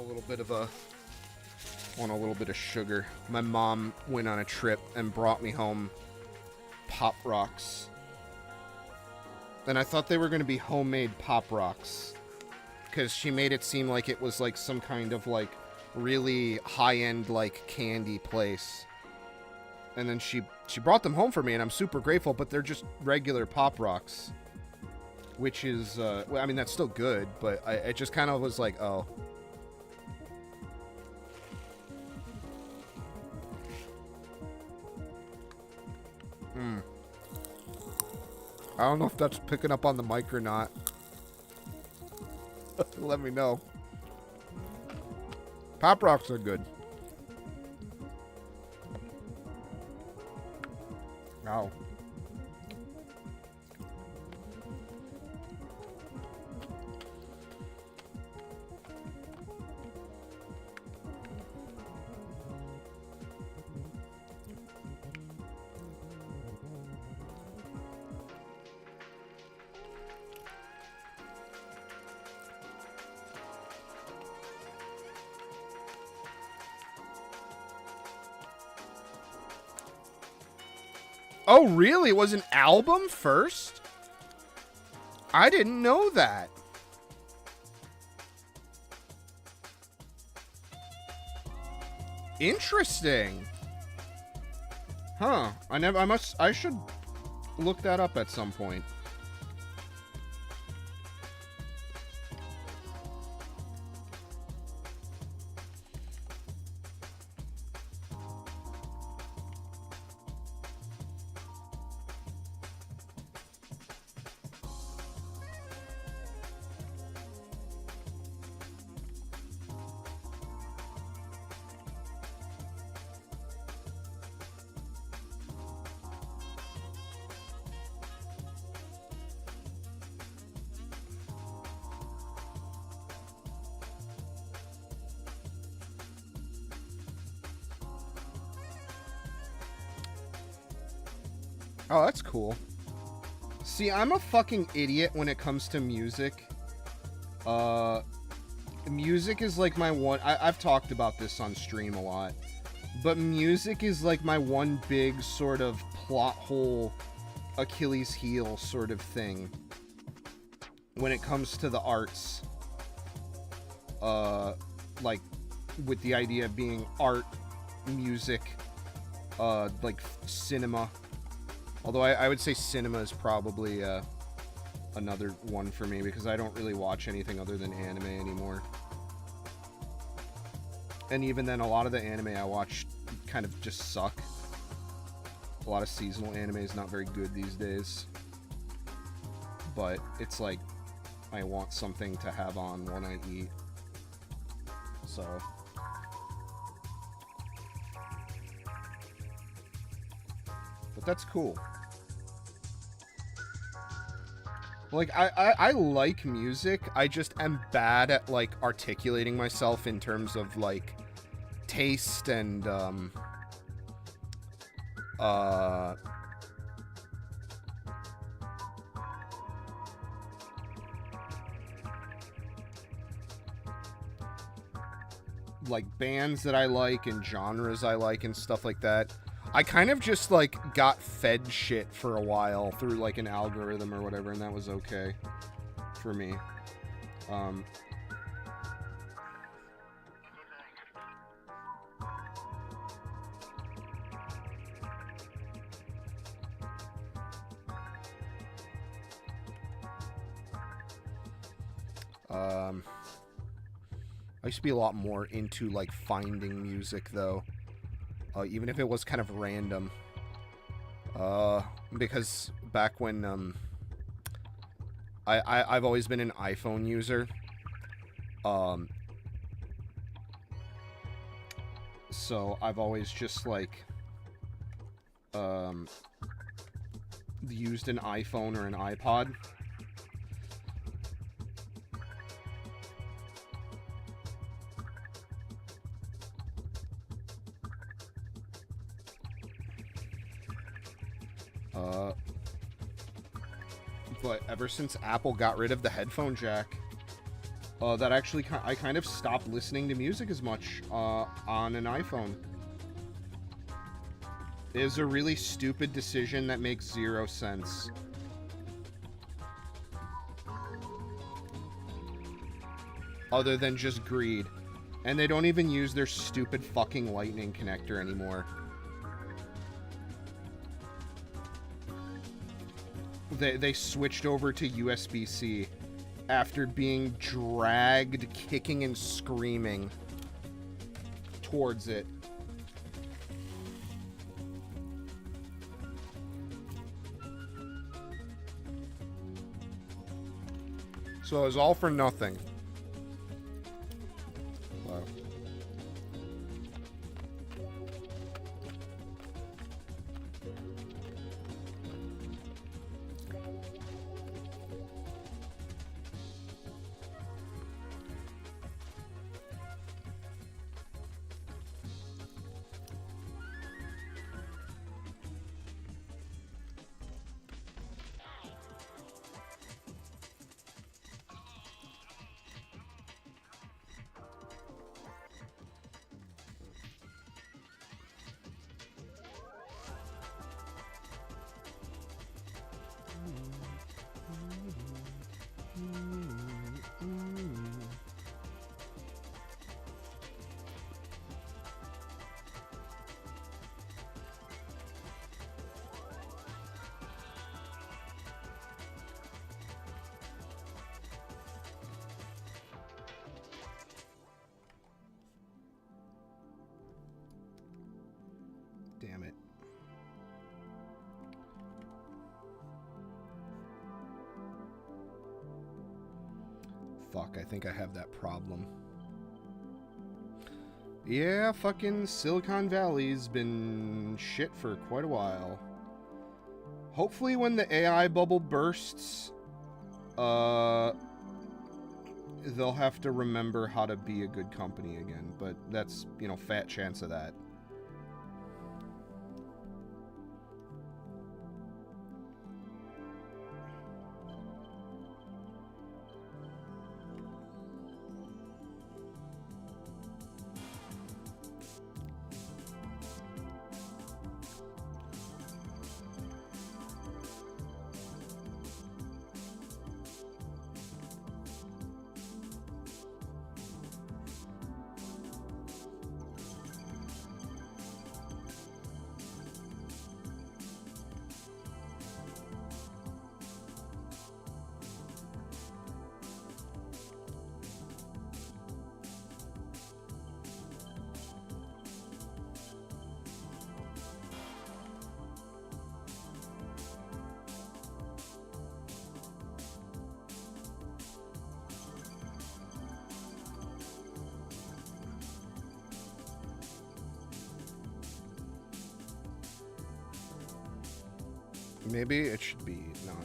little bit of sugar. My mom went on a trip and brought me home Pop Rocks. And I thought they were going to be homemade Pop Rocks, because she made it seem like it was like some kind of like really high-end like candy place. And then she brought them home for me, and I'm super grateful, but they're just regular Pop Rocks. Which is, well, I mean, that's still good, but I just kind of was like, oh. I don't know if that's picking up on the mic or not. Let me know. Pop Rocks are good. Ow. Oh, really? It was an album first? I didn't know that. Interesting. Huh. I should look that up at some point. Oh, that's cool. See, I'm a fucking idiot when it comes to music. Music is like my one... I've talked about this on stream a lot. But music is like my one big sort of plot hole, Achilles heel sort of thing. When it comes to the arts. Like, with the idea of being art, music, like cinema. Although I would say cinema is probably another one for me, because I don't really watch anything other than anime anymore. And even then, a lot of the anime I watch kind of just suck. A lot of seasonal anime is not very good these days. But it's like, I want something to have on when I eat. So... But that's cool. Like, I like music, I just am bad at, like, articulating myself in terms of, like, taste and, like, bands that I like and genres I like and stuff like that. I kind of just, like, got fed shit for a while through, like, an algorithm or whatever, and that was okay for me. I used to be a lot more into, like, finding music, though. Even if it was kind of random. Because back when, I've always been an iPhone user. So I've always just, like, used an iPhone or an iPod. But ever since Apple got rid of the headphone jack, that actually I kind of stopped listening to music as much on an iPhone. It is a really stupid decision that makes zero sense. Other than just greed. And they don't even use their stupid fucking lightning connector anymore. They switched over to USB-C after being dragged, kicking and screaming towards it. So it was all for nothing. Wow. Damn it. Fuck, I think I have that problem. Yeah, fucking Silicon Valley's been shit for quite a while. Hopefully when the AI bubble bursts, they'll have to remember how to be a good company again. But that's, you know, fat chance of that. Maybe it should be not.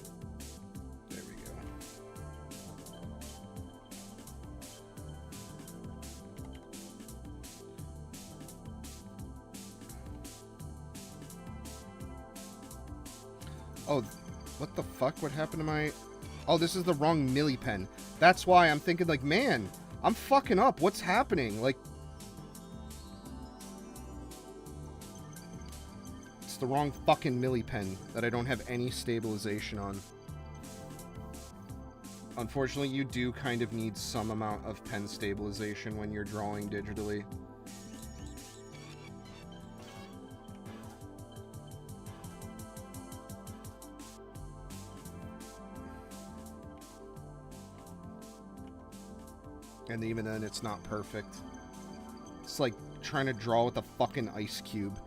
There we go. Oh, what the fuck? What happened to my... Oh, this is the wrong milli pen. That's why I'm thinking, like, man, I'm fucking up. What's happening? Like... It's the wrong fucking milli pen that I don't have any stabilization on. Unfortunately, you do kind of need some amount of pen stabilization when you're drawing digitally. And even then, it's not perfect. It's like trying to draw with a fucking ice cube.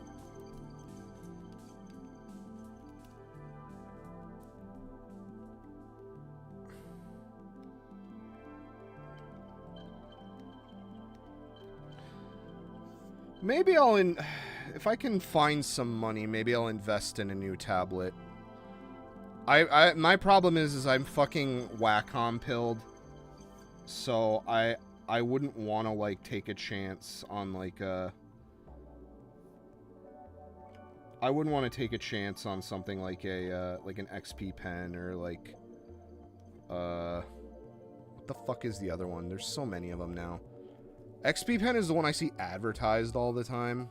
Maybe I'll if I can find some money, maybe I'll invest in a new tablet. My problem is I'm fucking Wacom pilled. So I wouldn't want to like take a chance on like I wouldn't want to take a chance on something like a like an XP pen or like what the fuck is the other one? There's so many of them now. XP pen is the one I see advertised all the time.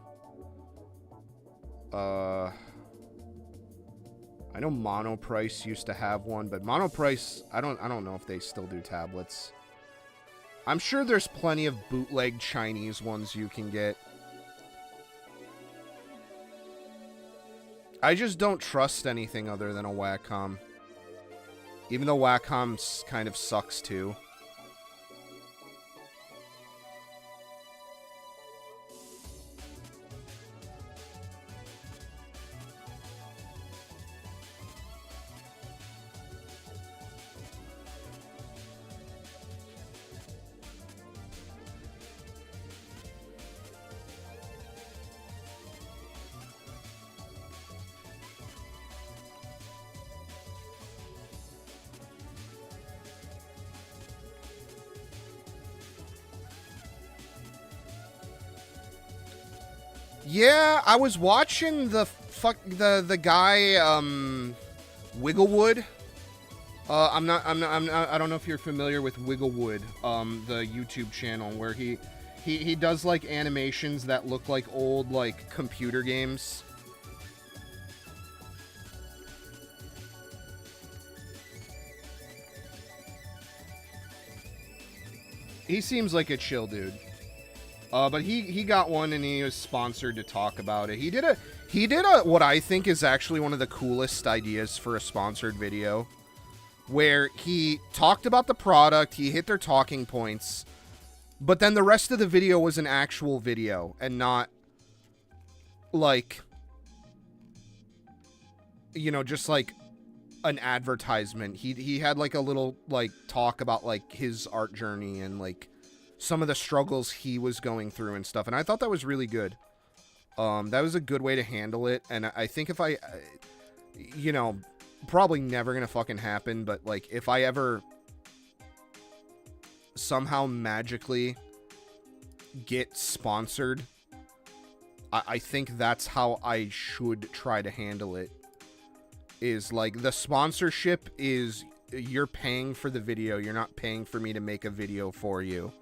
I know Monoprice used to have one, but Monoprice, I don't know if they still do tablets. I'm sure there's plenty of bootleg Chinese ones you can get. I just don't trust anything other than a Wacom. Even though Wacom kind of sucks too. Yeah, I was watching the guy Wigglewood. I don't know if you're familiar with Wigglewood, the YouTube channel where he does like animations that look like old like computer games. He seems like a chill dude. But he got one and he was sponsored to talk about it. He did a what I think is actually one of the coolest ideas for a sponsored video, where he talked about the product, he hit their talking points, but then the rest of the video was an actual video and not like, you know, just like an advertisement. He had like a little like talk about like his art journey and like some of the struggles he was going through and stuff, and I thought that was really good. That was a good way to handle it, and I think if I, you know, probably never gonna fucking happen, but like if I ever somehow magically get sponsored, I think that's how I should try to handle it. Is like the sponsorship is you're paying for the video, you're not paying for me to make a video for you.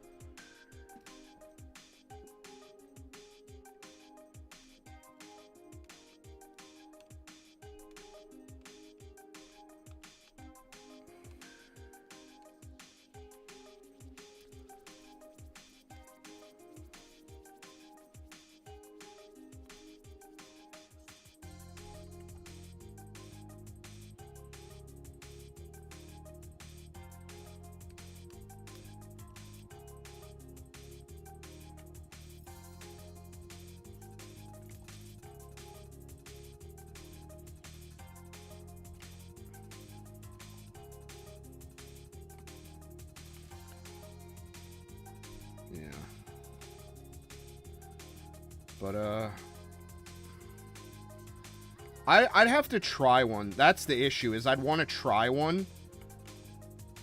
I'd have to try one. That's the issue, is I'd want to try one.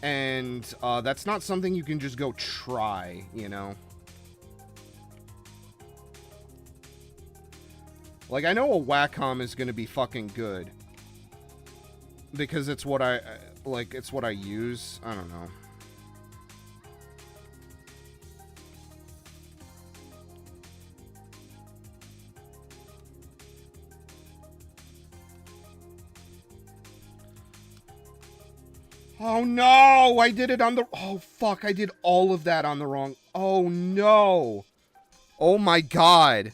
And that's not something you can just go try, you know? Like, I know a Wacom is going to be fucking good. Because it's what I, like, it's what I use. I don't know. Oh no, I did it on the, oh fuck, I did all of that on the wrong, oh no. Oh my god.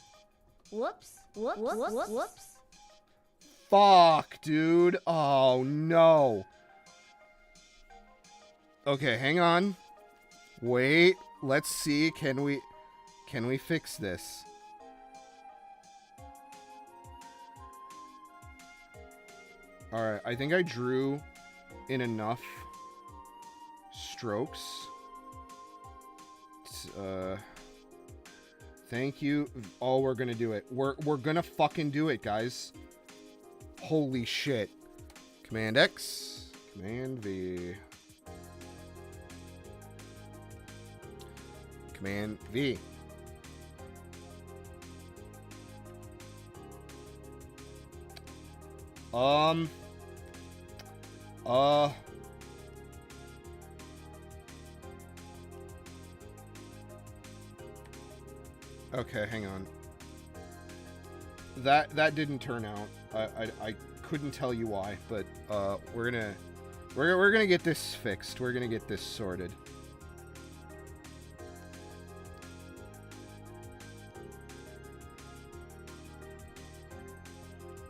Whoops, whoops, whoops, whoops. Fuck, dude. Oh no. Okay, hang on. Wait, let's see, can we fix this? Alright, I think I drew in enough strokes. Thank you. Oh, we're gonna do it. We're gonna fucking do it, guys. Holy shit. Command X, Command V, Command V. Okay, hang on. That didn't turn out. I couldn't tell you why, but we're gonna get this fixed. We're gonna get this sorted.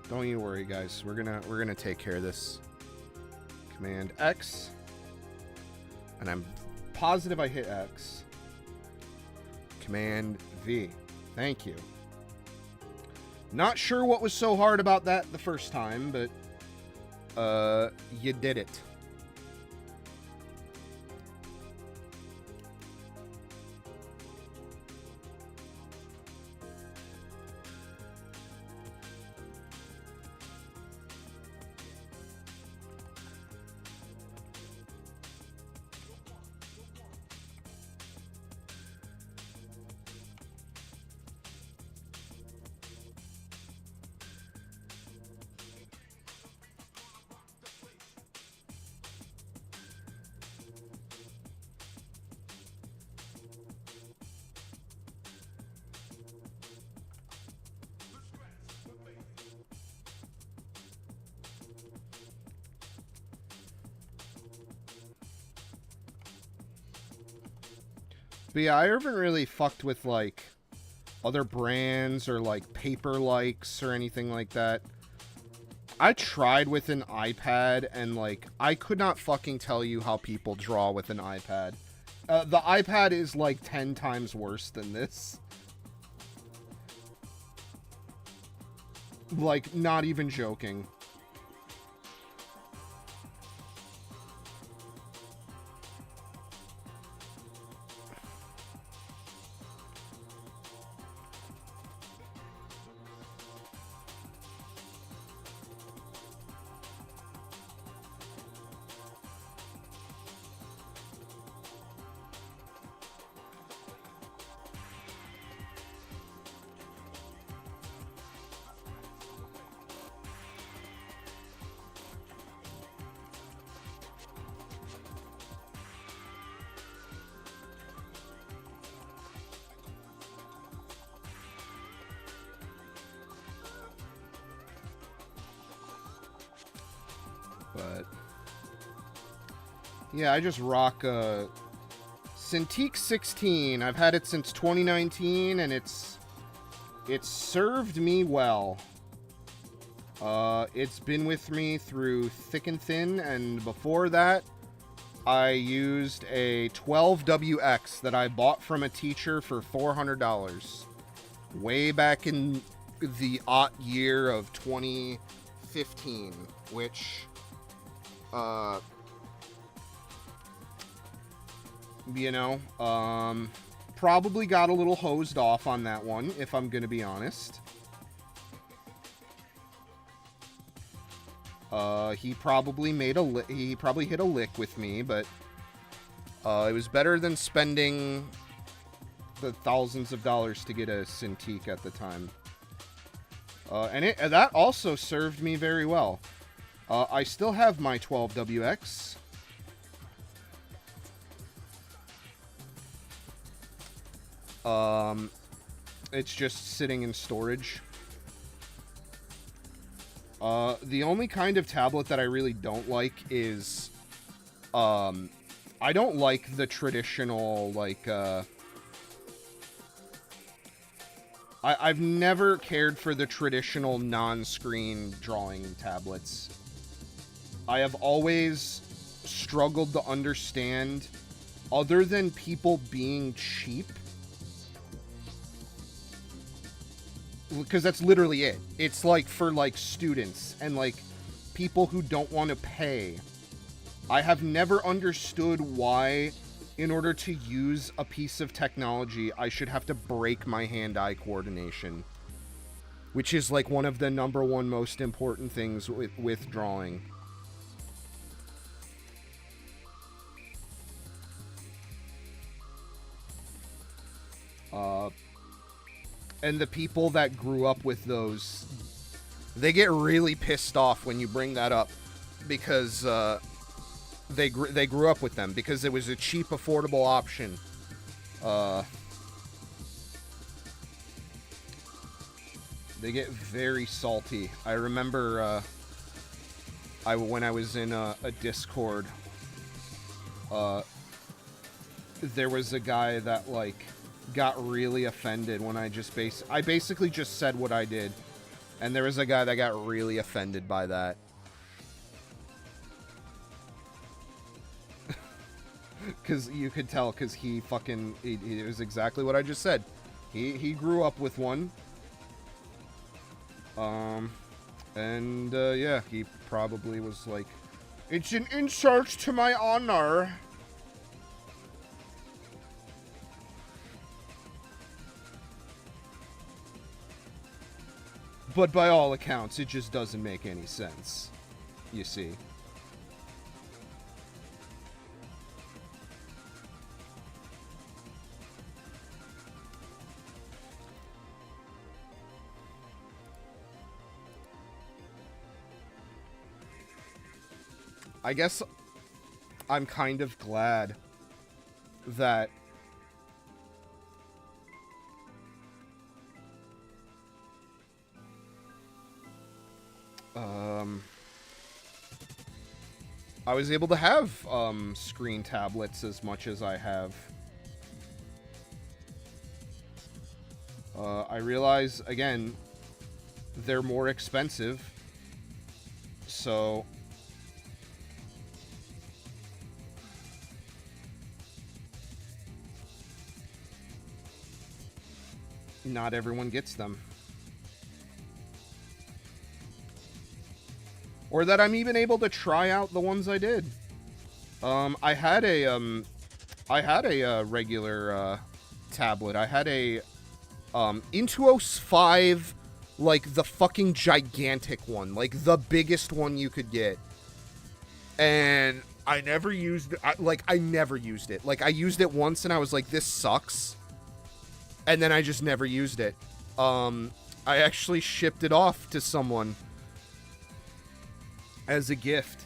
Don't you worry, guys. We're gonna take care of this. Command X, and I'm positive I hit X. Command V. Thank you. Not sure what was so hard about that the first time, but you did it. But yeah, I haven't really fucked with, like, other brands or, like, paper likes or anything like that. I tried with an iPad, and, like, I could not fucking tell you how people draw with an iPad. The iPad is, like, 10 times worse than this. Like, not even joking. But yeah, I just rock Cintiq 16. I've had it since 2019, and it's served me well. It's been with me through thick and thin, and before that, I used a 12WX that I bought from a teacher for $400 way back in the year of 2015, which you know, probably got a little hosed off on that one, if I'm gonna be honest. He probably he probably hit a lick with me, but it was better than spending the thousands of dollars to get a Cintiq at the time. And that also served me very well. I still have my 12WX. It's just sitting in storage. The only kind of tablet that I really don't like is, I don't like the traditional, like, I've never cared for the traditional non-screen drawing tablets. I have always struggled to understand, other than people being cheap, because that's literally it. It's like for like students and like people who don't want to pay. I have never understood why, in order to use a piece of technology, I should have to break my hand-eye coordination, which is like one of the #1 most important things with drawing. And the people that grew up with those, they get really pissed off when you bring that up, because they grew up with them because it was a cheap, affordable option. They get very salty. I remember when I was in a Discord, there was a guy that like got really offended when I basically just said what I did, and there was a guy that got really offended by that. Because you could tell, because he it was exactly what I just said. He grew up with one. Yeah, he probably was like, it's an insult to my honor. But by all accounts, it just doesn't make any sense, you see. I guess I'm kind of glad that I was able to have screen tablets as much as I have. I realize, again, they're more expensive, so not everyone gets them. Or that I'm even able to try out the ones I did. I had a regular tablet. I had a Intuos 5, like the fucking gigantic one, like the biggest one you could get. And I never used it. I never used it. Like, I used it once and I was like, this sucks. And then I just never used it. I actually shipped it off to someone as a gift.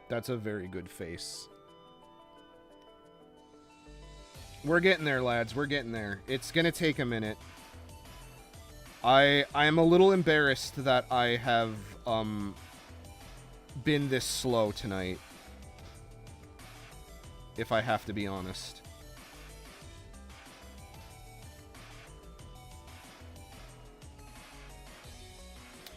That's a very good face. We're getting there, lads. We're getting there. It's gonna take a minute. I am a little embarrassed that I have been this slow tonight, if I have to be honest.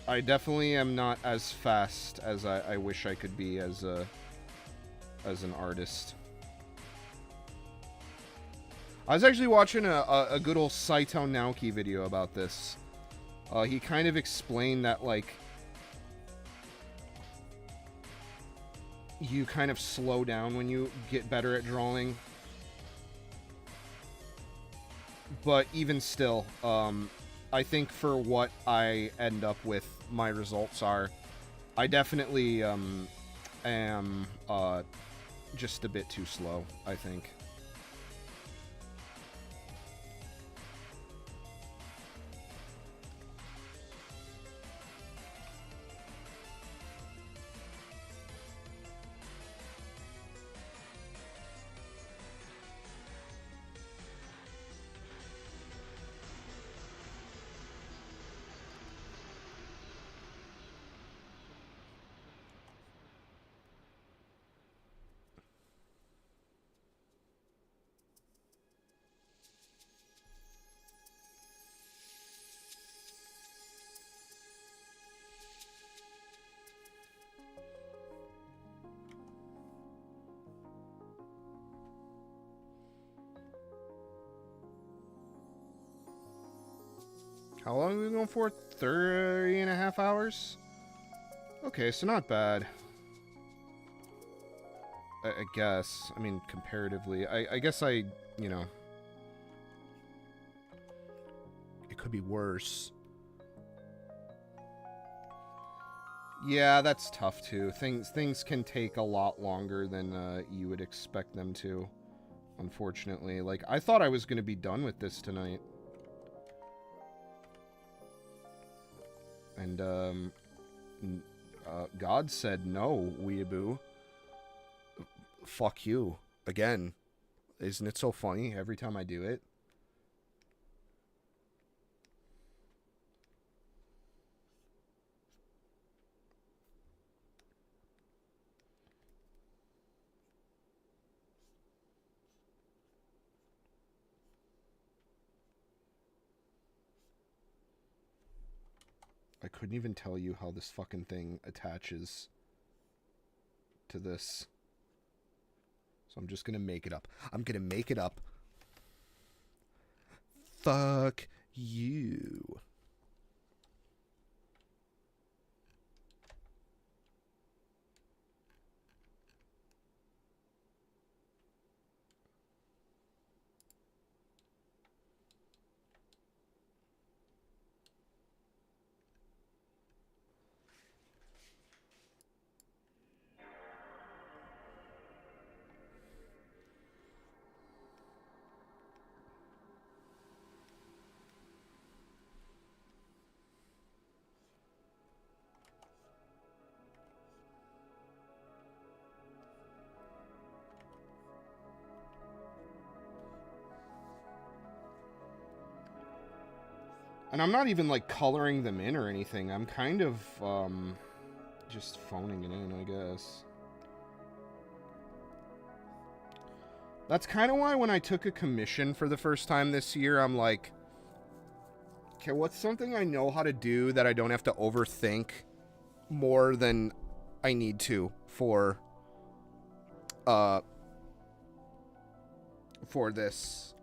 I definitely am not as fast as I wish I could be as an artist. I was actually watching a good old Saito Naoki video about this. He kind of explained that, like, you kind of slow down when you get better at drawing. But even still, I think for what I end up with, my results are, I definitely am just a bit too slow, I think. How long are we going for? 30.5 hours? Okay, so not bad. I guess. I mean, comparatively. I guess I, you know... It could be worse. Yeah, that's tough, too. Things can take a lot longer than you would expect them to, unfortunately. Like, I thought I was going to be done with this tonight. And, God said no, weeaboo. Fuck you. Again. Isn't it so funny every time I do it? I couldn't even tell you how this fucking thing attaches to this. So I'm just gonna make it up. I'm gonna make it up. Fuck you. And I'm not even, like, coloring them in or anything. I'm kind of, just phoning it in, I guess. That's kind of why when I took a commission for the first time this year, I'm like, okay, what's something I know how to do that I don't have to overthink more than I need to for this,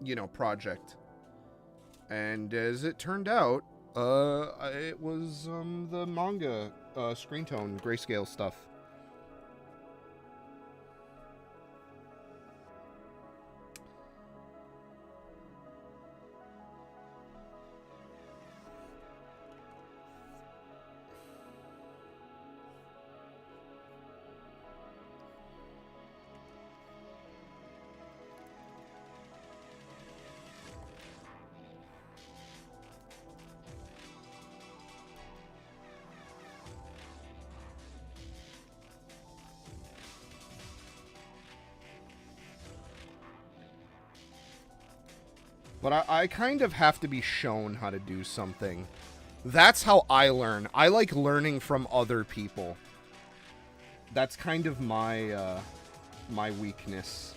you know, project. And as it turned out, it was the manga screen tone grayscale stuff. But I kind of have to be shown how to do something. That's how I learn. I like learning from other people. That's kind of my, my weakness.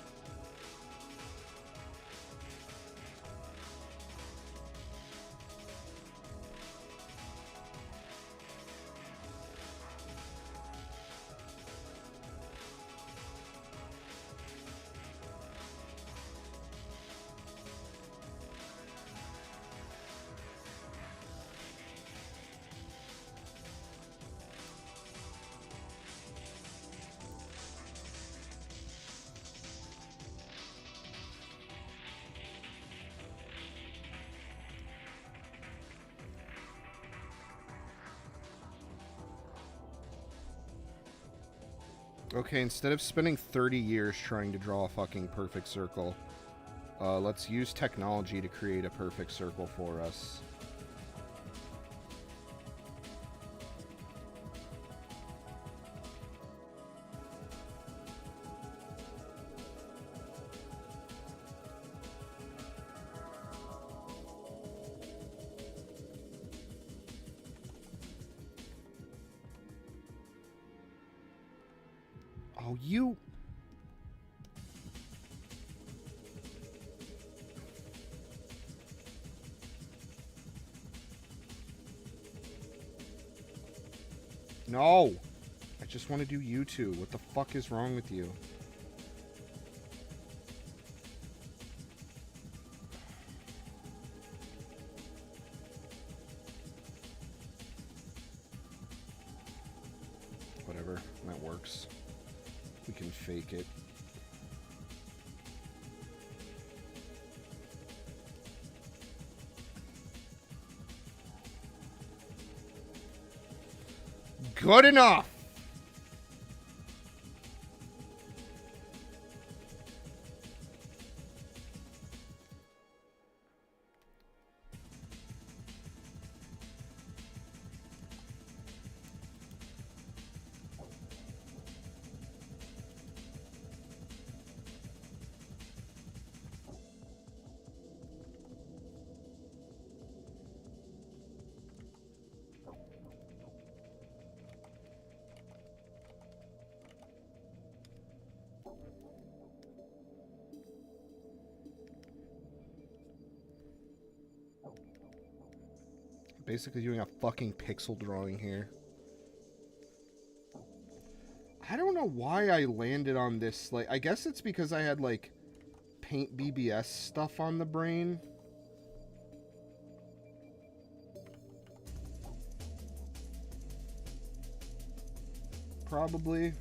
Okay, instead of spending 30 years trying to draw a fucking perfect circle, let's use technology to create a perfect circle for us. Oh, you... No! I just want to do you two. What the fuck is wrong with you? Whatever. That works. We can fake it. Good enough! Basically doing a fucking pixel drawing here. I don't know why I landed on this. Like, I guess it's because I had, like, Paint BBS stuff on the brain. Probably.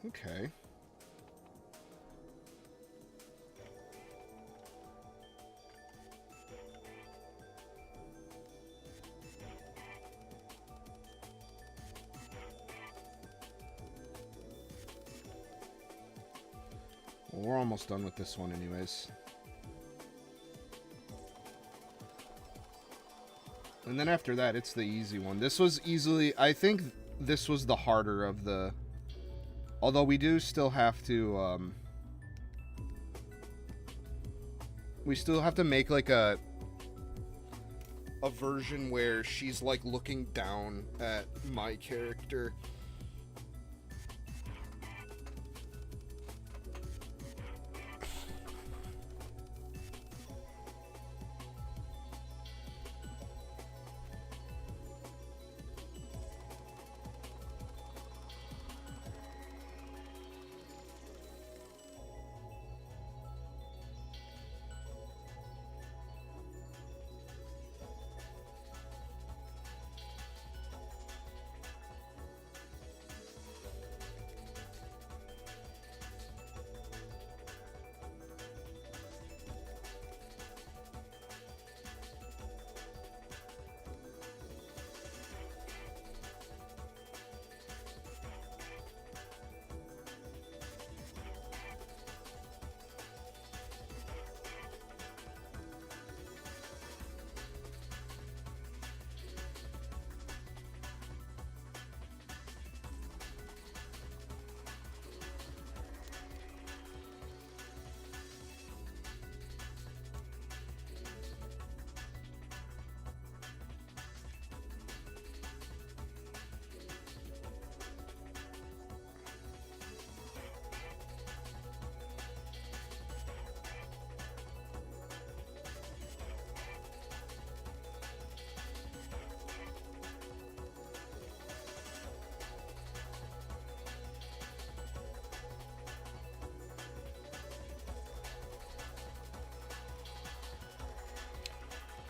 Okay. Well, we're almost done with this one anyways. And then after that, it's the easy one. This was easily... I think this was the harder of the... Although we do still have to... we still have to make, like, a version where she's, like, looking down at my character.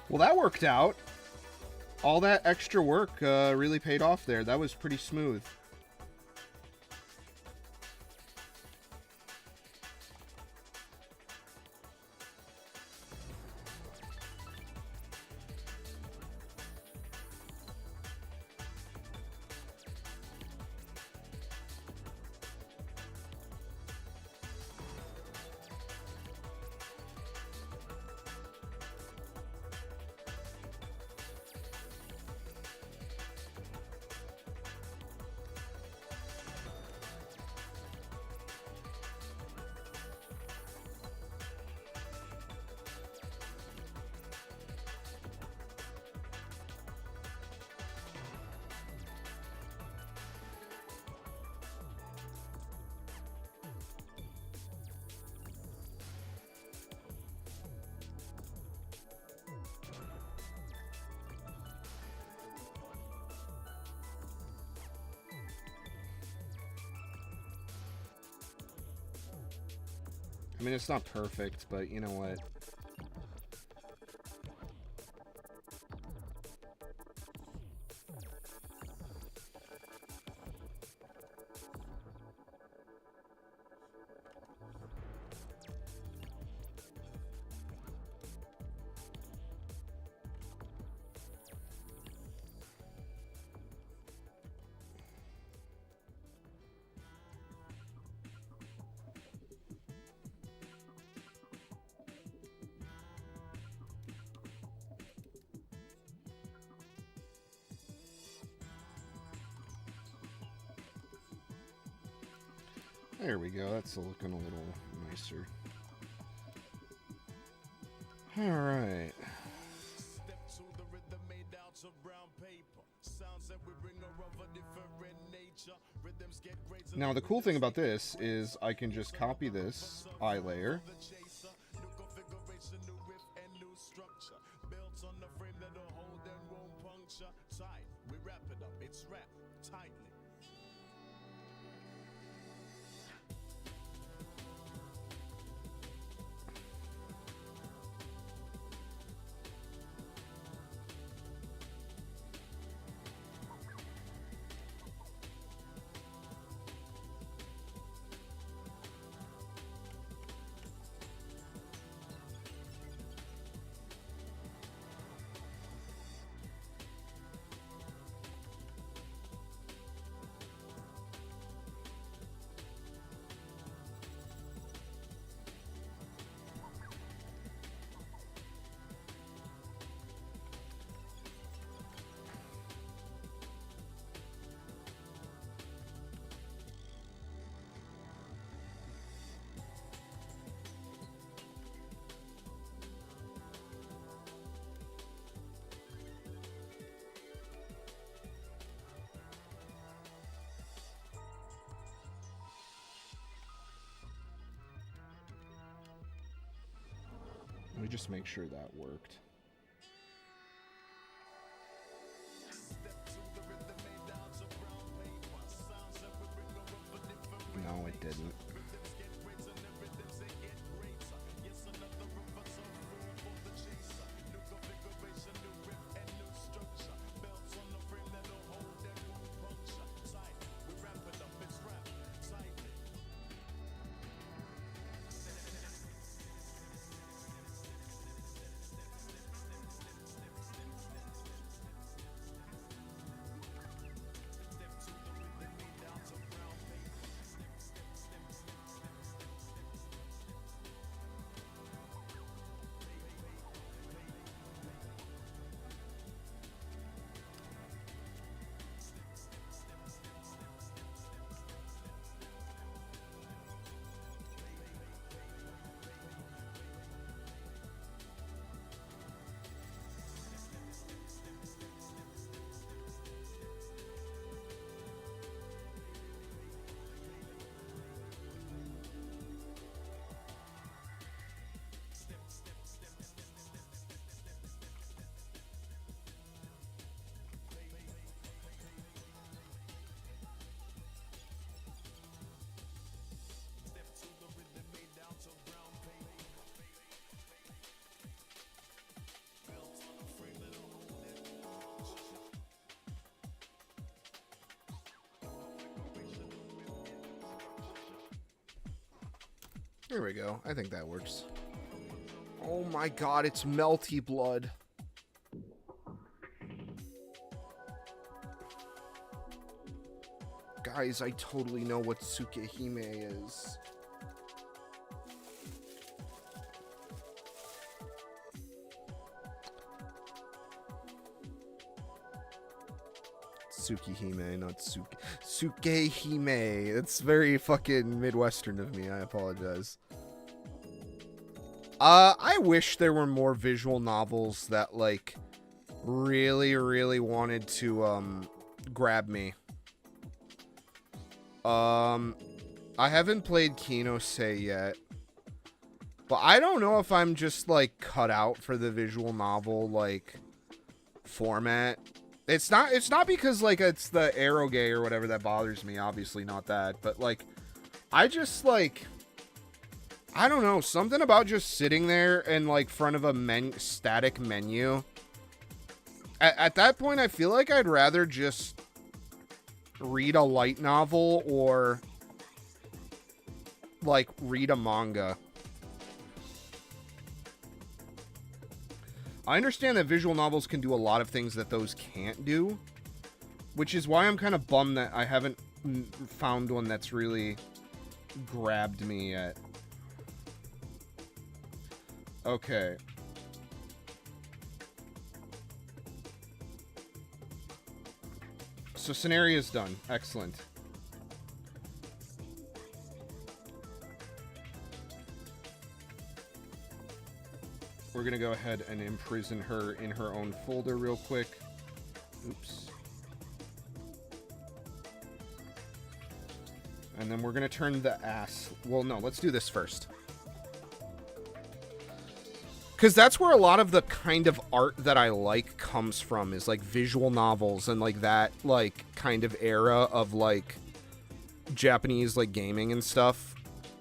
Well, that worked out. All that extra work really paid off there. That was pretty smooth. I mean, it's not perfect, but you know what? There we go. That's looking a little nicer. All right. Now the cool thing about this is I can just copy this eye layer. just make sure that worked. No, it didn't. There we go. I think that works. Oh my god, it's melty blood. Guys, I totally know what Tsukehime is. Tsukehime, not Tsukehime. It's very fucking Midwestern of me. I apologize. I wish there were more visual novels that, like, really, really wanted to, grab me. I haven't played Kinose yet. But I don't know if I'm just, like, cut out for the visual novel, like, format. It's not because, like, it's the eroge or whatever that bothers me. Obviously not that. But, like, I just, like, I don't know. Something about just sitting there in, like, front of a static menu. At that point, I feel like I'd rather just read a light novel or, like, read a manga. I understand that visual novels can do a lot of things that those can't do, which is why I'm kind of bummed that I haven't found one that's really grabbed me yet. Okay. So scenario's done. Excellent. We're gonna go ahead and imprison her in her own folder real quick. Oops. And then we're gonna turn the ass. Well, no, let's do this first. Because that's where a lot of the kind of art that I like comes from, is like visual novels and like that like kind of era of like Japanese like gaming and stuff.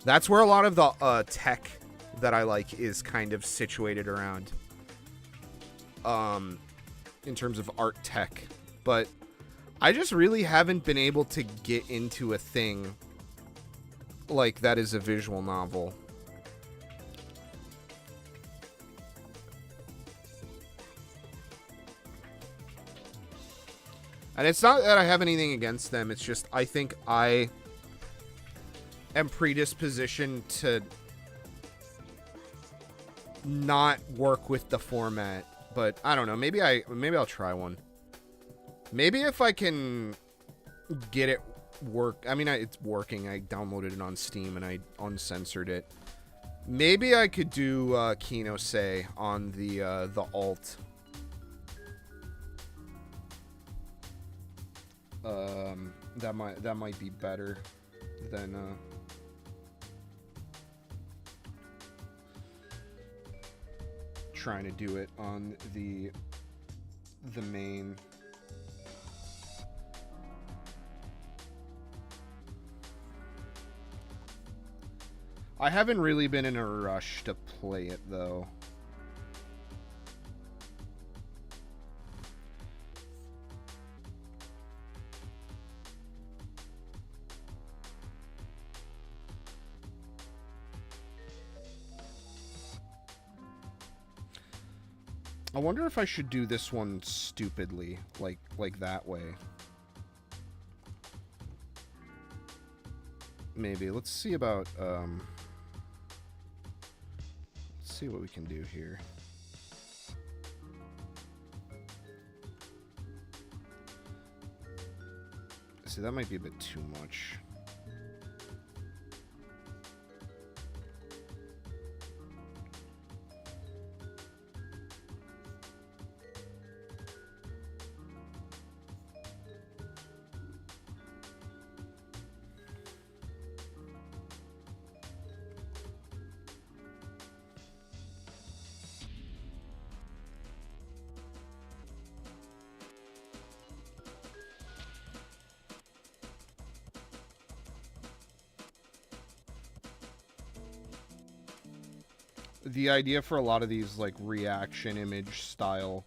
That's where a lot of the tech that I like is kind of situated around, in terms of art tech. But I just really haven't been able to get into a thing like that is a visual novel. And it's not that I have anything against them, it's just I think I am predispositioned to not work with the format. But I don't know, maybe I'll try one. Maybe if I can get it work. I mean, it's working. I downloaded it on Steam and I uncensored it. Maybe I could do Kinose on the alt. That might be better than trying to do it on the main. I haven't really been in a rush to play it, though. I wonder if I should do this one stupidly, like that way. Maybe. Let's see about, let's see what we can do here. See, that might be a bit too much. The idea for a lot of these, like, reaction image style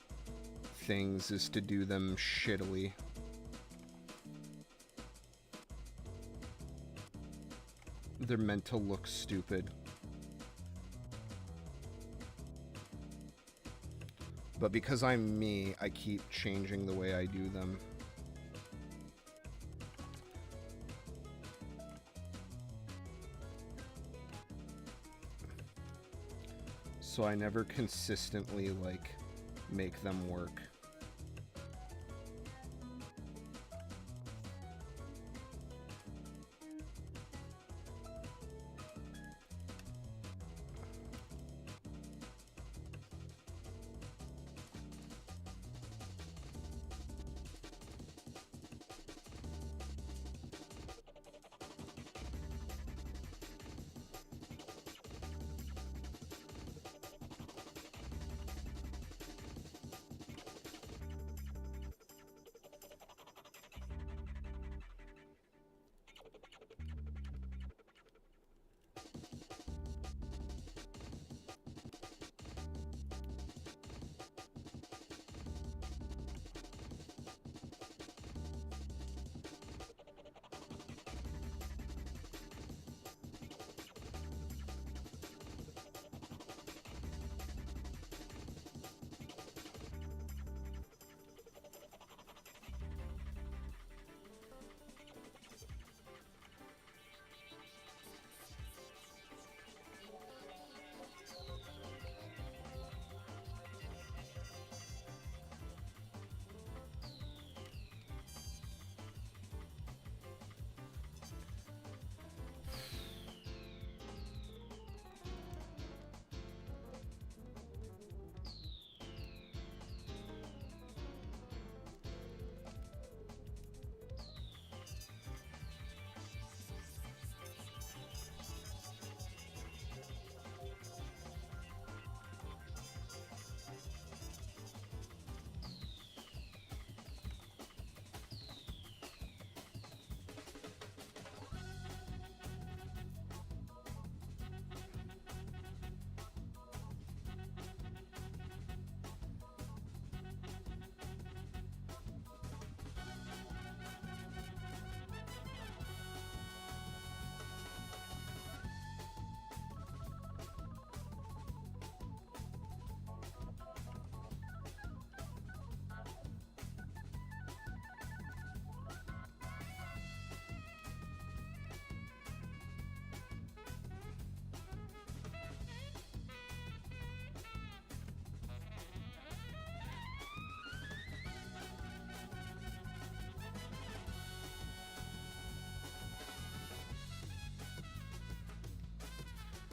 things is to do them shittily. They're meant to look stupid. But because I'm me, I keep changing the way I do them. So I never consistently, like, make them work.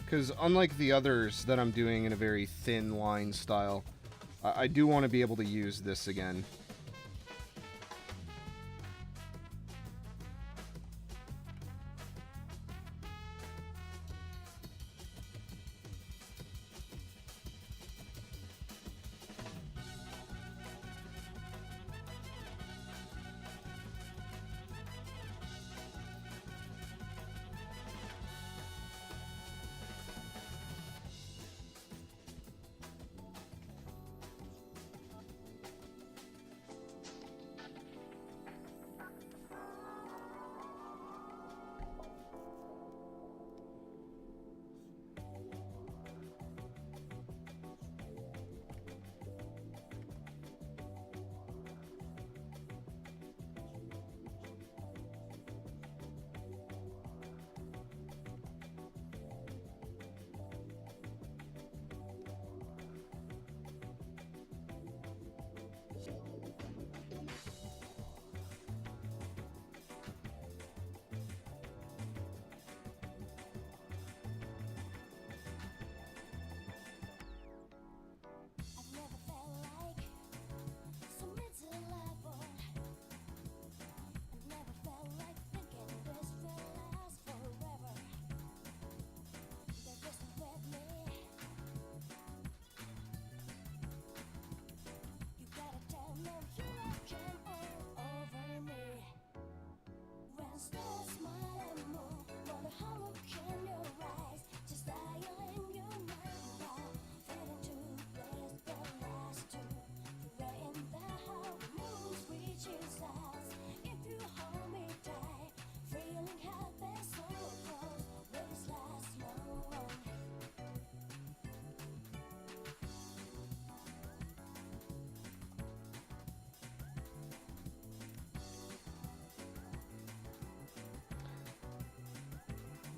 Because unlike the others that I'm doing in a very thin line style, I do want to be able to use this again.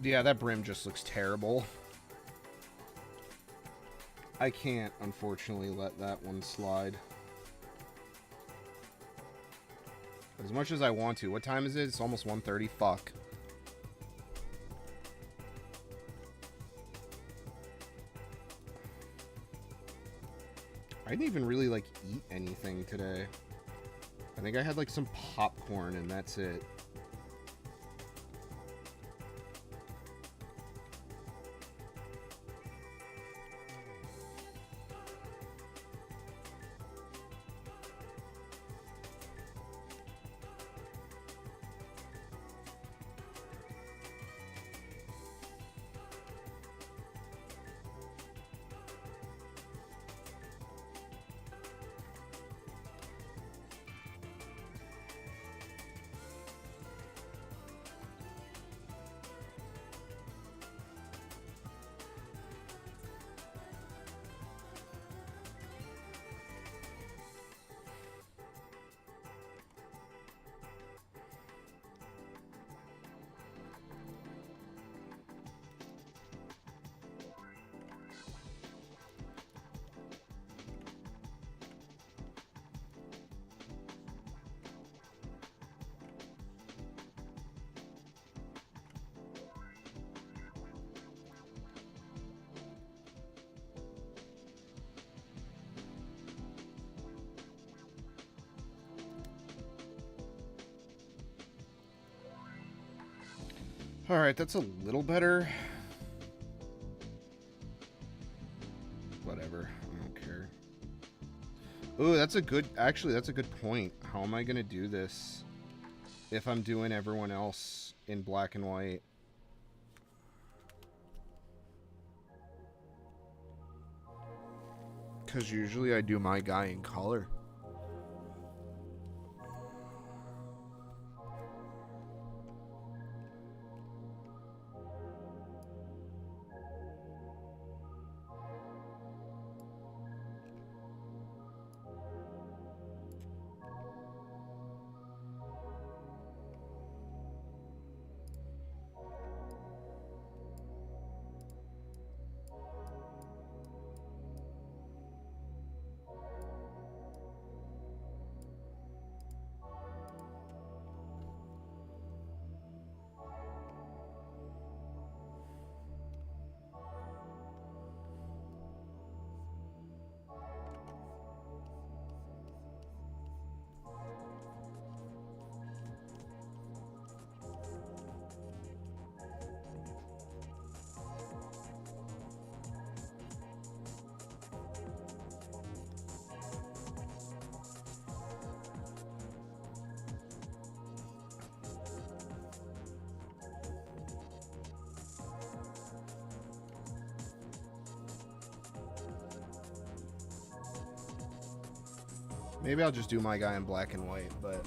Yeah, that brim just looks terrible. I can't, unfortunately, let that one slide. As much as I want to. What time is it? It's almost 1:30. Fuck. I didn't even really, like, eat anything today. I think I had, like, some popcorn, and that's it. Alright, that's a little better. Whatever. I don't care. Ooh, that's a good... Actually, that's a good point. How am I going to do this if I'm doing everyone else in black and white? Because usually I do my guy in color. Maybe I'll just do my guy in black and white, but...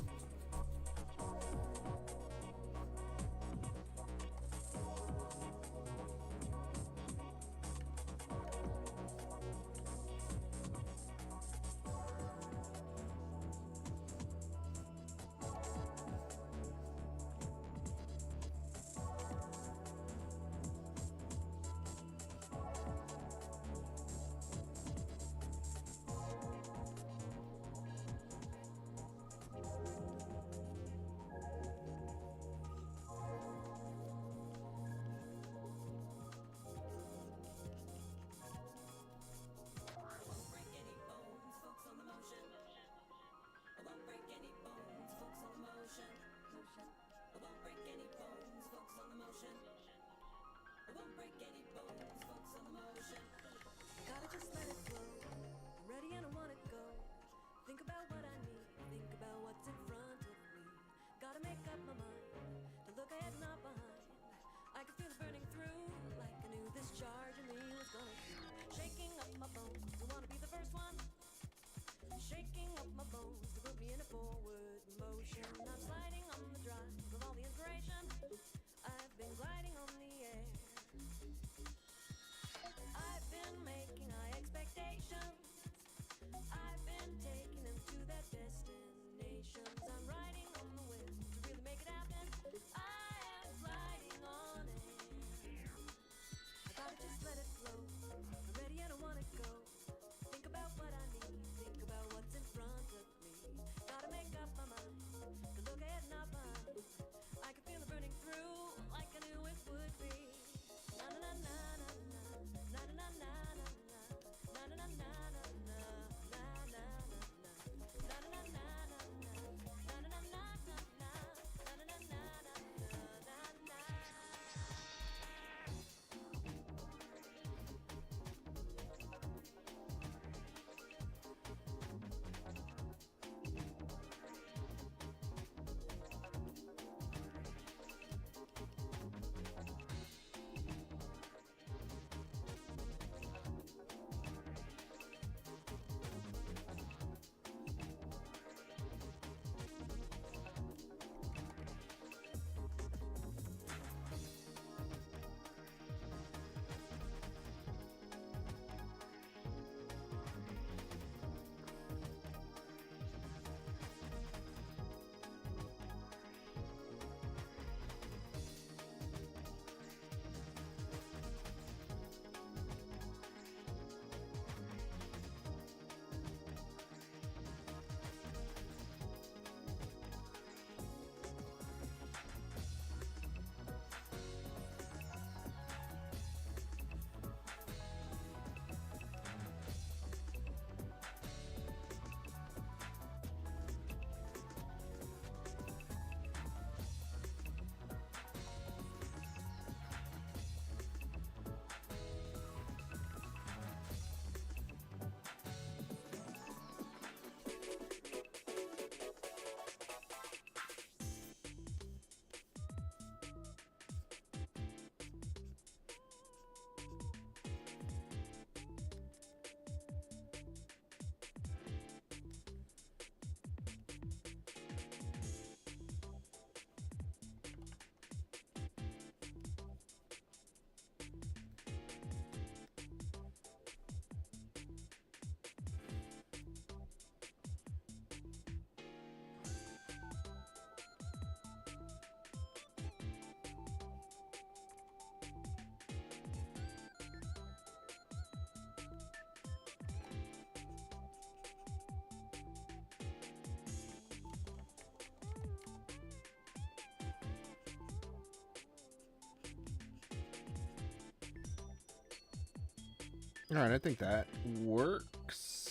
Alright, I think that works.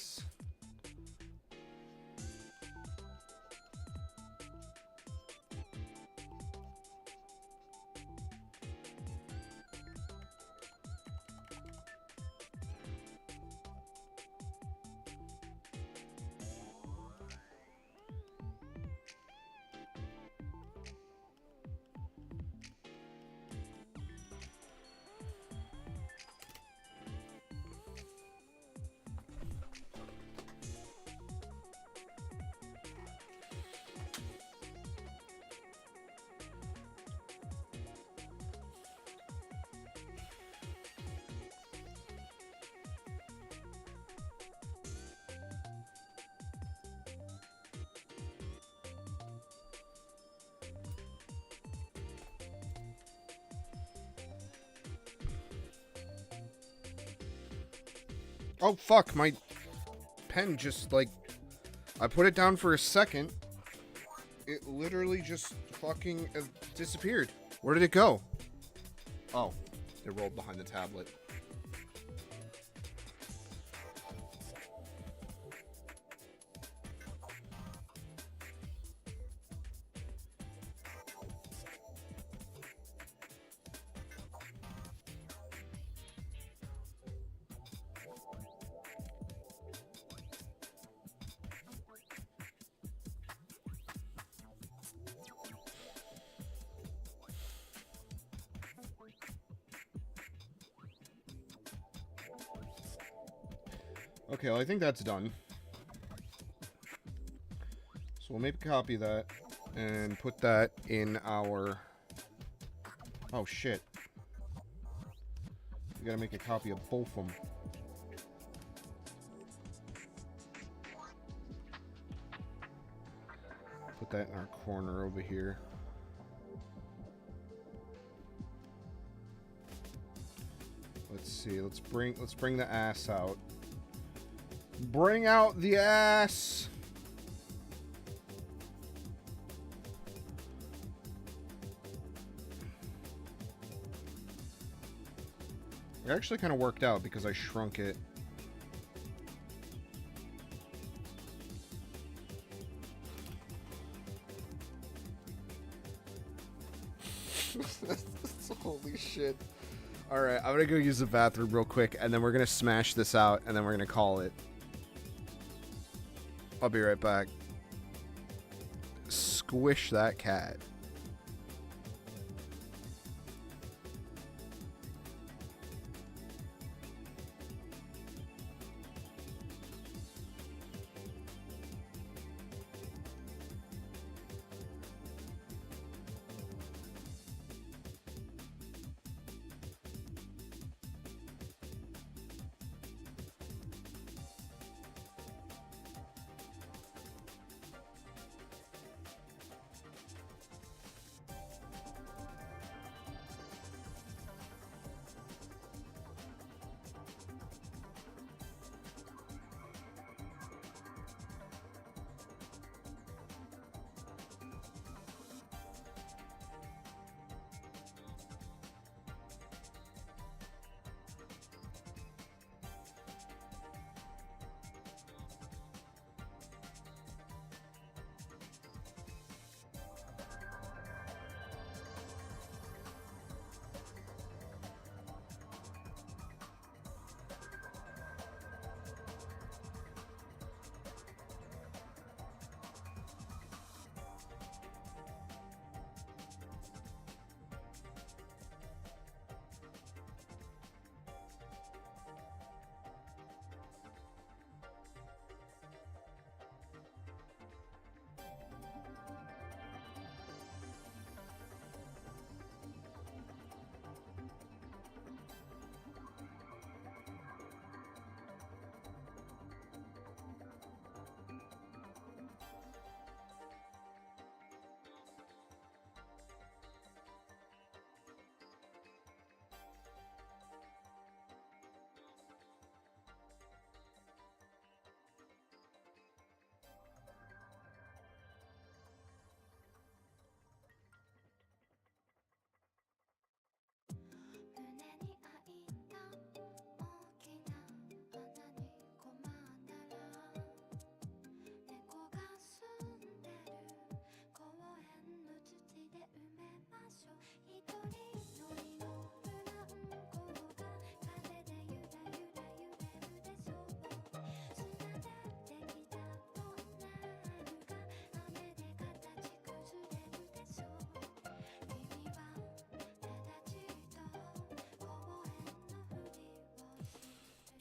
Oh, fuck, my pen just, like, I put it down for a second. It literally just fucking disappeared. Where did it go? Oh, it rolled behind the tablet. Okay, well, I think that's done. So we'll make a copy of that and put that in our... Oh, shit. We gotta make a copy of both of them. Put that in our corner over here. Let's see. Let's bring the ass out. Bring out the ass. It actually kind of worked out because I shrunk it. Holy shit. Alright, I'm gonna go use the bathroom real quick, and then we're gonna smash this out, and then we're gonna call it. I'll be right back. Squish that cat.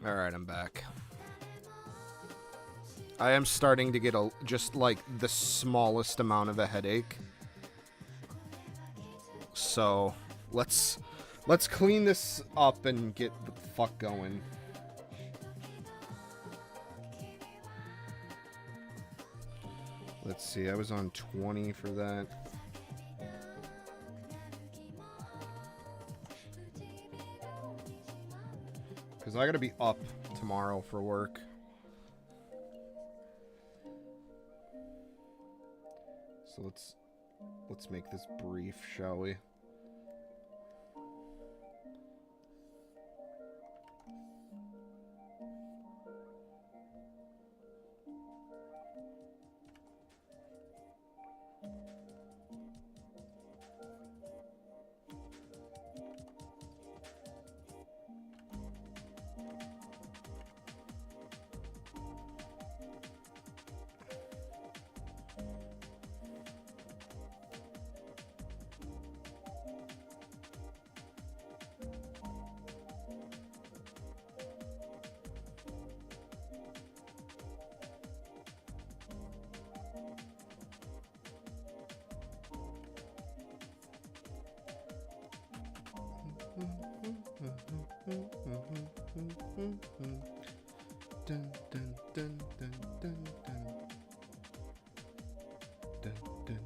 Alright, I'm back. I am starting to get just like the smallest amount of a headache. So, let's clean this up and get the fuck going. Let's see, I was on 20 for that. Because I gotta be up tomorrow for work. So let's make this brief, shall we? Dun, dun, dun, dun, dun, dun. Dun, dun.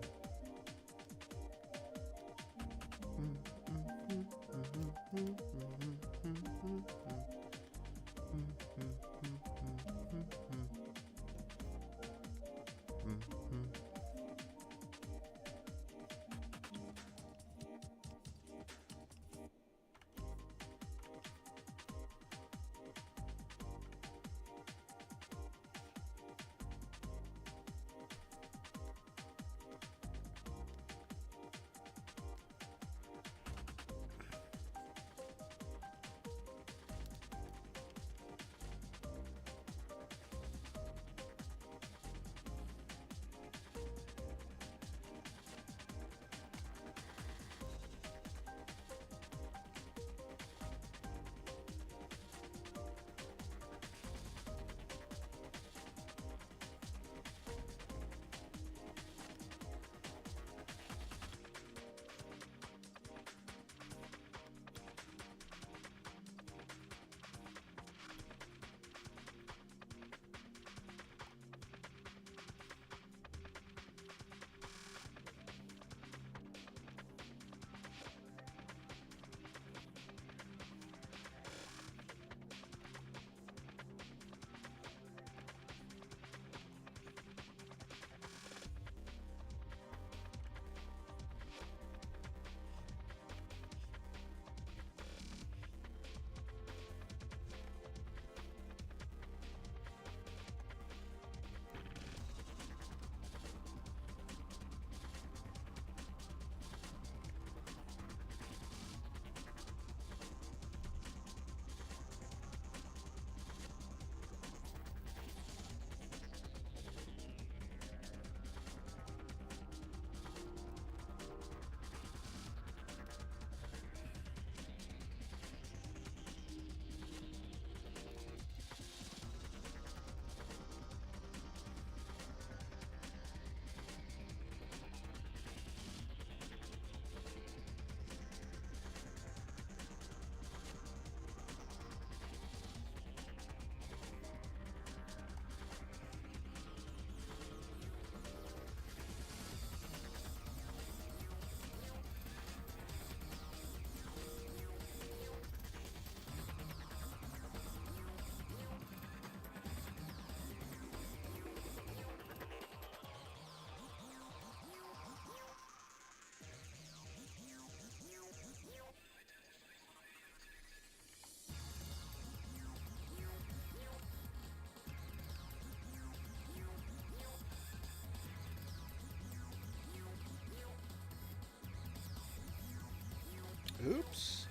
Oops.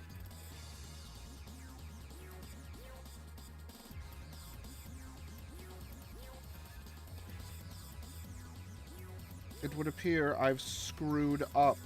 It would appear I've screwed up.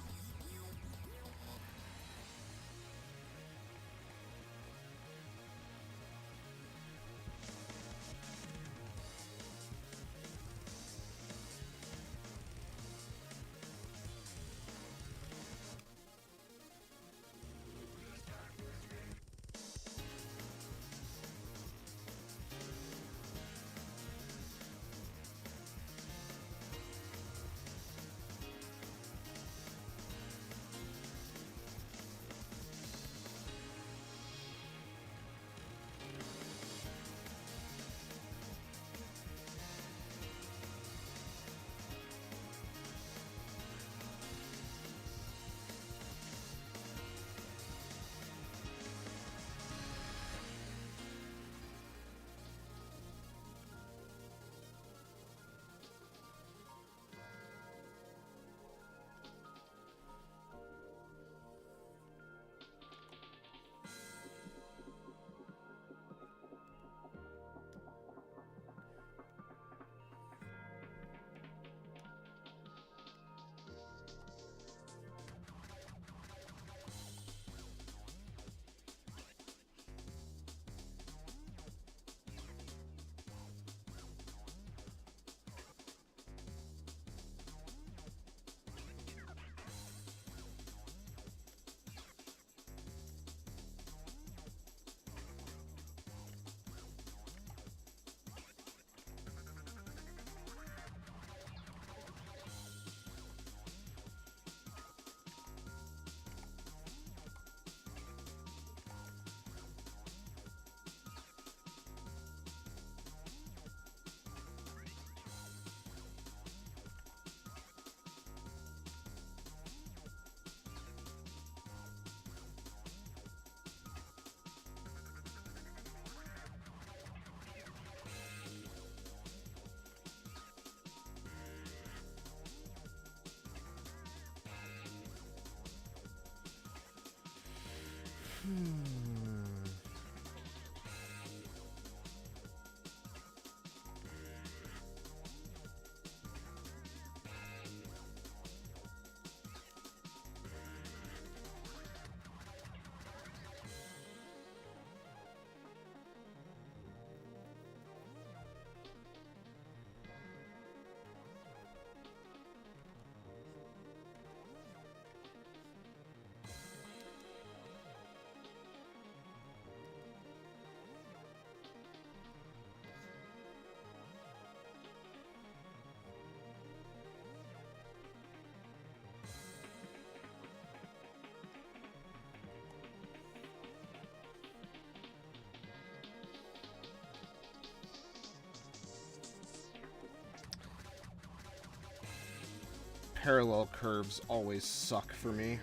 parallel curves always suck for me.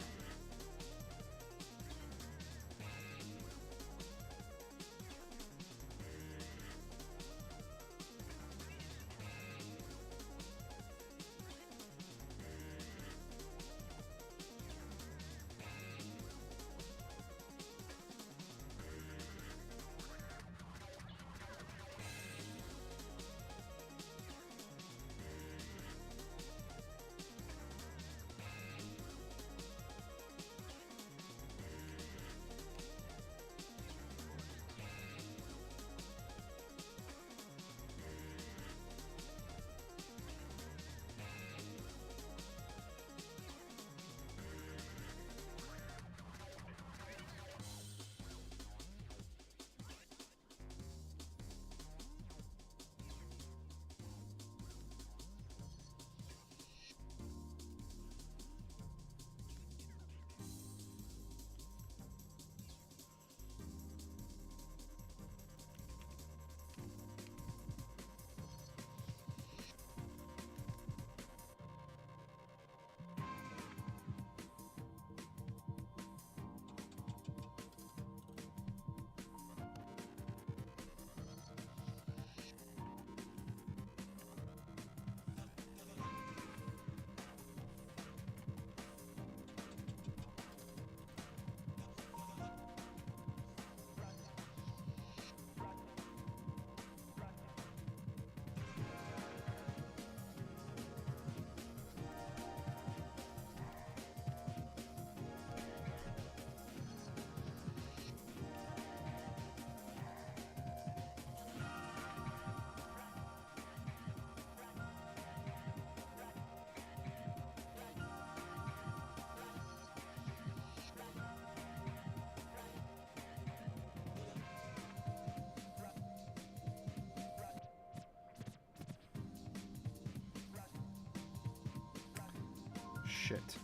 Shit.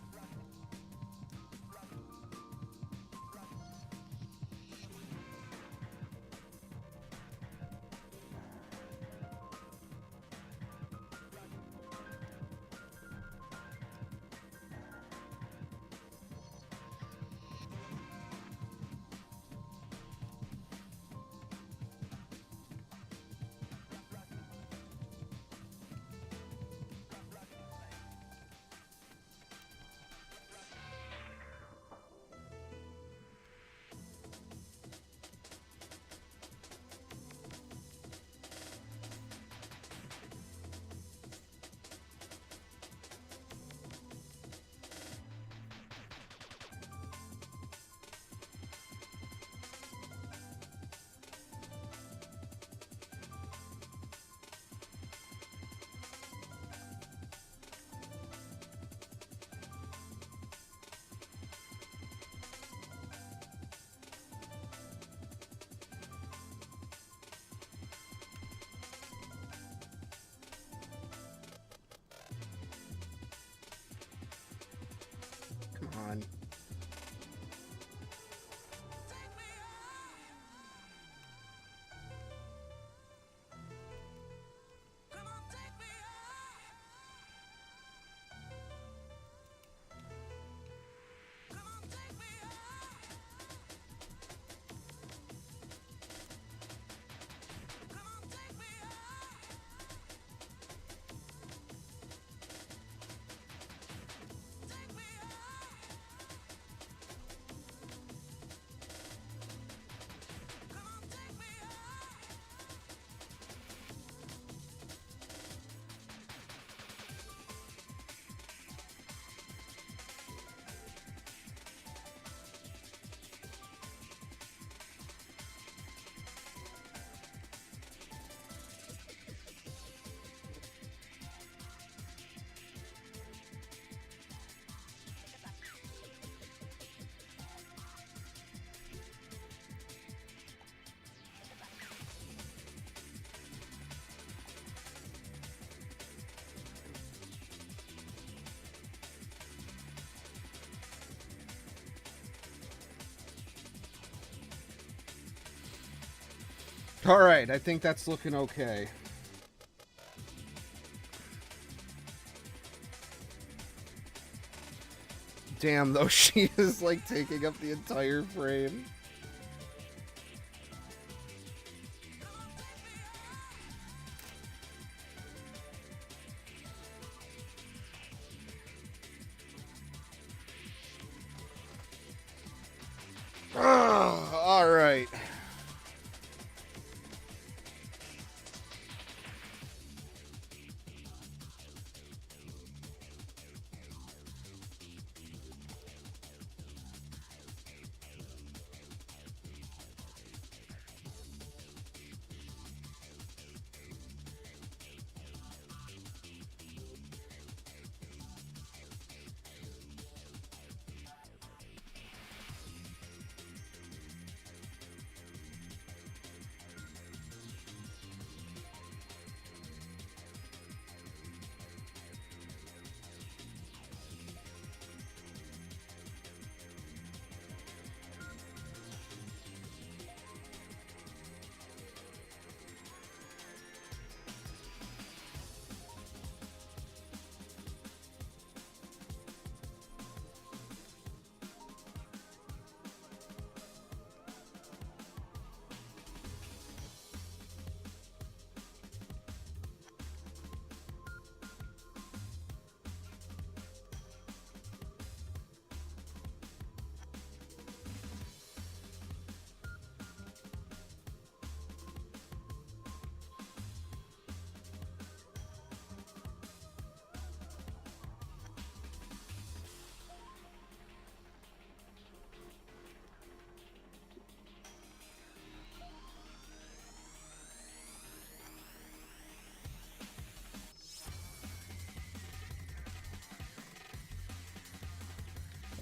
Come on. Alright, I think that's looking okay. Damn, though, she is, like, taking up the entire frame. All right.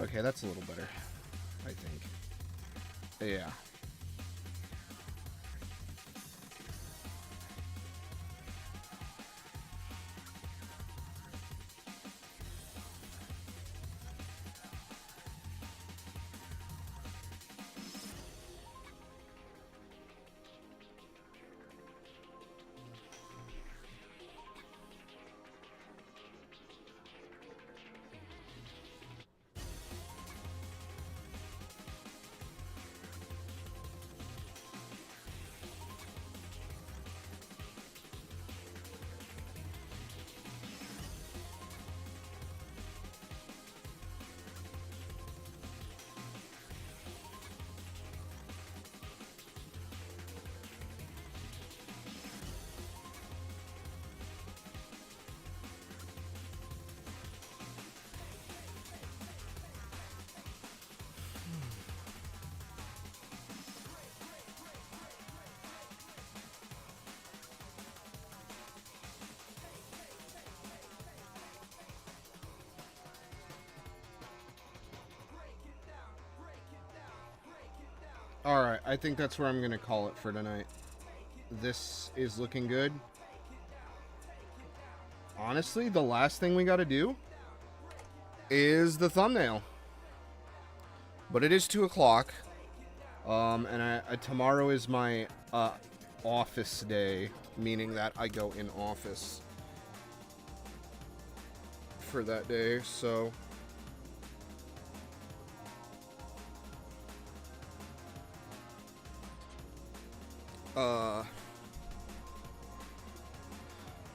Okay, that's a little better, I think. Yeah. Alright, I think that's where I'm going to call it for tonight. This is looking good. Honestly, the last thing we got to do is the thumbnail. But it is 2 o'clock. And tomorrow is my office day, meaning that I go in office for that day, so...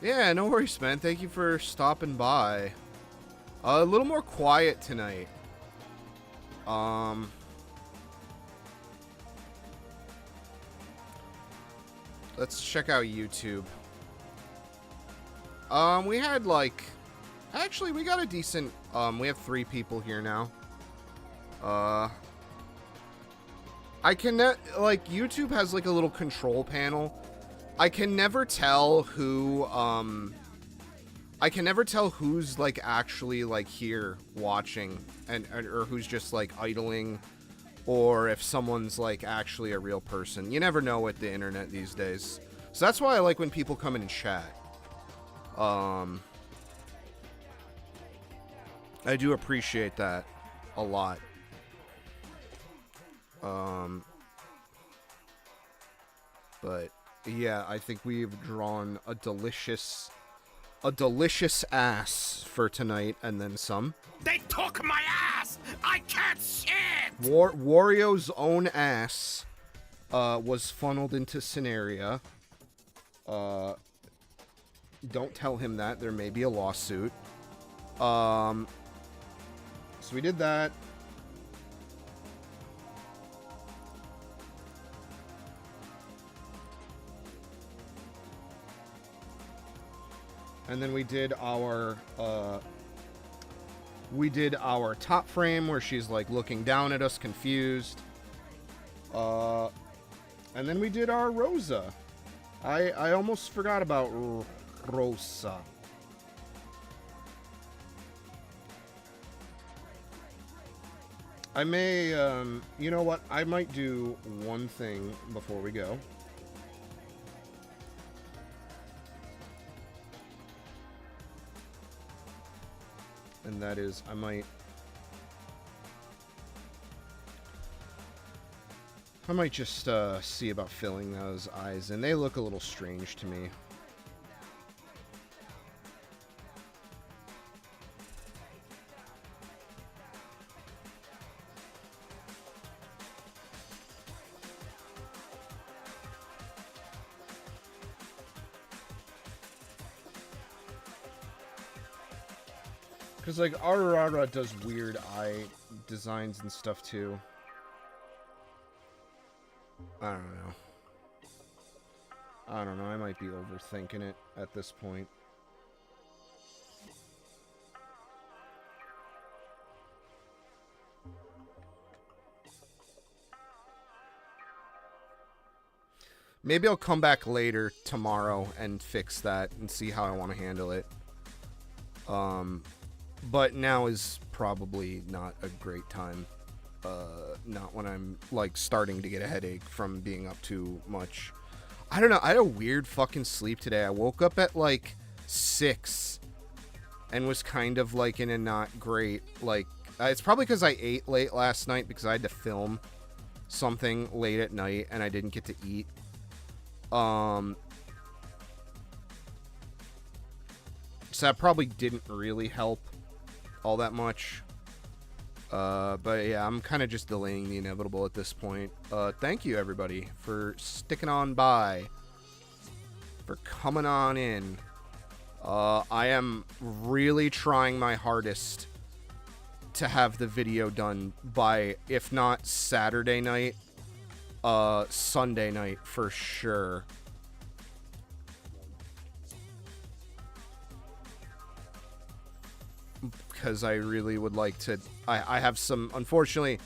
Yeah, no worries, man. Thank you for stopping by. A little more quiet tonight. Let's check out YouTube. We had, like... Actually, we got a decent... we have 3 people here now. I can... like, YouTube has, like, a little control panel. I can never tell who, I can never tell who's, like, actually, like, here watching, or who's just, like, idling, or if someone's, like, actually a real person. You never know with the internet these days. So that's why I like when people come in and chat. I do appreciate that a lot. But... yeah, I think we've drawn a delicious ass for tonight, and then some. They took my ass! I can't see it! Wario's own ass was funneled into Scenaria. Don't tell him that. There may be a lawsuit. So we did that. And then we did our top frame where she's like looking down at us confused. And then we did our Rosa. I almost forgot about Rosa. I may, you know what? I might do one thing before we go. And that is, I might just see about filling those eyes in. They look a little strange to me. Because, like, Aurora does weird eye designs and stuff, too. I don't know. I might be overthinking it at this point. Maybe I'll come back later tomorrow and fix that and see how I want to handle it. But now is probably not a great time. Not when I'm, like, starting to get a headache from being up too much. I don't know. I had a weird fucking sleep today. I woke up at, like, 6 and was kind of, like, in a not great, like... it's probably because I ate late last night because I had to film something late at night and I didn't get to eat. So that probably didn't really help all that much. But yeah, I'm kind of just delaying the inevitable at this point. Thank you, everybody, for sticking on by, for coming on in. I am really trying my hardest to have the video done by, if not Saturday night, Sunday night for sure. Because I really would like to... I have some... Unfortunately,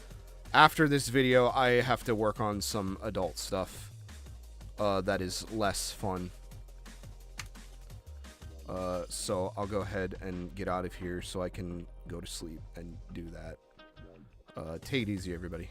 after this video, I have to work on some adult stuff that is less fun. So I'll go ahead and get out of here so I can go to sleep and do that. Take it easy, everybody.